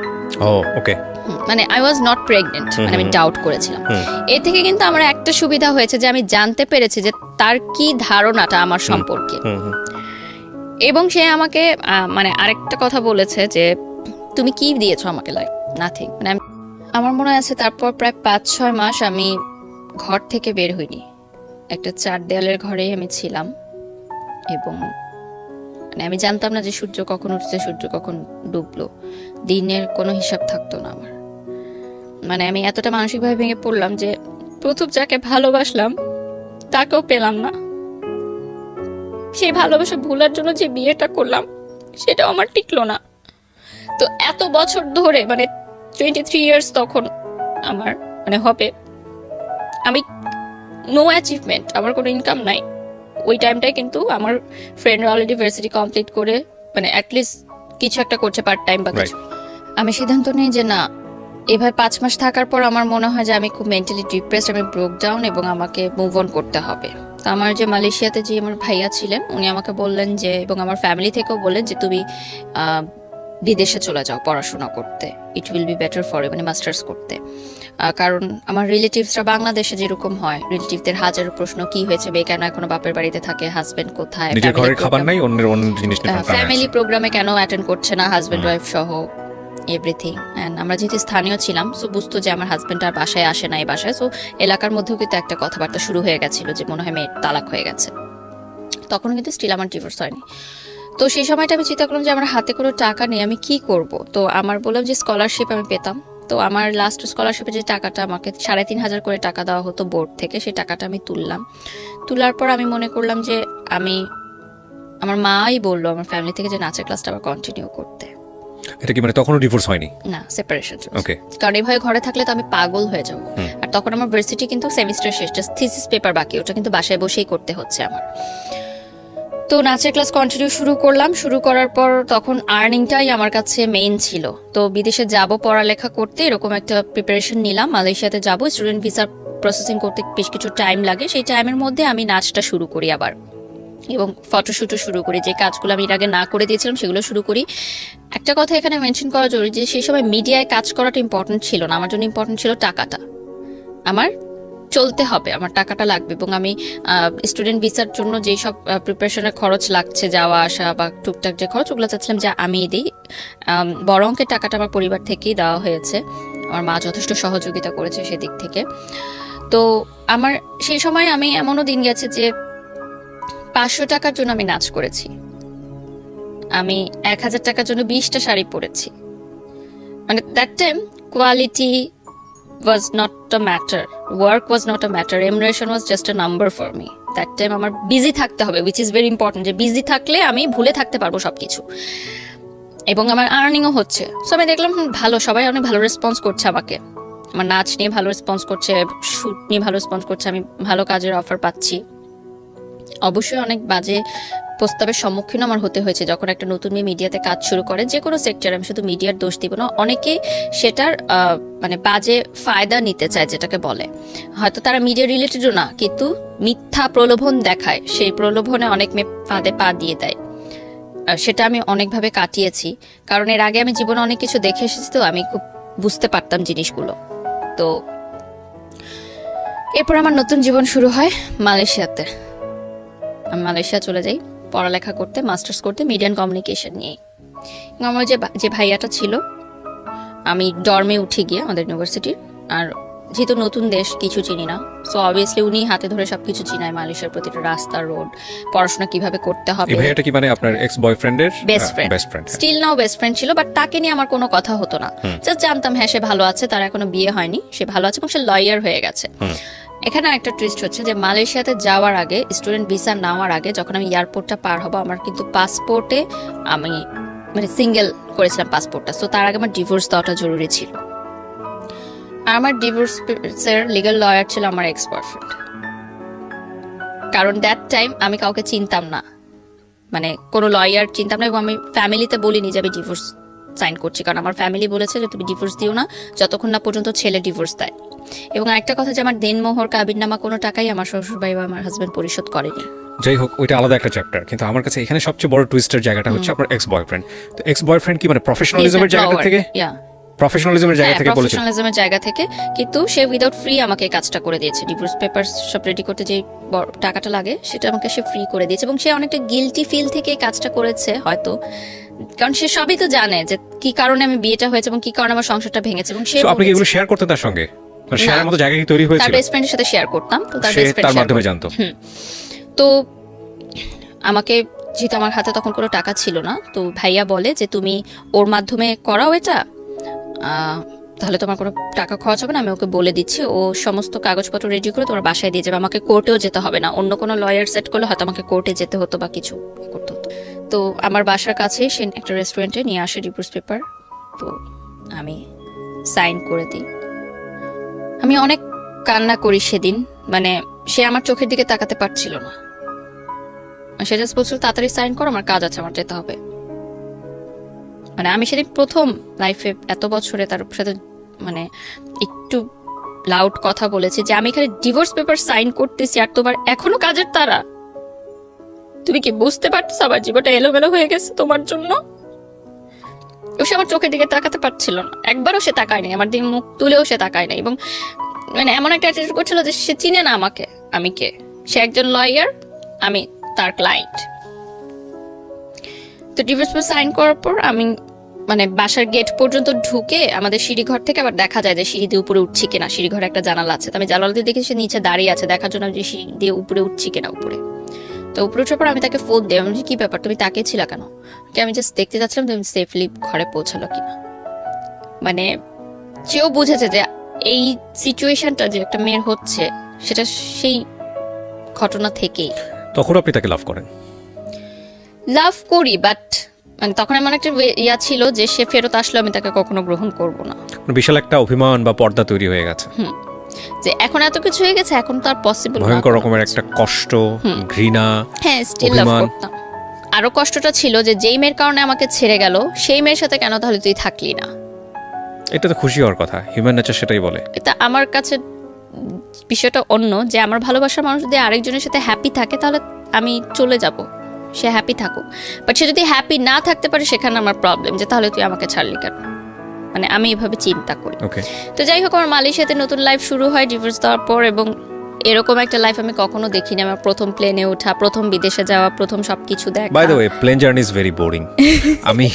ওকে, মানে আই ওয়াজ নট প্রেগনেন্ট, মানে আমি ডাউট করেছিলাম। এর থেকে কিন্তু আমার একটা সুবিধা হয়েছে যে আমি জানতে পেরেছি যে তার কি ধারণাটা আমার সম্পর্কে। এবং সে আমাকে মানে আরেকটা কথা বলেছে যে তুমি কি দিয়েছো আমাকে, লাইক নাথিং। মানে আমার মনে আছে তারপর প্রায় 5-6 মাস আমি ঘর থেকে বের হইনি, একটা 4 দেয়ালের ঘরেই আমি ছিলাম। এবং মানে আমি জানতাম না যে সূর্য কখন উঠছে সূর্য কখন ডুবলো, দিনের কোনো হিসাব থাকতো না আমার। মানে আমি এতটা মানসিকভাবে ভেঙে পড়লাম যে প্রথম যাকে ভালোবাসলাম তাকেও পেলাম না, সেই ভালোবাসা ভুলার জন্য যে বিয়েটা করলাম সেটাও আমার টিকলো না। তো এত বছর ধরে মানে 23 ইয়ার্স তখন আমার মানে হবে, আমি নো অ্যাচিভমেন্ট, আমার কোনো ইনকাম নাই। ওই টাইমটাই কিন্তু আমার ফ্রেন্ডরা অলরেডি ভার্সিটি কমপ্লিট করে মানে অ্যাটলিস্ট কিছু একটা করছে পার্ট টাইম বা কিছু। আমি সিদ্ধান্ত নিই যে না, এভাবে 5 মাস থাকার পর আমার মনে হয় যে আমি খুব মেন্টালি ডিপ্রেসড, আমি ব্রোক ডাউন এবং আমাকে মুভ অন করতে হবে। তো আমার যে মালয়েশিয়াতে যে আমার ভাইয়া ছিলেন উনি আমাকে বললেন যে, এবং আমার ফ্যামিলি থেকেও বললেন যে তুমি বিদেশে চলে যাও পড়াশোনা করতে, it will be better for you, মানে মাস্টার্স করতে। কারণ আমার রিলেটিভসরা বাংলাদেশে যেরকম হয়, রিলেটিভদের হাজারো প্রশ্ন, কি হয়েছে বে কেন এখনো বাপের বাড়িতে থাকে, হাজবেন্ড কোথায়, নিজের ঘরের খাবার নাই, অন্যের জিনিস নিয়ে ফ্যামিলি প্রোগ্রামে কেন অ্যাটেন্ড করছে না, হাজবেন্ড ওয়াইফ সহ এভরিথিং। অ্যান্ড আমরা যেহেতু স্থানীয় ছিলাম সো বুঝতো যে আমার হাজবেন্ড আর বাসায় আসে না এই বাসায়, সো এলাকার মধ্যেও কিন্তু একটা কথাবার্তা শুরু হয়ে গেছিল যে মনে হয় মেয়ের তালাক হয়ে গেছে। তখন কিন্তু স্টিল আমার ডিভোর্স হয়নি। তো সেই সময়টা আমি চিন্তা করলাম যে আমার হাতে কোনো টাকা নেই, আমি কি করব। তো আমার বললাম যে স্কলারশিপ আমি পেতাম, তো আমার লাস্ট স্কলারশিপে যে টাকাটা আমাকে 3,500 করে টাকা দেওয়া হতো বোর্ড থেকে, সেই টাকাটা আমি তুললাম। তোলার পর আমি মনে করলাম যে আমি, আমার মাই বললো আমার ফ্যামিলি থেকে যে নাচের ক্লাসটা আবার কন্টিনিউ করতে। এটা কি মানে তখনও ডিভোর্স হয়নি? না, সেপারেশন। ওকে, কারণ এইভাবে ঘরে থাকলে তো আমি পাগল হয়ে যাবো। আর তখন আমার ভার্সিটি কিন্তু সেমিস্টার শেষ, জাস্ট থিসিস পেপার বাকি, ওটা কিন্তু বাসায় বসেই করতে হচ্ছে আমার। তো নাচের ক্লাস কন্টিনিউ শুরু করলাম। শুরু করার পর তখন আর্নিংটাই আমার কাছে মেইন ছিল। তো বিদেশে যাব পড়ালেখা করতে, এরকম একটা প্রিপারেশন নিলাম, মালয়েশিয়াতে যাব, স্টুডেন্ট ভিসা প্রসেসিং করতে বেশ কিছু টাইম লাগে, সেই টাইমের মধ্যে আমি নাচটা শুরু করি আবার। এবং ফটোশ্যুটও শুরু করি, যে কাজগুলো আমি এর আগে না করে দিয়েছিলাম সেগুলো শুরু করি। একটা কথা এখানে মেনশন করা জরুরি যে সেই সময় মিডিয়ায় কাজ করাটা ইম্পর্টেন্ট ছিল না, আমার জন্য ইম্পর্টেন্ট ছিল টাকাটা। আমার চলতে হবে, আমার টাকাটা লাগবে, এবং আমি স্টুডেন্ট ভিসার জন্য যেই সব প্রিপারেশনের খরচ লাগছে, যাওয়া আসা বা টুকটাক যে খরচ, ওগুলো চাচ্ছিলাম যে আমি দিই। বড় অঙ্কের টাকাটা আমার পরিবার থেকেই দেওয়া হয়েছে, আমার মা যথেষ্ট সহযোগিতা করেছে সেদিক থেকে। তো আমার সেই সময় আমি এমনও দিন গেছে যে 500 টাকার জন্য আমি নাচ করেছি, আমি 1000 টাকার জন্য 20টা শাড়ি পরেছি। মানে that time quality was not a matter, work was not a matter, remuneration was just a number for me. That time আমার বিজি থাকতে হবে, which is very important, যে বিজি থাকলে আমি ভুলে থাকতে পারবো সবকিছু, এবং আমার আর্নিংও হচ্ছে। সো আমি দেখলাম ভালো, সবাই অনেক ভালো রেসপন্স করছে আমাকে, আমার নাচ নিয়ে ভালো রেসপন্স করছে, শুট নিয়ে ভালো রেসপন্স করছে, আমি ভালো কাজের অফার পাচ্ছি। অবশ্যই অনেক বাজে প্রস্তাবের সম্মুখীন আমার হতে হয়েছে যখন একটা নতুন মেয়ে মিডিয়াতে কাজ শুরু করে, যে কোনো সেক্টরে, আমি শুধু মিডিয়ার দোষ দিব না। অনেকেই সেটার মানে বাজে ফায়দা নিতে চায়, যেটাকে বলে হয়তো তারা মিডিয়া রিলেটেডও না, কিন্তু মিথ্যা প্রলোভন দেখায়, সেই প্রলোভনে অনেক মেয়ে ফাঁদে পা দিয়ে দেয়। সেটা আমি অনেকভাবে কাটিয়েছি, কারণ এর আগে আমি জীবনে অনেক কিছু দেখে এসেছি, তো আমি খুব বুঝতে পারতাম জিনিসগুলো। তো এরপর আমার নতুন জীবন শুরু হয় মালয়েশিয়াতে। আমি মালয়েশিয়া চলে যাই পড়ালেখা করতে, মাস্টার্স করতে মিডিয়া কমিউনিকেশন নিয়ে। আমার যে ভাইয়াটা ছিল, আমি ডর্মে উঠে গিয়ে আমাদের ইউনিভার্সিটির, আর যেহেতু নতুন দেশ কিছু চিনি না, সো অবভিয়াসলি উনি হাতে ধরে সবকিছু চিনায়, মালয়েশিয়ার প্রতিটা রাস্তা, রোড, পড়াশোনা কিভাবে করতে হবে। এই ভাইয়াটা কি মানে আপনার এক্স বয়ফ্রেন্ডের best friend, still now best friend ছিল, বাট তাকে নিয়ে আমার কোনো কথা হতো না। জাস্ট জানতাম হ্যাঁ সে ভালো আছে, তার এখনো বিয়ে হয়নি, সে ভালো আছে এবং সে লয়ার হয়ে গেছে। এখানে একটা টুইস্ট হচ্ছে যে মালয়েশিয়াতে যাওয়ার আগে, স্টুডেন্ট ভিসা নেওয়ার আগে, যখন আমি এয়ারপোর্টটা পার হব, আমার কিন্তু পাসপোর্টে আমি মানে সিঙ্গেল করেছিলাম পাসপোর্টটা, সো তার আগে আমার ডিভোর্স দেওয়াটা জরুরি ছিল। আর আমার ডিভোর্সের লিগ্যাল লয়ার ছিল আমার এক্স বয়ফ্রেন্ড, কারণ দ্যাট টাইম আমি কাউকে চিনতাম না, মানে কোনো লয়ার চিনতাম না, এবং আমি ফ্যামিলিতে বলিনি যে আমি ডিভোর্স সাইন করছি, কারণ আমার ফ্যামিলি বলেছে যে তুমি ডিভোর্স দিও না যতক্ষণ না পর্যন্ত ছেলে ডিভোর্স দেয়। এবং একটা কথা যে আমার দেনমোহর কাবিননামা কোনো টাকাই আমার শ্বশুরবাড়ি বা আমার হাজবেন্ড পরিশোধ করেনি। যাই হোক, ওইটা আলাদা একটা চ্যাপ্টার, কিন্তু আমার কাছে এখানে সবচেয়ে বড় টুইস্টের জায়গাটা হচ্ছে আপনার এক্স বয়ফ্রেন্ড। তো এক্স বয়ফ্রেন্ড কি মানে প্রফেশনালিজমের জায়গা থেকে, প্রফেশনালিজমের জায়গা থেকে বলেছে, প্রফেশনালিজমের জায়গা থেকে, কিন্তু সে উইদাউট ফ্রি আমাকে এই কাজটা করে দিয়েছে। ডিভোর্স পেপার সব রেডি করতে যে টাকাটা লাগে সেটা আমাকে সে ফ্রি করে দিয়েছে, এবং সে অনেকটা গিলটি ফিল থেকে এই কাজটা করেছে হয়তো, কারণ সে সবই তো জানে যে কি কারণে আমি বিয়েটা হয়েছে এবং কি কারণে আমার সংসারটা ভেঙেছে। এবং সে আপনি কি এগুলো শেয়ার করতেন তার সঙ্গে? শেয়ারের মতো জায়গা কি তৈরি হয়েছিল? তার বেস্ট ফ্রেন্ডের সাথে শেয়ার করতাম, তো তার বেস্ট ফ্রেন্ড তার মাধ্যমে জানতো। তো আমাকে, যেহেতু আমার হাতে তখন কোনো টাকা ছিল না, তো ভাইয়া বলে যে তুমি ওর মাধ্যমে করাও এটা, তাহলে তোমার কোনো টাকা খরচ হবে না, আমি ওকে বলে দিচ্ছি, ও সমস্ত কাগজপত্র রেডি করে তোমার বাসায় দিয়ে যাবে, আমাকে কোর্টেও যেতে হবে না। অন্য কোনো লয়ার সেট করলে হয়তো আমাকে কোর্টে যেতে হতো বা কিছু করতে হতো। তো আমার বাসার কাছে সে একটা রেস্টুরেন্টে নিয়ে আসে ডিভোর্স পেপার, তো আমি সাইন করে দিই। আমি অনেক কান্না করি সেদিন, মানে সে আমার চোখের দিকে তাকাতে পারছিল না, সে জাস্ট বলছিল তাড়াতাড়ি সাইন করো, আমার কাজ আছে, আমার যেতে হবে। মানে আমি সেদিন প্রথম লাইফে এত বছরে তার সাথে মানে একটু লাউড কথা বলেছি যে আমি এখানে ডিভোর্স পেপার সাইন করতেছি আর তোমার এখনো কাজের তারা, তুমি কি বুঝতে পারছো আমার জীবনটা এলোমেলো হয়ে গেছে তোমার জন্য? সে আমার চোখের দিকে তাকাতে পারছিল না, একবারও সে তাকায় নাই, আমার দিকে মুখ তুলেও সে তাকায় নাই, এবং মানে এমন একটা অ্যাটিটিউড করছিল যে সে চিনে না আমাকে, আমি কে। সে একজন লয়ার, আমি তার ক্লায়েন্ট। তো ডিভোর্স পেপার সাইন করার পর আমি মানে বাসার গেট পর্যন্ত ঢুকে আমাদের সিঁড়িঘর থেকে আবার দেখা যায় যে সিঁড়ি দিয়ে উপরে উঠছি কিনা, সিঁড়িঘরে একটা জানালা আছে, তো আমি জানালা দিয়ে দেখি সে নিচে দাঁড়িয়ে আছে, দেখার জন্য যে সিঁড়ি দিয়ে উপরে উঠছি কিনা উপরে। তো উপরে ওঠার পর আমি তাকে ফোন দিই, আমি কি ব্যাপার তুমি তাকে ছিল কেন? আমি জাস্ট দেখতে যাচ্ছিলাম তুমি সেফলি ঘরে পৌঁছালো কিনা। মানে সেও বুঝেছে যে এই সিচুয়েশনটা যে একটা মেয়ের হচ্ছে সেটা সেই ঘটনা থেকেই। তখন আপনি তাকে লাভ করেন? লাভ করি, বাট মানে তখন এমন একটা ইয়া ছিল যে সে ফেরত আসলে আমি তাকে কখনো গ্রহণ করব না। বিশাল একটা অভিমান বা পর্দা তৈরি হয়ে গেছে, যে এখন এত কিছু হয়ে গেছে, এখন তো আর পসিবল না। ভয়ঙ্কর রকমের একটা কষ্ট, ঘৃণা, হ্যাঁ স্টিল লাভ করতাম। আরো কষ্টটা ছিল যে যেই মেয়ের কারণে আমাকে ছেড়ে গেল সেই মেয়ের সাথে কেন তাহলে তুই থাকলি না। এটা তো খুশি হওয়ার কথা, হিউম্যান নেচার সেটাই বলে। এটা আমার কাছে বিষয়টা অন্য, যে আমার ভালোবাসার মানুষ যদি আরেকজনের সাথে হ্যাপি থাকে তাহলে আমি চলে যাব, সে হ্যাপি থাকুক, বাট সে যদি হ্যাপি না থাকতে পারে সেখানে আমার প্রবলেম, যে তাহলে তুই আমাকে ছাড়লি কেন, মানে আমি এভাবে চিন্তা করি। ওকে, তো যাই হোক, আমার মালয়েশিয়াতে নতুন লাইফ শুরু হয় ডিভোর্স দেওয়ার পর, এবং এরকম একটা লাইফ আমি কখনো দেখিনি। আমার প্রথম প্লেনে ওঠা, প্রথম বিদেশে যাওয়া, প্রথম সবকিছু দেখা। By the way plane journey is very boring. আমি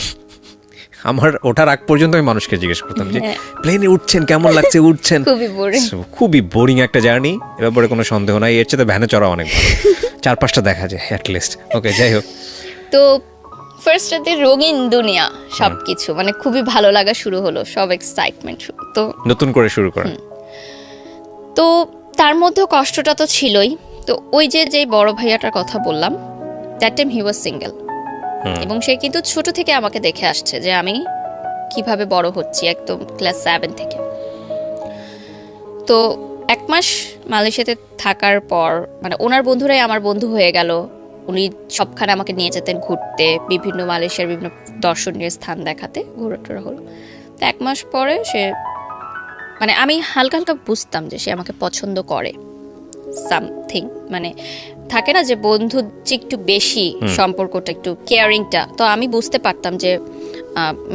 আমার ওঠার আগ পর্যন্ত আমি মানুষকে জিজ্ঞেস করতাম যে প্লেনে উঠছেন কেমন লাগছে, উঠছেন, খুবই বোরিং। খুবই বোরিং একটা জার্নি, এ ব্যাপারে কোনো সন্দেহ নাই। এর চেয়ে ভ্যানে চড়া অনেক ভালো, 4-5টা দেখা যায় অ্যাটলিস্ট। ওকে, যাই হোক। তো ফার্স্ট রাতে রঙিন দুনিয়া সবকিছু, মানে খুবই ভালো লাগা শুরু হলো, সব এক্সাইটমেন্ট শুরু। তো নতুন করে শুরু করেন। তো তার মধ্যেও কষ্টটা তো ছিলই। তো ওই যে বড় ভাইয়াটার কথা বললাম, that time he was single, এবং সে কিন্তু ছোট থেকে আমাকে দেখে আসছে যে আমি কিভাবে বড় হচ্ছি, একদম ক্লাস 7 থেকে। তো 1 মাস মালয়েশিয়াতে থাকার পর, মানে ওনার বন্ধুরাই আমার বন্ধু হয়ে গেল। উনি সবখানে আমাকে নিয়ে যেতেন ঘুরতে, বিভিন্ন মালয়েশিয়ার বিভিন্ন দর্শনীয় স্থান দেখাতে, ঘোরাটোরা হলো। তো 1 মাস পরে সে, মানে আমি হালকা হালকা বুঝতাম যে সে আমাকে পছন্দ করে, সামথিং, মানে থাকে না যে বন্ধু যে একটু বেশি সম্পর্কটা, একটু কেয়ারিংটা। তো আমি বুঝতে পারতাম যে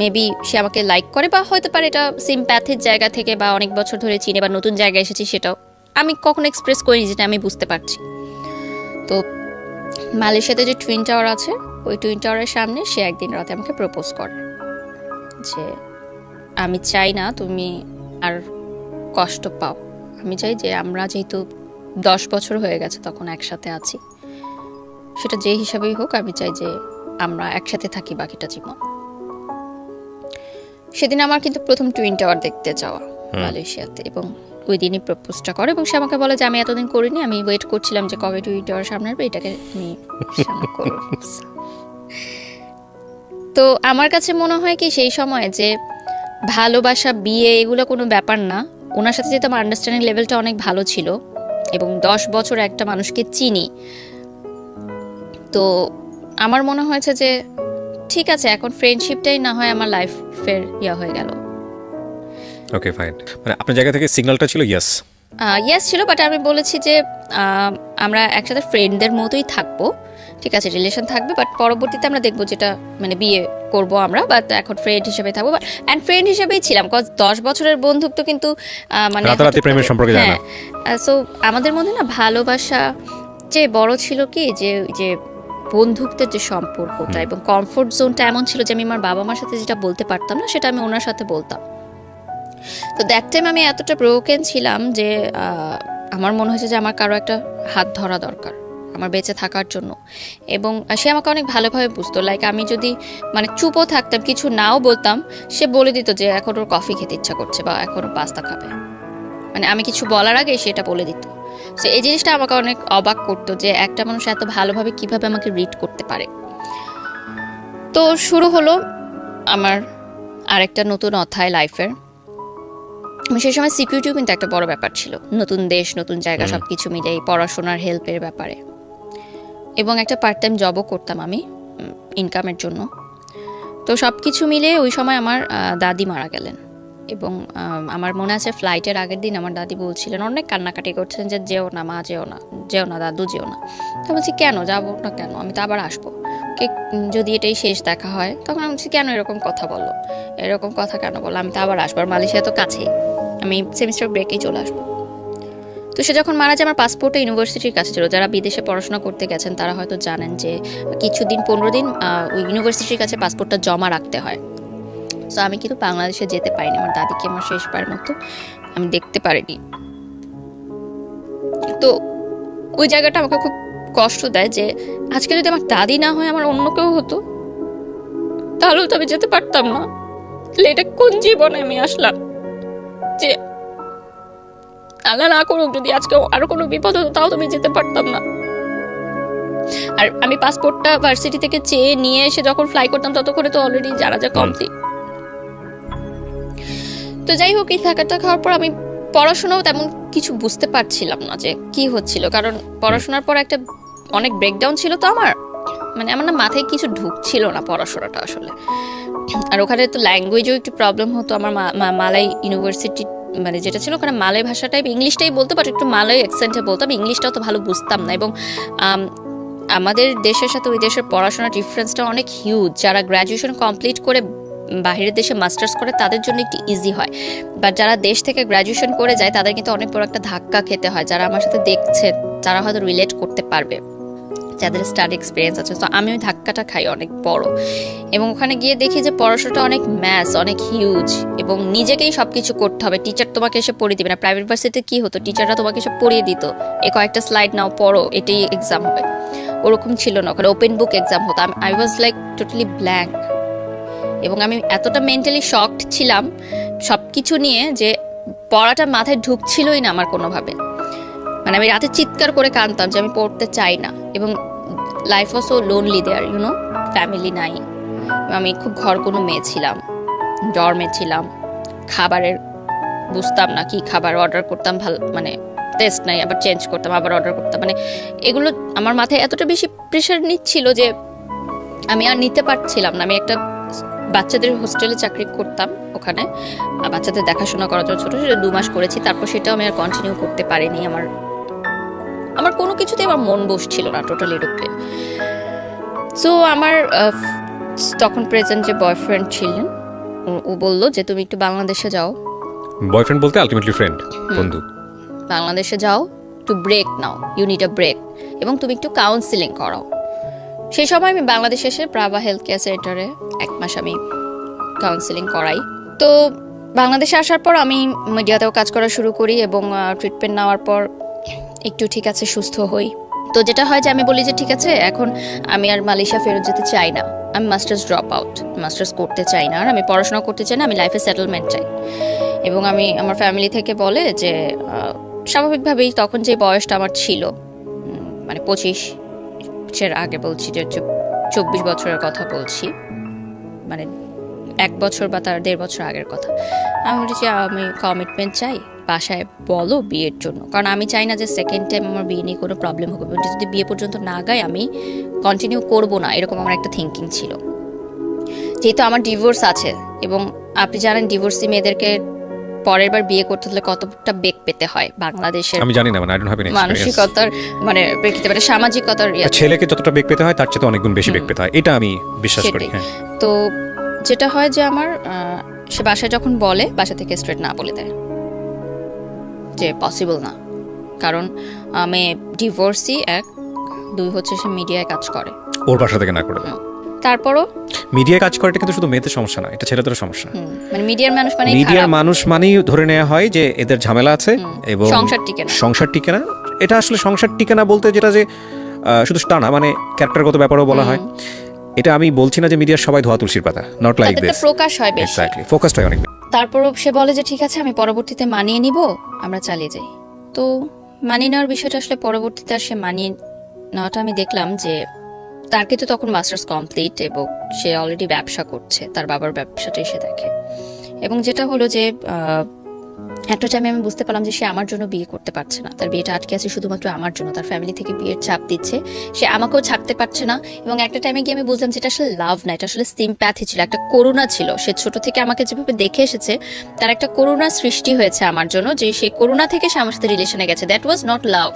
মেবি সে আমাকে লাইক করে, বা হয়তো পারে এটা সিম্প্যাথির জায়গা থেকে, বা অনেক বছর ধরে চিনে, বা নতুন জায়গায় এসেছি, সেটাও আমি কখনো এক্সপ্রেস করিনি, যেটা আমি বুঝতে পারছি। তো মালয়েশিয়াতে যে টুইন টাওয়ার আছে, ওই টুইন টাওয়ারের সামনে সে একদিন রাতে আমাকে প্রপোজ করে যে আমি চাই না তুমি আর কষ্ট পাও, আমি চাই যে আমরা যেহেতু 10 বছর হয়ে গেছে তখন একসাথে আছি, সেটা যে হিসাবেই হোক, আমি চাই যে আমরা একসাথে থাকি বাকিটা জীবন। সেদিন আমার কিন্তু প্রথম টুইন টাওয়ার দেখতে যাওয়া মালয়েশিয়াতে, এবং ওই দিনই প্রপোজটা করে, এবং সে আমাকে বলে যে আমি এতদিন করিনি, আমি ওয়েট করছিলাম যে কবে টুইন টাওয়ার সামনে আসবে, এটাকে আমি সামনে করব। তো আমার কাছে মনে হয় কি সেই সময় যে ভালোবাসা, বিয়ে, এগুলো কোনো ব্যাপার না। ওনার সাথে যেহেতু আমার আন্ডারস্ট্যান্ডিং লেভেলটা অনেক ভালো ছিল, এবং 10 বছর একটা মানুষকে চিনি, তো আমার মনে হয়েছে যে ঠিক আছে, এখন ফ্রেন্ডশিপটাই না হয় আমার লাইফের হয়ে গেল। ওকে, ফাইন। মানে আপনার জায়গা থেকে সিগন্যালটা ছিল ইয়েস? ইয়েস ছিল, বাট আমি বলেছি যে আমরা একসাথে ফ্রেন্ডদের মতোই থাকবো, ঠিক আছে, রিলেশন থাকবে, বাট পরবর্তীতে আমরা দেখবো যেটা, মানে বিয়ে করব আমরা, বাট এখন ফ্রেন্ড হিসেবে থাকবো। অ্যান্ড ফ্রেন্ড হিসেবেই ছিলাম, কজ 10 বছরের বন্ধুত্ব কিন্তু মানে রাতারাতি প্রেমের সম্পর্কে যায় না। সো আমাদের মধ্যে না ভালোবাসা যে বড় ছিল কি, যে যে বন্ধুত্বের যে সম্পর্কটা এবং কমফোর্ট জোনটা এমন ছিল যে আমি আমার বাবা মার সাথে যেটা বলতে পারতাম না, সেটা আমি ওনার সাথে বলতাম। তো দ্যাট টাইম আমি এতটা ব্রোকেন ছিলাম যে আমার মনে হয়েছে যে আমার কারো একটা হাত ধরা দরকার আমার বেঁচে থাকার জন্য, এবং সে আমাকে অনেক ভালোভাবে বুঝতো। লাইক আমি যদি মানে চুপও থাকতাম, কিছু নাও বলতাম, সে বলে দিত যে এখন ওর কফি খেতে ইচ্ছা করছে, বা এখন ও পাস্তা খাবে, মানে আমি কিছু বলার আগে সেটা বলে দিত। সো এই জিনিসটা আমাকে অনেক অবাক করতো যে একটা মানুষ এত ভালোভাবে কিভাবে আমাকে রিড করতে পারে। তো শুরু হলো আমার আরেকটা নতুন অধ্যায় লাইফের। সেই সময় সিকিউরিটিও কিন্তু একটা বড় ব্যাপার ছিল, নতুন দেশ, নতুন জায়গা, সব কিছু মিলেই পড়াশোনার হেল্পের ব্যাপারে, এবং একটা পার্ট টাইম জবও করতাম আমি ইনকামের জন্য। তো সব কিছু মিলে ওই সময় আমার দাদি মারা গেলেন, এবং আমার মনে আছে ফ্লাইটের আগের দিন আমার দাদি বলছিলেন, অনেক কান্নাকাটি করছিলেন যে যেও না মা, যেও না, যেও না দাদু, যেও না। তো বলছি কেন যাবো না, কেন, আমি তো আবার আসবো, যদি এটাই শেষ দেখা হয়। তখন আমি বলছি কেন এরকম কথা বলো, এরকম কথা কেন বলো, আমি তো আবার আসবো, আর মালয়েশিয়া তো কাছেই, আমি সেমিস্টার ব্রেকেই চলে আসবো। তো সে যখন মারা যায়, আমার পাসপোর্টটা ইউনিভার্সিটির কাছে ছিল। যারা বিদেশে পড়াশোনা করতে গেছেন তারা হয়তো জানেন যে কিছুদিন 15 দিন ওই ইউনিভার্সিটির কাছে পাসপোর্টটা জমা রাখতে হয়। সো আমি কিন্তু বাংলাদেশে যেতে পারিনি, আমার দাদিকে আমার শেষবার মতো আমি দেখতে পারিনি। তো ওই জায়গাটা আমাকে খুব কষ্ট দেয় যে আজকে যদি আমার দাদি না হয়, আমার অন্য কেউ হতো, তাহলেও তো আমি যেতে পারতাম না। তাহলে এটা কোন জীবনে আমি আসলাম, যে আল্লাহ না করুক যদি আজকে আরো কোনো বিপদ হতো, তাও তুমি যেতে পারতাম না। আর আমি পাসপোর্টটা ভার্সিটি থেকে চেয়ে নিয়ে এসে যখন ফ্লাই করতাম, ততক্ষণে তো অলরেডি জানাজা কমপ্লিট। তো যাই হোক, এই থাকাটা খাওয়ার পর আমি পড়াশোনাও তেমন কিছু বুঝতে পারছিলাম না যে কি হচ্ছিল, কারণ পড়াশোনার পর একটা অনেক ব্রেকডাউন ছিল। তো আমার মানে আমার না মাথায় কিছু ঢুকছিল না পড়াশোনাটা আসলে। আর ওখানে তো ল্যাঙ্গুয়েজও একটু প্রবলেম হতো। আমার মালাই ইউনিভার্সিটি মানে যেটা ছিল, ওখানে মালয় ভাষাটাই, ইংলিশটাই বলতে পারতো, একটু মালয় অ্যাকসেন্টে বলতাম, ইংলিশটাও তো ভালো বুঝতাম না। এবং আমাদের দেশের সাথে ওই দেশের পড়াশোনার ডিফারেন্সটা অনেক হিউজ। যারা গ্র্যাজুয়েশন কমপ্লিট করে বাইরের দেশে মাস্টার্স করে তাদের জন্য একটু ইজি হয়, বাট যারা দেশ থেকে গ্র্যাজুয়েশন করে যায় তাদের কিন্তু অনেক বড় একটা ধাক্কা খেতে হয়। যারা আমার সাথে দেখছে তারা হয়তো রিলেট করতে পারবে, যাদের স্টাডি এক্সপিরিয়েন্স আছে। তো আমি ওই ধাক্কাটা খাই অনেক বড়, এবং ওখানে গিয়ে দেখি যে পড়াশোনাটা অনেক ম্যাথস, অনেক হিউজ, এবং নিজেকেই সব কিছু করতে হবে। টিচার তোমাকে এসে পড়িয়ে দিবে না। প্রাইভেট ভার্সিটিতে কি হতো, টিচাররা তোমাকে এসে পড়িয়ে দিত, এই কয়েকটা স্লাইড নাও পড়ো, এটাই এক্সাম হবে। ওরকম ছিল না, ওখানে ওপেন বুক এক্সাম হতো। I was like totally blank, এবং আমি এতটা মেন্টালি শকড ছিলাম সব কিছু নিয়ে যে পড়াটা মাথায় ঢুকছিলই না আমার কোনোভাবে। মানে আমি রাতে চিৎকার করে কাঁদতাম যে আমি পড়তে চাই না, এবং life was so lonely there, you know, family নাই। আমি খুব ঘর কোনো মেয়ে ছিলাম, ডরমে ছিলাম, খাবারের বুঝতাম না কি খাবার অর্ডার করতাম, ভালো মানে টেস্ট নাই, আবার চেঞ্জ করতাম, আবার অর্ডার করতাম। মানে এগুলো আমার মাথায় এতটা বেশি প্রেশার নিচ্ছিল যে আমি আর নিতে পারছিলাম না। আমি একটা বাচ্চাদের হোস্টেলে চাকরি করতাম, ওখানে বাচ্চাদের দেখাশোনা করার জন্য ছোটো সেটা 2 মাস করেছি। তারপর সেটাও আমি আর কন্টিনিউ করতে পারিনি। আমার কোনো কিছুতে আমার মন বসছিল না টোটালি রূপে। সো আমার তখন প্রেজেন্ট যে বয়ফ্রেন্ড ছিলেন, ও বললো যে তুমি একটু বাংলাদেশে যাও। বয়ফ্রেন্ড বলতে আলটিমেটলি ফ্রেন্ড, বন্ধু। বাংলাদেশে যাও, একটু ব্রেক নাও, ইউ নিড আ ব্রেক, এবং তুমি একটু কাউন্সিলিং করাও। সেই সময় আমি বাংলাদেশে এসে প্রাভা হেলথ কেয়ার সেন্টারে 1 মাস আমি কাউন্সিলিং করাই। তো বাংলাদেশে আসার পর আমি মিডিয়াতেও কাজ করা শুরু করি, এবং ট্রিটমেন্ট নেওয়ার পর একটু ঠিক আছে সুস্থ হই। তো যেটা হয় যে আমি বলি যে ঠিক আছে এখন আমি আর মালয়েশিয়া ফেরত যেতে চাই না, আমি মাস্টার্স ড্রপ আউট, মাস্টার্স করতে চাই না, আর আমি পড়াশোনা করতে চাই না, আমি লাইফে সেটেলমেন্ট চাই। এবং আমি আমার ফ্যামিলি থেকে বলে যে স্বাভাবিকভাবেই তখন যে বয়সটা আমার ছিল, মানে 25-এর আগে বলছি, যে 24 বছরের কথা বলছি, মানে 1 বছর বা তার 1.5 বছর আগের কথা। আমি বলেছি আমি কমিটমেন্ট চাই, বাসায় বলো বিয়ের জন্য, কারণ আমি চাই না যে সেকেন্ড টাইম আমার বিয়ে নিয়ে কোনো প্রবলেম হবে। যদি বিয়ে পর্যন্ত না গায় আমি কন্টিনিউ করব না, এরকম আমার একটা থিঙ্কিং ছিল। যেহেতু আমার ডিভোর্স আছে, এবং আপনি জানেন ডিভোর্সি মেয়েদেরকে পরের বার বিয়ে করতে হলে কতটা বেগ পেতে হয় বাংলাদেশের, আমি জানি না, মানে আই ডোন্ট হ্যাভ এনি মানসিকতার মানে প্রেক্ষিতে, মানে সামাজিকতার ছেলেকে যতটা বেগ পেতে হয় তার চেয়ে অনেক গুণ বেশি বেগ পেতে হয়, এটা আমি বিশ্বাস করি। হ্যাঁ, তো যেটা হয় যে আমার সে বাসায় যখন বলে, বাসা থেকে স্ট্রেট না বলে দেয় যে পসিবল না, কারণ আমি ডিভোর্সি 1, 2 হচ্ছে সে মিডিয়ায় কাজ করে, ওর বাসা থেকে না করে। তারপরও মিডিয়ায় কাজ করে, এটা কিন্তু শুধু মেয়েদের সমস্যা না, এটা ছেলেদের সমস্যা। মানে মিডিয়ার মানুষ মানে মিডিয়ার মানুষ মানেই ধরে নেওয়া হয় যে এদের ঝামেলা আছে এবং সংসার টিকে না। এটা আসলে সংসার টিকে না বলতে যেটা যে শুধু তা না, মানে ক্যারেক্টারগত ব্যাপারও বলা হয়। এটা আমি বলছি না যে মিডিয়ার সবাই ধোয়া তুলসীর পাতা, নট লাইক দিস, প্রকাশ হয় বেশি, এক্স্যাক্টলি ফোকাসড হয় অনেক। তারপরও সে বলে যে ঠিক আছে আমি পরবর্তীতে মানিয়ে নিব, আমরা চালিয়ে যাই। তো মানিয়ে নেওয়ার বিষয়টা আসলে পরবর্তীতে আর সে মানিয়ে নেওয়াটা আমি দেখলাম যে তার কিন্তু তখন মাস্টার্স কমপ্লিট, এবং সে অলরেডি ব্যবসা করছে, তার বাবার ব্যবসাটা এসে দেখে। এবং যেটা হলো যে একটা টাইমে আমি বুঝতে পারলাম যে সে আমার জন্য বিয়ে করতে পারছে না, তার বিয়েটা আটকে আছে শুধুমাত্র আমার জন্য, তার ফ্যামিলি থেকে বিয়ের চাপ দিচ্ছে, সে আমাকেও ছাড়তে পারছে না। এবং একটা টাইমে গিয়ে আমি বুঝলাম যে এটা আসলে লাভ না, এটা আসলে সিম্প্যাথি ছিল, একটা করুণা ছিল। সে ছোট থেকে আমাকে যেভাবে দেখে এসেছে, তার একটা করুণা সৃষ্টি হয়েছে আমার জন্য, যে সেই করুণা থেকে সে আমার সাথে রিলেশনে গেছে। That was not love.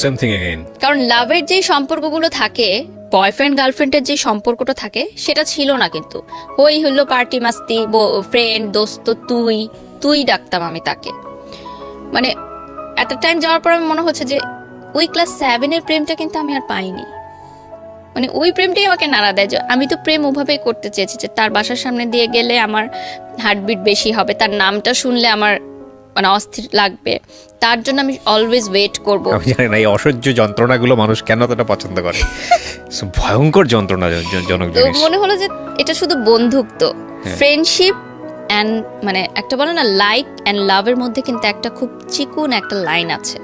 Same thing again, কারণ লাভের যে সম্পর্কগুলো থাকে, বয়ফ্রেন্ড গার্লফ্রেন্ডের যে সম্পর্কটা থাকে, সেটা ছিল না। কিন্তু ওই হলো পার্টি মাস্তি, ফ্রেন্ড দোস্ত, তুই ডাকতাম আমি তাকে। মানে একটা টাইম যাওয়ার পর আমি মনে হচ্ছে যে ওই ক্লাস 7-এর প্রেমটা কিন্তু আমি আর পাইনি। মানে ওই প্রেমটাই আমাকে নাড়া দেয়, যে আমি তো প্রেম ওভাবেই করতে চেয়েছি যে তার বাসার সামনে দিয়ে গেলে আমার হার্টবিট বেশি হবে, তার নামটা শুনলে আমার মানে অস্থির লাগবে, তার জন্য আমি অলওয়েজ ওয়েট করব। আমি জানি না এই অসহ্য যন্ত্রণাগুলো মানুষ কেন এতটা পছন্দ করে, ভয়ঙ্কর যন্ত্রণাজনক জিনিস। মনে হলো যে এটা শুধু বন্ধুত্ব, ফ্রেন্ডশিপ অ্যান্ড মানে একটা বলে না লাইক অ্যান্ড লাভের মধ্যে কিন্তু একটা খুব চিকুন একটা লাইন আছে।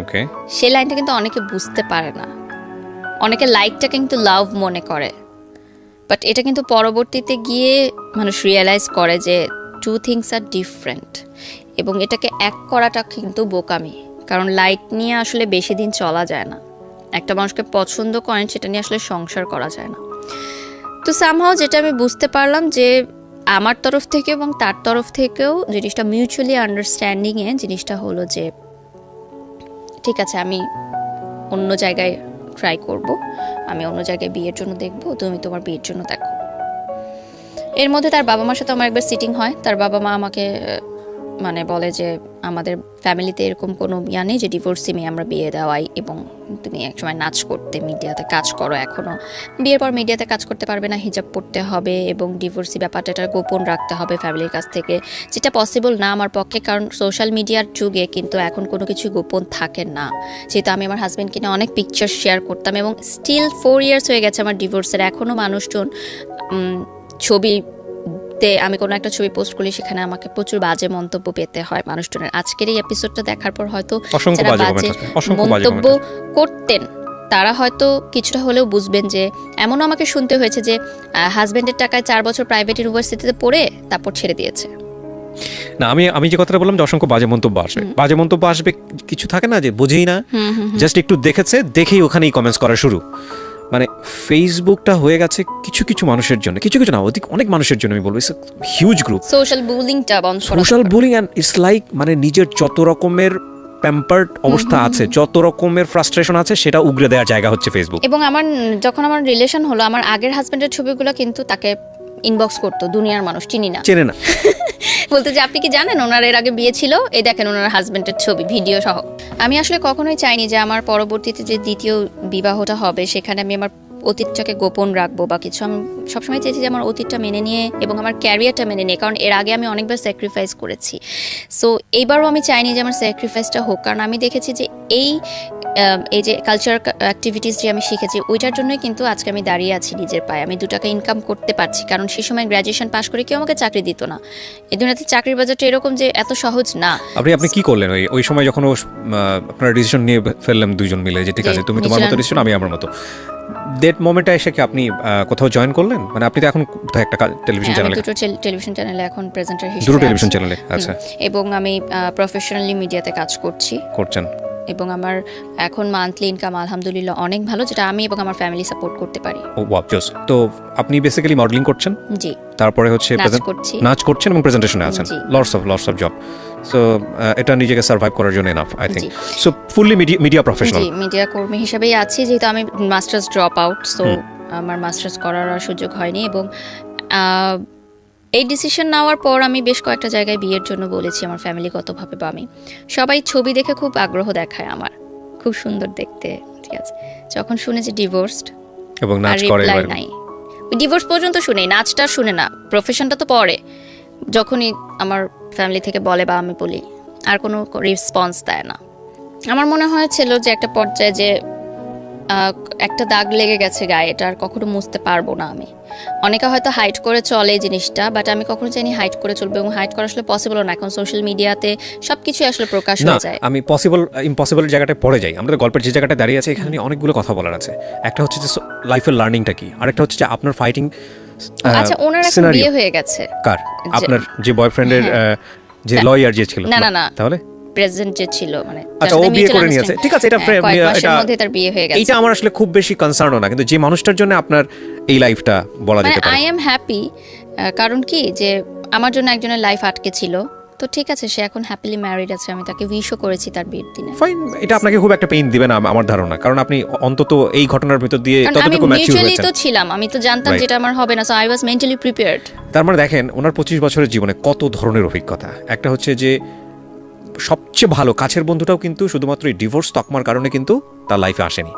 ওকে, সেই লাইনটা কিন্তু অনেকে বুঝতে পারে না, অনেকে লাইকটা কিন্তু লাভ মনে করে, বাট এটা কিন্তু পরবর্তীতে গিয়ে মানুষ রিয়েলাইজ করে যে টু থিংস আর ডিফারেন্ট, এবং এটাকে এক করাটা কিন্তু বোকামি। কারণ লাইক নিয়ে আসলে বেশি দিন চলা যায় না, একটা মানুষকে পছন্দ করেন সেটা নিয়ে আসলে সংসার করা যায় না। তো সামহাও যেটা আমি বুঝতে পারলাম যে আমার তরফ থেকে এবং তার তরফ থেকেও জিনিসটা মিউচুয়ালি আন্ডারস্ট্যান্ডিংয়ে জিনিসটা হলো যে ঠিক আছে আমি অন্য জায়গায় ট্রাই করব, আমি অন্য জায়গায় বিয়ের জন্য দেখবো, তুমি তোমার বিয়ের জন্য দেখো। এর মধ্যে তার বাবা মার সাথে আমার একবার সিটিং হয়। তার বাবা মা আমাকে মানে বলে যে আমাদের ফ্যামিলিতে এরকম কোনো ইয়া নেই যে ডিভোর্সি মেয়ে আমরা বিয়ে দেওয়াই, এবং তুমি একসময় নাচ করতে মিডিয়াতে কাজ করো, এখনও বিয়ের পর মিডিয়াতে কাজ করতে পারবে না, হিজাব পড়তে হবে এবং ডিভোর্সি ব্যাপারটা এটা গোপন রাখতে হবে ফ্যামিলির কাছ থেকে, যেটা পসিবল না আমার পক্ষে, কারণ সোশ্যাল মিডিয়ার যুগে কিন্তু এখন কোনো কিছু গোপন থাকে না। যেহেতু আমি আমার হাজব্যান্ডকে নিয়ে অনেক পিকচার শেয়ার করতাম এবং স্টিল 4 ইয়ার্স হয়ে গেছে আমার ডিভোর্সের, এখনও মানুষজন ছবিতে আমি কোনো একটা ছবি পোস্ট করলে সেখানে আমাকে প্রচুর বাজে মন্তব্য পেতে হয় মানুষজনের। আজকের এই এপিসোডটা দেখার পর হয়তো যারা বাজে মন্তব্য করতেন তারা হয়তো কিছুটা হলেও বুঝবেন যে এমনও আমাকে শুনতে হয়েছে যে হাজব্যান্ডের টাকায় 4 বছর প্রাইভেট ইউনিভার্সিটিতে পড়ে তারপর ছেড়ে দিয়েছে। না, আমি যে কথাটা বললাম যে অসংখ্য বাজে মন্তব্য আসবে, বাজে মন্তব্য আসবে, কিছু থাকে না যে বুঝেই না, জাস্ট একটু দেখেছে, দেখেই ওখানেই কমেন্টস করা শুরু। মানে ফেসবুকটা হয়ে গেছে কিছু কিছু মানুষের জন্য, কিছু কিছু না, অনেক মানুষের জন্য আমি বলবো ইটস হিউজ গ্রুপ। সোশ্যাল বুলিংটা বন্ধ করা, social bullying and it's like মানে নিজের যত রকমের প্যাম্পার্ড অবস্থা আছে, যত রকমের ফ্রাস্ট্রেশন আছে, সেটা উগরে দেওয়ার জায়গা হচ্ছে ফেসবুক। এবং যখন আমার রিলেশন হলো, আমার আগের হাজবেন্ডের ছবিগুলো কিন্তু তাকে ইনবক্স করতো, দুনিয়ার মানুষ চিনি না, চেনে না, বলতে যে আপনি কি জানেন ওনার এর আগে বিয়ে ছিল, এই দেখেন ওনার হাজবেন্ডের ছবি ভিডিও সহ। আমি আসলে কখনোই চাইনি যে আমার পরবর্তীতে যে দ্বিতীয় বিবাহটা হবে সেখানে আমি আমার অতীতটাকে গোপন রাখবো বা কিছু। আমি সবসময় চেয়েছি যে আমার অতীতটা মেনে নিয়ে এবং আমার ক্যারিয়ারটা মেনে নিয়ে, কারণ এর আগে আমি অনেকবার স্যাক্রিফাইস করেছি। সো এইবারও আমি চাইনি যে আমার স্যাক্রিফাইসটা হোক, কারণ আমি দেখেছি যে এই যে কালচারাল অ্যাক্টিভিটিস যে আমি শিখেছি ওইটার জন্যই কিন্তু আজকে আমি দাঁড়িয়ে আছি নিজের পায়ে, আমি 2 টাকা ইনকাম করতে পারছি। কারণ সেই সময় গ্র্যাজুয়েশন পাশ করে কেউ আমাকে চাকরি দিত না, এই দুনিয়াতে চাকরির বাজারটা এরকম যে এত সহজ না। আপনি কি করলেন ওই সময় যখন আপনারা ডিসিশন নিয়ে ফেললাম দুইজন মিলে যে ঠিক আছে তুমি তোমার মতো ডিসিশন, আমি আমার মতো, ডেট মোমেন্টে এসে কি আপনি কোথাও জয়েন করলেন? মানে আপনি তো এখন কোথায় একটা টেলিভিশন চ্যানেলে, দুটো টেলিভিশন চ্যানেলে এখন প্রেজেন্টার হিসেবে, দুটো টেলিভিশন চ্যানেলে, আচ্ছা, এবং আমি প্রফেশনালি মিডিয়াতে কাজ করছেন, এবং আমার এখন মান্থলি ইনকাম আলহামদুলিল্লাহ অনেক ভালো, যেটা আমি এবং আমার ফ্যামিলি সাপোর্ট করতে পারি। ও ওয়াও, জোস। তো আপনি বেসিক্যালি মডেলিং করছেন, জি, তারপরে হচ্ছে নাচ করছেন এবং প্রেজেন্টেশনে আছেন, লটস অফ জব। সো এটা নিজেকে সার্ভাইভ করার জন্য enough, I think. So fully media professional, G, media কর্মী হিসেবেই আছি, যেহেতু আমি মাস্টার্স ড্রপ আউট, সো আমার মাস্টার্স করার সুযোগ হয়নি। এবং এই ডিসিশন নেওয়ার পর আমি বেশ কয়েকটা জায়গায় বিয়ের জন্য বলেছি আমার ফ্যামিলিগতভাবে, বা আমি সবাই ছবি দেখে খুব আগ্রহ দেখায়, আমার খুব সুন্দর দেখতে, ঠিক আছে। যখন শুনে যে ডিভোর্সড এবং নাচ করে নাই, ডিভোর্স পর্যন্ত শুনে, নাচটা শুনে না, প্রফেশনটা তো পরে, যখনই আমার ফ্যামিলি থেকে বলে বা আমি বলি আর কোনো রেসপন্স দেয় না। আমার মনে হয়েছিল যে একটা পর্যায়ে যে একটা দাগ লেগে গেছে গায়ে, এটা আর কখনো মুছতে পারবো না আমি। অনেকে হয়তো হাইড করে চলে এই জিনিসটা, বাট আমি কখনো চাইনি হাইড করে চলবে, এবং হাইড করা আসলে পসিবল না। এখন সোশ্যাল মিডিয়াতে সবকিছু আসলে প্রকাশ হয়ে যায়। আমি ইম্পসিবল জায়গাটায় পড়ে যাই। আমাদের গল্পের যে জায়গাটা দাঁড়িয়ে আছে এখানে অনেকগুলো কথা বলার আছে। একটা হচ্ছে যে লাইফের লার্নিংটা কি, আরেকটা হচ্ছে যে আপনার ফাইটিং। আচ্ছা, ওনার এখন বিয়ে হয়ে গেছে। কার? আপনার যে বয়ফ্রেন্ডের যে লয়ার যে ছিল? না, তাহলে প্রেজেন্ট যে ছিল, মানে আচ্ছা, ও বিয়ে করে নিয়েছে, ঠিক আছে, এটা মধ্যে তার বিয়ে হয়ে গেছে। এটা আমার আসলে খুব বেশি কনসার্নও না, কিন্তু যে মানুষটার জন্য আপনার এই লাইফটা বলা যেতে পারে, আই এম হ্যাপি। কারণ কি যে আমার জন্য একজনের লাইফ আটকে ছিল, তো ঠিক আছে, সে এখন হ্যাপিলি ম্যারিড আছে, আমি তাকে উইশও করেছি তার বিয়ের দিনে। ফাইন, এটা আপনাকে খুব একটা পেইন দিবে না আমার ধারণা, কারণ আপনি অন্তত এই ঘটনার ভিতর দিয়ে ততটুকু ম্যাচিউর হয়েছেন। তো ছিলাম, আমি তো জানতাম যেটা আমার হবে না, so I was mentally prepared. তার মানে দেখেন ওনার 25 বছরের জীবনে কত ধরনের অভিজ্ঞতা। একটা হচ্ছে যে সবচেয়ে ভালো কাছের বন্ধুটাও কিন্তু শুধুমাত্র এই ডিভোর্স তকমার কারণে কিন্তু তার লাইফে আসেনি।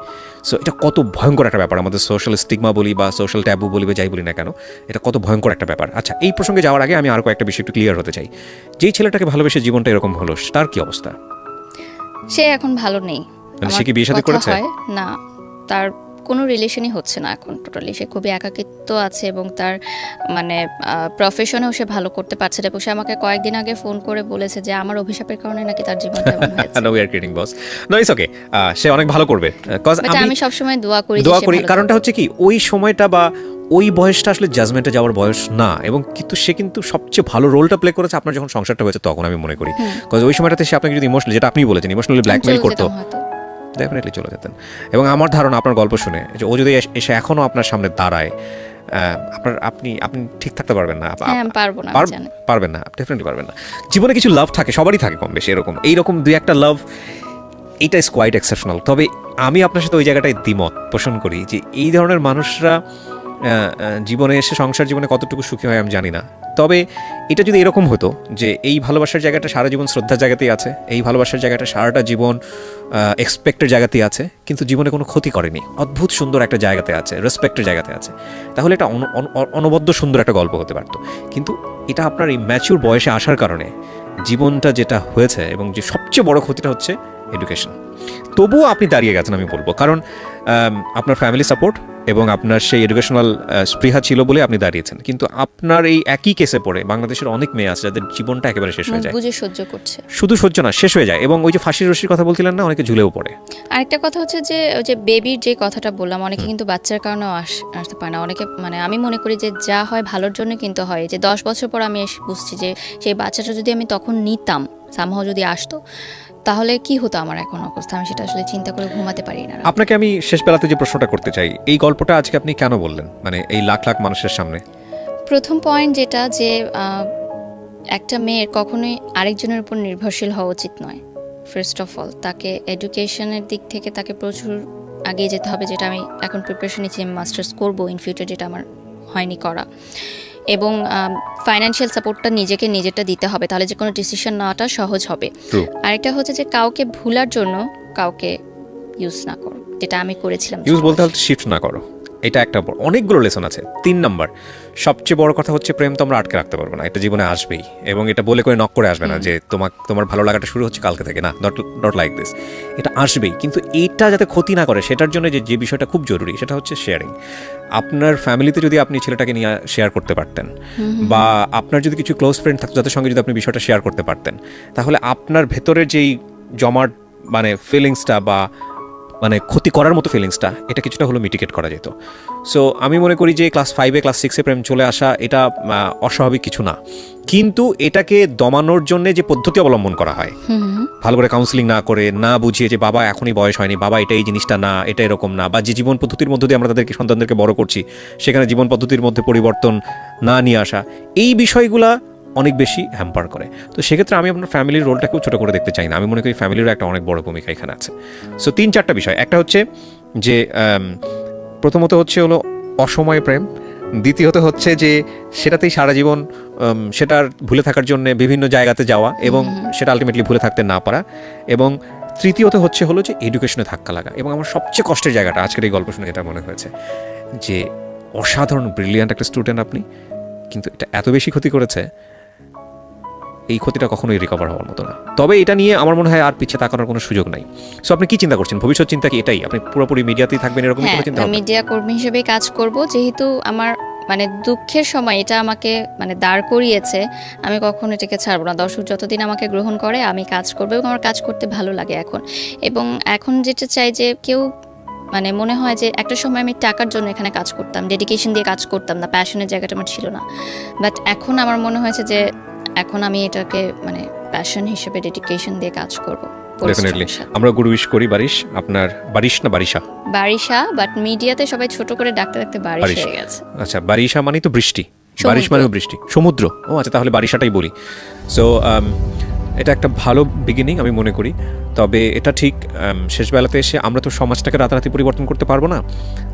সো এটা কত ভয়ঙ্কর একটা ব্যাপার, আমাদের সোশ্যাল স্টিগমা বলি বা সোশ্যাল ট্যাবু বলি বা যাই বলি না কেন, এটা কত ভয়ঙ্কর একটা ব্যাপার। আচ্ছা, এই প্রসঙ্গে যাওয়ার আগে আমি আরও কয়েকটা বিষয় একটু ক্লিয়ার হতে চাই। যেই ছেলেটাকে ভালোবেসে জীবনটা এরকম হলো, তার কি অবস্থা? সে এখন ভালো নেই। সে কি বিয়ে শাদী করেছে? না, তার কোনো রিলেশনই হচ্ছে না এখন টোটালি। সে খুবই একাকিত্ব আছে এবং তার মানে প্রফেশনেও সে ভালো করতে পারছে না। সে আমাকে কয়েকদিন আগে ফোন করে বলেছে যে আমার অভিশাপের কারণে নাকি তার জীবনটা এমন হয়েছে। No, we are kidding boss. No, it's okay, সে অনেক ভালো করবে। আমি সবসময় দোয়া করি। কারণটা হচ্ছে কি, ওই সময়টা বা ওই বয়সটা আসলে জাজমেন্টে যাওয়ার বয়স না, এবং কিন্তু সে কিন্তু সবচেয়ে ভালো রোলটা প্লে করেছে আপনার যখন সংসারটা হয়েছে তখন, আমি মনে করি। বিকজ ওই সময়টাতে সে আপনাকে যদি ইমোশনালি, যেটা আপনি বলেছেন, ইমোশনালি ব্ল্যাকমেইল করতো, ডেফিনেটলি চলে যেতেন। এবং আমার ধারণা আপনার গল্প শুনে যে ও যদি এসে এখনো আপনার সামনে দাঁড়ায়, আপনি ঠিক থাকতে পারবেন না। পারবেন না, ডেফিনেটলি পারবেন না। জীবনে কিছু লাভ থাকে, সবারই থাকে কম বেশি, এইরকম 2-1টা লাভ এইটা ইজ কোয়াইট এক্সেপশনাল। তবে আমি আপনার সাথে ওই জায়গাটায় দ্বিমত পোষণ করি যে এই ধরনের মানুষরা জীবনে এসে সংসার জীবনে কতটুকু সুখী হয় আমি জানি না। তবে এটা যদি এরকম হতো যে এই ভালোবাসার জায়গাটা সারা জীবন শ্রদ্ধার জায়গাতেই আছে, এই ভালোবাসার জায়গাটা সারাটা জীবন এক্সপেক্টের জায়গাতেই আছে, কিন্তু জীবনে কোনো ক্ষতি করেনি, অদ্ভুত সুন্দর একটা জায়গাতে আছে, রেসপেক্টের জায়গাতে আছে, তাহলে এটা অনবদ্য সুন্দর একটা গল্প হতে পারতো। কিন্তু এটা আপনার এই ম্যাচিউর বয়সে আসার কারণে জীবনটা যেটা হয়েছে, এবং যে সবচেয়ে বড় ক্ষতিটা হচ্ছে এডুকেশন। তবুও আপনি দাঁড়িয়ে গেছেন আমি বলবো, কারণ আপনার ফ্যামিলি সাপোর্ট এবং আপনার সেই এডুকেশনাল স্পৃহা ছিল বলে আপনি দাঁড়িয়েছেন। কিন্তু আপনার এই একই কেসে পড়ে বাংলাদেশের অনেক মেয়ে আছে যাদের জীবনটা একেবারে শেষ হয়ে যায়, বুঝে সহ্য করছে, শুধু সহ্য না শেষ হয়ে যায়, এবং ওই যে ফাঁসির রশির কথা বলছিলেন না, অনেকে ঝুলেও পড়ে। আরেকটা কথা হচ্ছে যে ওই যে বেবির যে কথাটা বললাম, অনেকে কিন্তু বাচ্চার কারণেও আসতে পারে না। অনেকে মানে আমি মনে করি যে যা হয় ভালোর জন্য কিন্তু হয়। যে 10 বছর পর আমি বুঝছি যে সেই বাচ্চাটা যদি আমি তখন নিতাম, সামহাও যদি আসতো, তাহলে কি হতো আমার এখন অবস্থা, আমি সেটা আসলে চিন্তা করে ঘুমাতে পারি না। আপনাকে আমি শেষ বেলাতে যে প্রশ্নটা করতে চাই, এই গল্পটা আজকে আপনি কেন বললেন, মানে এই লাখ লাখ মানুষের সামনে? প্রথম পয়েন্ট যেটা, যে একটা মেয়ের কখনোই আরেকজনের উপর নির্ভরশীল হওয়া উচিত নয়। ফার্স্ট অফ অল তাকে এডুকেশনের দিক থেকে তাকে প্রচুর এগিয়ে যেতে হবে, যেটা আমি এখন প্রিপারেশন নিচ্ছি, আমি মাস্টার্স করবো ইন ফিউচার, যেটা আমার হয়নি করা। এবং ফাইন্যান্সিয়াল সাপোর্টটা নিজেরটা দিতে হবে, তাহলে যে কোনো ডিসিশন নেওয়াটা সহজ হবে। আরেকটা হচ্ছে যে কাউকে ভুলার জন্য কাউকে ইউজ না করো, যেটা আমি করেছিলাম। ইউজ বলতে হলে শিফট না করো, এটা একটা অনেকগুলো লেসন আছে। 3 নাম্বার, সবচেয়ে বড় কথা হচ্ছে প্রেম তো আমরা আটকে রাখতে পারবো না, এটা জীবনে আসবেই, এবং এটা বলে করে নক করে আসবে না যে তোমার ভালো লাগাটা শুরু হচ্ছে কালকে থেকে, না, নট লাইক দিস, এটা আসবেই। কিন্তু এইটা যাতে ক্ষতি না করে সেটার জন্য যে বিষয়টা খুব জরুরি সেটা হচ্ছে শেয়ারিং। আপনার ফ্যামিলিতে যদি আপনি ছেলেটাকে নিয়ে শেয়ার করতে পারতেন, বা আপনার যদি কিছু ক্লোজ ফ্রেন্ড থাকতো যাদের সঙ্গে যদি আপনি বিষয়টা শেয়ার করতে পারতেন, তাহলে আপনার ভেতরের যেই জমাট মানে ফিলিংসটা বা মানে ক্ষতি করার মতো ফিলিংসটা, এটা কিছুটা হলো মিটিগেট করা যেত। সো আমি মনে করি যে ক্লাস 5-এ ক্লাস 6-এ প্রেম চলে আসা এটা অস্বাভাবিক কিছু না, কিন্তু এটাকে দমানোর জন্য যে পদ্ধতি অবলম্বন করা হয়, ভালো করে কাউন্সিলিং না করে, না বুঝিয়ে যে বাবা এখনই বয়স হয়নি, বাবা এটা এই জিনিসটা না, এটা এরকম না, বা যে জীবন পদ্ধতির মধ্যে দিয়ে আমরা তাদেরকে সন্তানদেরকে বড় করছি সেখানে জীবন পদ্ধতির মধ্যে পরিবর্তন না নিয়ে আসা, এই বিষয়গুলা অনেক বেশি হ্যাম্পার করে। তো সেক্ষেত্রে আমি আপনার ফ্যামিলির রোলটাকেও ছোটো করে দেখতে চাই না, আমি মনে করি ফ্যামিলিরও একটা অনেক বড় ভূমিকা এখানে আছে। সো 3-4টা বিষয়, একটা হচ্ছে যে প্রথমত হচ্ছে হলো অসময় প্রেম, দ্বিতীয়ত হচ্ছে যে সেটাতেই সারা জীবন সেটার ভুলে থাকার জন্য বিভিন্ন জায়গাতে যাওয়া এবং সেটা আলটিমেটলি ভুলে থাকতে না পারা, এবং তৃতীয়ত হচ্ছে হলো যে এডুকেশনে ধাক্কা লাগা। এবং আমার সবচেয়ে কষ্টের জায়গাটা আজকের এই গল্প শুনে এটা মনে হয়েছে যে অসাধারণ ব্রিলিয়ান্ট একটা স্টুডেন্ট আপনি, কিন্তু এটা এত বেশি ক্ষতি করেছে, এই ক্ষতিটা কখনোই রিকভার হওয়ার মতো না। তবে এটা নিয়ে আমার মনে হয় আর পিছিয়ে তাকানোর কোনো সুযোগ নাই। সো আপনি কি চিন্তা করছেন, ভবিষ্যৎ চিন্তা কি এটাই, আপনি পুরোপুরি মিডিয়াতেই থাকবেন এরকম কোনো চিন্তা? হ্যাঁ, মিডিয়া কর্মী হিসেবেই কাজ করব, যেহেতু আমার মানে দুঃখের সময় এটা আমাকে মানে দাঁড় করিয়েছে, আমি কখনো এটাকে ছাড়বো না। দর্শক যতদিন আমাকে গ্রহণ করে আমি কাজ করবো, এবং আমার কাজ করতে ভালো লাগে এখন। এবং এখন যেটা চাই যে কেউ মানে মনে হয় যে একটা সময় আমি টাকার জন্য এখানে কাজ করতাম, ডেডিকেশন দিয়ে কাজ করতাম না, প্যাশনের জায়গাটা আমার ছিল না, বাট এখন আমার মনে হয়েছে যে এখন আমি এটাকে মানে প্যাশন হিসেবে ডেডিকেশন দিয়ে কাজ করব। ডেফিনেটলি আমরা গুড উইশ করি। আপনার বারিশা, বাট মিডিয়াতে সবাই ছোট করে ডাকতে বারিশ হয়ে গেছে। আচ্ছা, বারিশা মানে তো বৃষ্টি, বারিশ মানে বৃষ্টি, সমুদ্র। ও আচ্ছা, তাহলে বারিশাটাই বলি। সো এটা একটা ভালো বিগিনিং আমি মনে করি। তবে এটা ঠিক শেষবেলাতে এসে আমরা তো সমাজটাকে রাতারাতি পরিবর্তন করতে পারবো না,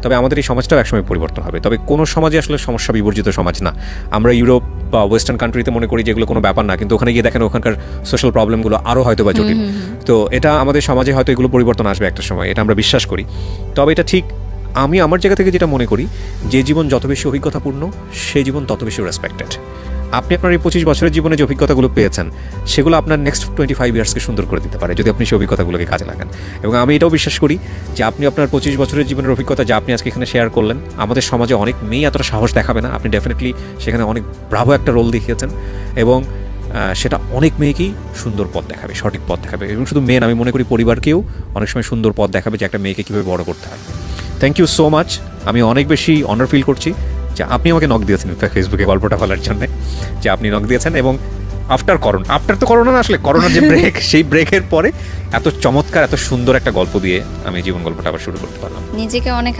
তবে আমাদের এই সমাজটাও একসময় পরিবর্তন হবে। তবে কোনো সমাজে আসলে সমস্যা বিবর্জিত সমাজ না। আমরা ইউরোপ বা ওয়েস্টার্ন কান্ট্রিতে মনে করি যেগুলো কোনো ব্যাপার না, কিন্তু ওখানে গিয়ে দেখেন ওখানকার সোশ্যাল প্রবলেমগুলো আরও হয়তো বা জটিল। তো এটা আমাদের সমাজে হয়তো এগুলো পরিবর্তন আসবে একটা সময়, এটা আমরা বিশ্বাস করি। তবে এটা ঠিক আমি আমার জায়গা থেকে যেটা মনে করি, যে জীবন যত বেশি অভিজ্ঞতাপূর্ণ সেই জীবন তত বেশি রেসপেক্টেড। আপনি আপনার এই 25 বছরের জীবনে যে অভিজ্ঞতাগুলো পেয়েছেন সেগুলো আপনার নেক্সট 25 ইয়ার্সকে সুন্দর করে দিতে পারে যদি আপনি সেই অভিজ্ঞতাগুলোকে কাজে লাগান। এবং আমি এটাও বিশ্বাস করি যে আপনি আপনার 25 বছরের জীবনের অভিজ্ঞতা যা আপনি আজকে এখানে শেয়ার করলেন, আমাদের সমাজে অনেক মেয়ে এতটা সাহস দেখাবে না, আপনি ডেফিনেটলি সেখানে অনেক ব্রাভো একটা রোল দেখিয়েছেন, এবং সেটা অনেক মেয়েকেই সুন্দর পথ দেখাবে, সঠিক পথ দেখাবে। এবং শুধু মেয়ে, আমি মনে করি পরিবারকেও অনেক সময় সুন্দর পথ দেখাবে যে একটা মেয়েকে কীভাবে বড় করতে হয়। Thank you so much. আমি অনেক বেশি অনার ফিল করছি যে আপনি আমাকে নক দিয়েছেন ফেসবুকে গল্পটা বলার জন্য, যে আপনি নক দিয়েছেন, এবং আফটার তো করোনা না, আসলে করোনার যে ব্রেক, সেই ব্রেকের পরে এত চমৎকার এত সুন্দর একটা গল্প দিয়ে আমি জীবন গল্পটা আবার শুরু করতে পারলাম। নিজেকে অনেক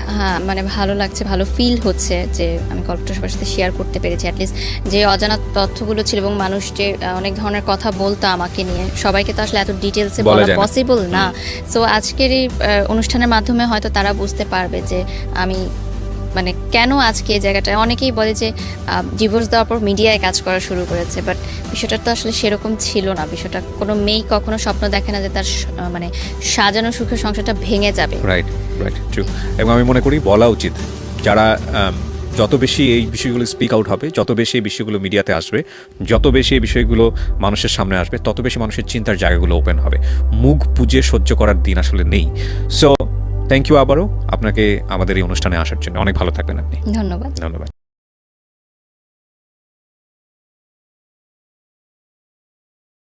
মানে ভালো লাগছে, ভালো ফিল হচ্ছে যে আমি গল্পটা সবার সাথে শেয়ার করতে পেরেছি। অ্যাটলিস্ট যে অজানা তথ্যগুলো ছিল এবং মানুষ যে অনেক ধরনের কথা বলতো আমাকে নিয়ে, সবাইকে তো আসলে এত ডিটেলসে বলা বলা যায় না। পসিবল না। সো আজকের এই অনুষ্ঠানের মাধ্যমে হয়তো তারা বুঝতে পারবে যে আমি মানে কেন আজকে এই জায়গাটায়। অনেকেই বলে যে ডিভোর্স দেওয়ার পর মিডিয়ায় কাজ করা শুরু করেছে, বাট বিষয়টা তো আসলে সেরকম ছিল না। বিষয়টা কোনো মেয়ে কখনো স্বপ্ন দেখে না যে তার মানে সাজানো সুখের সংসারটা ভেঙে যাবে। Right right true. এবং আমি মনে করি বলা উচিত, যারা যত বেশি এই বিষয়গুলো স্পিক আউট হবে, যত বেশি এই বিষয়গুলো মিডিয়াতে আসবে, যত বেশি এই বিষয়গুলো মানুষের সামনে আসবে, তত বেশি মানুষের চিন্তার জায়গাগুলো ওপেন হবে। মুখ বুজে সহ্য করার দিন আসলে নেই। সো থ্যাংক ইউ আবারও আপনাকে আমাদের এই অনুষ্ঠানে আসার জন্য। অনেক ভালো থাকবেন আপনি। ধন্যবাদ। ধন্যবাদ।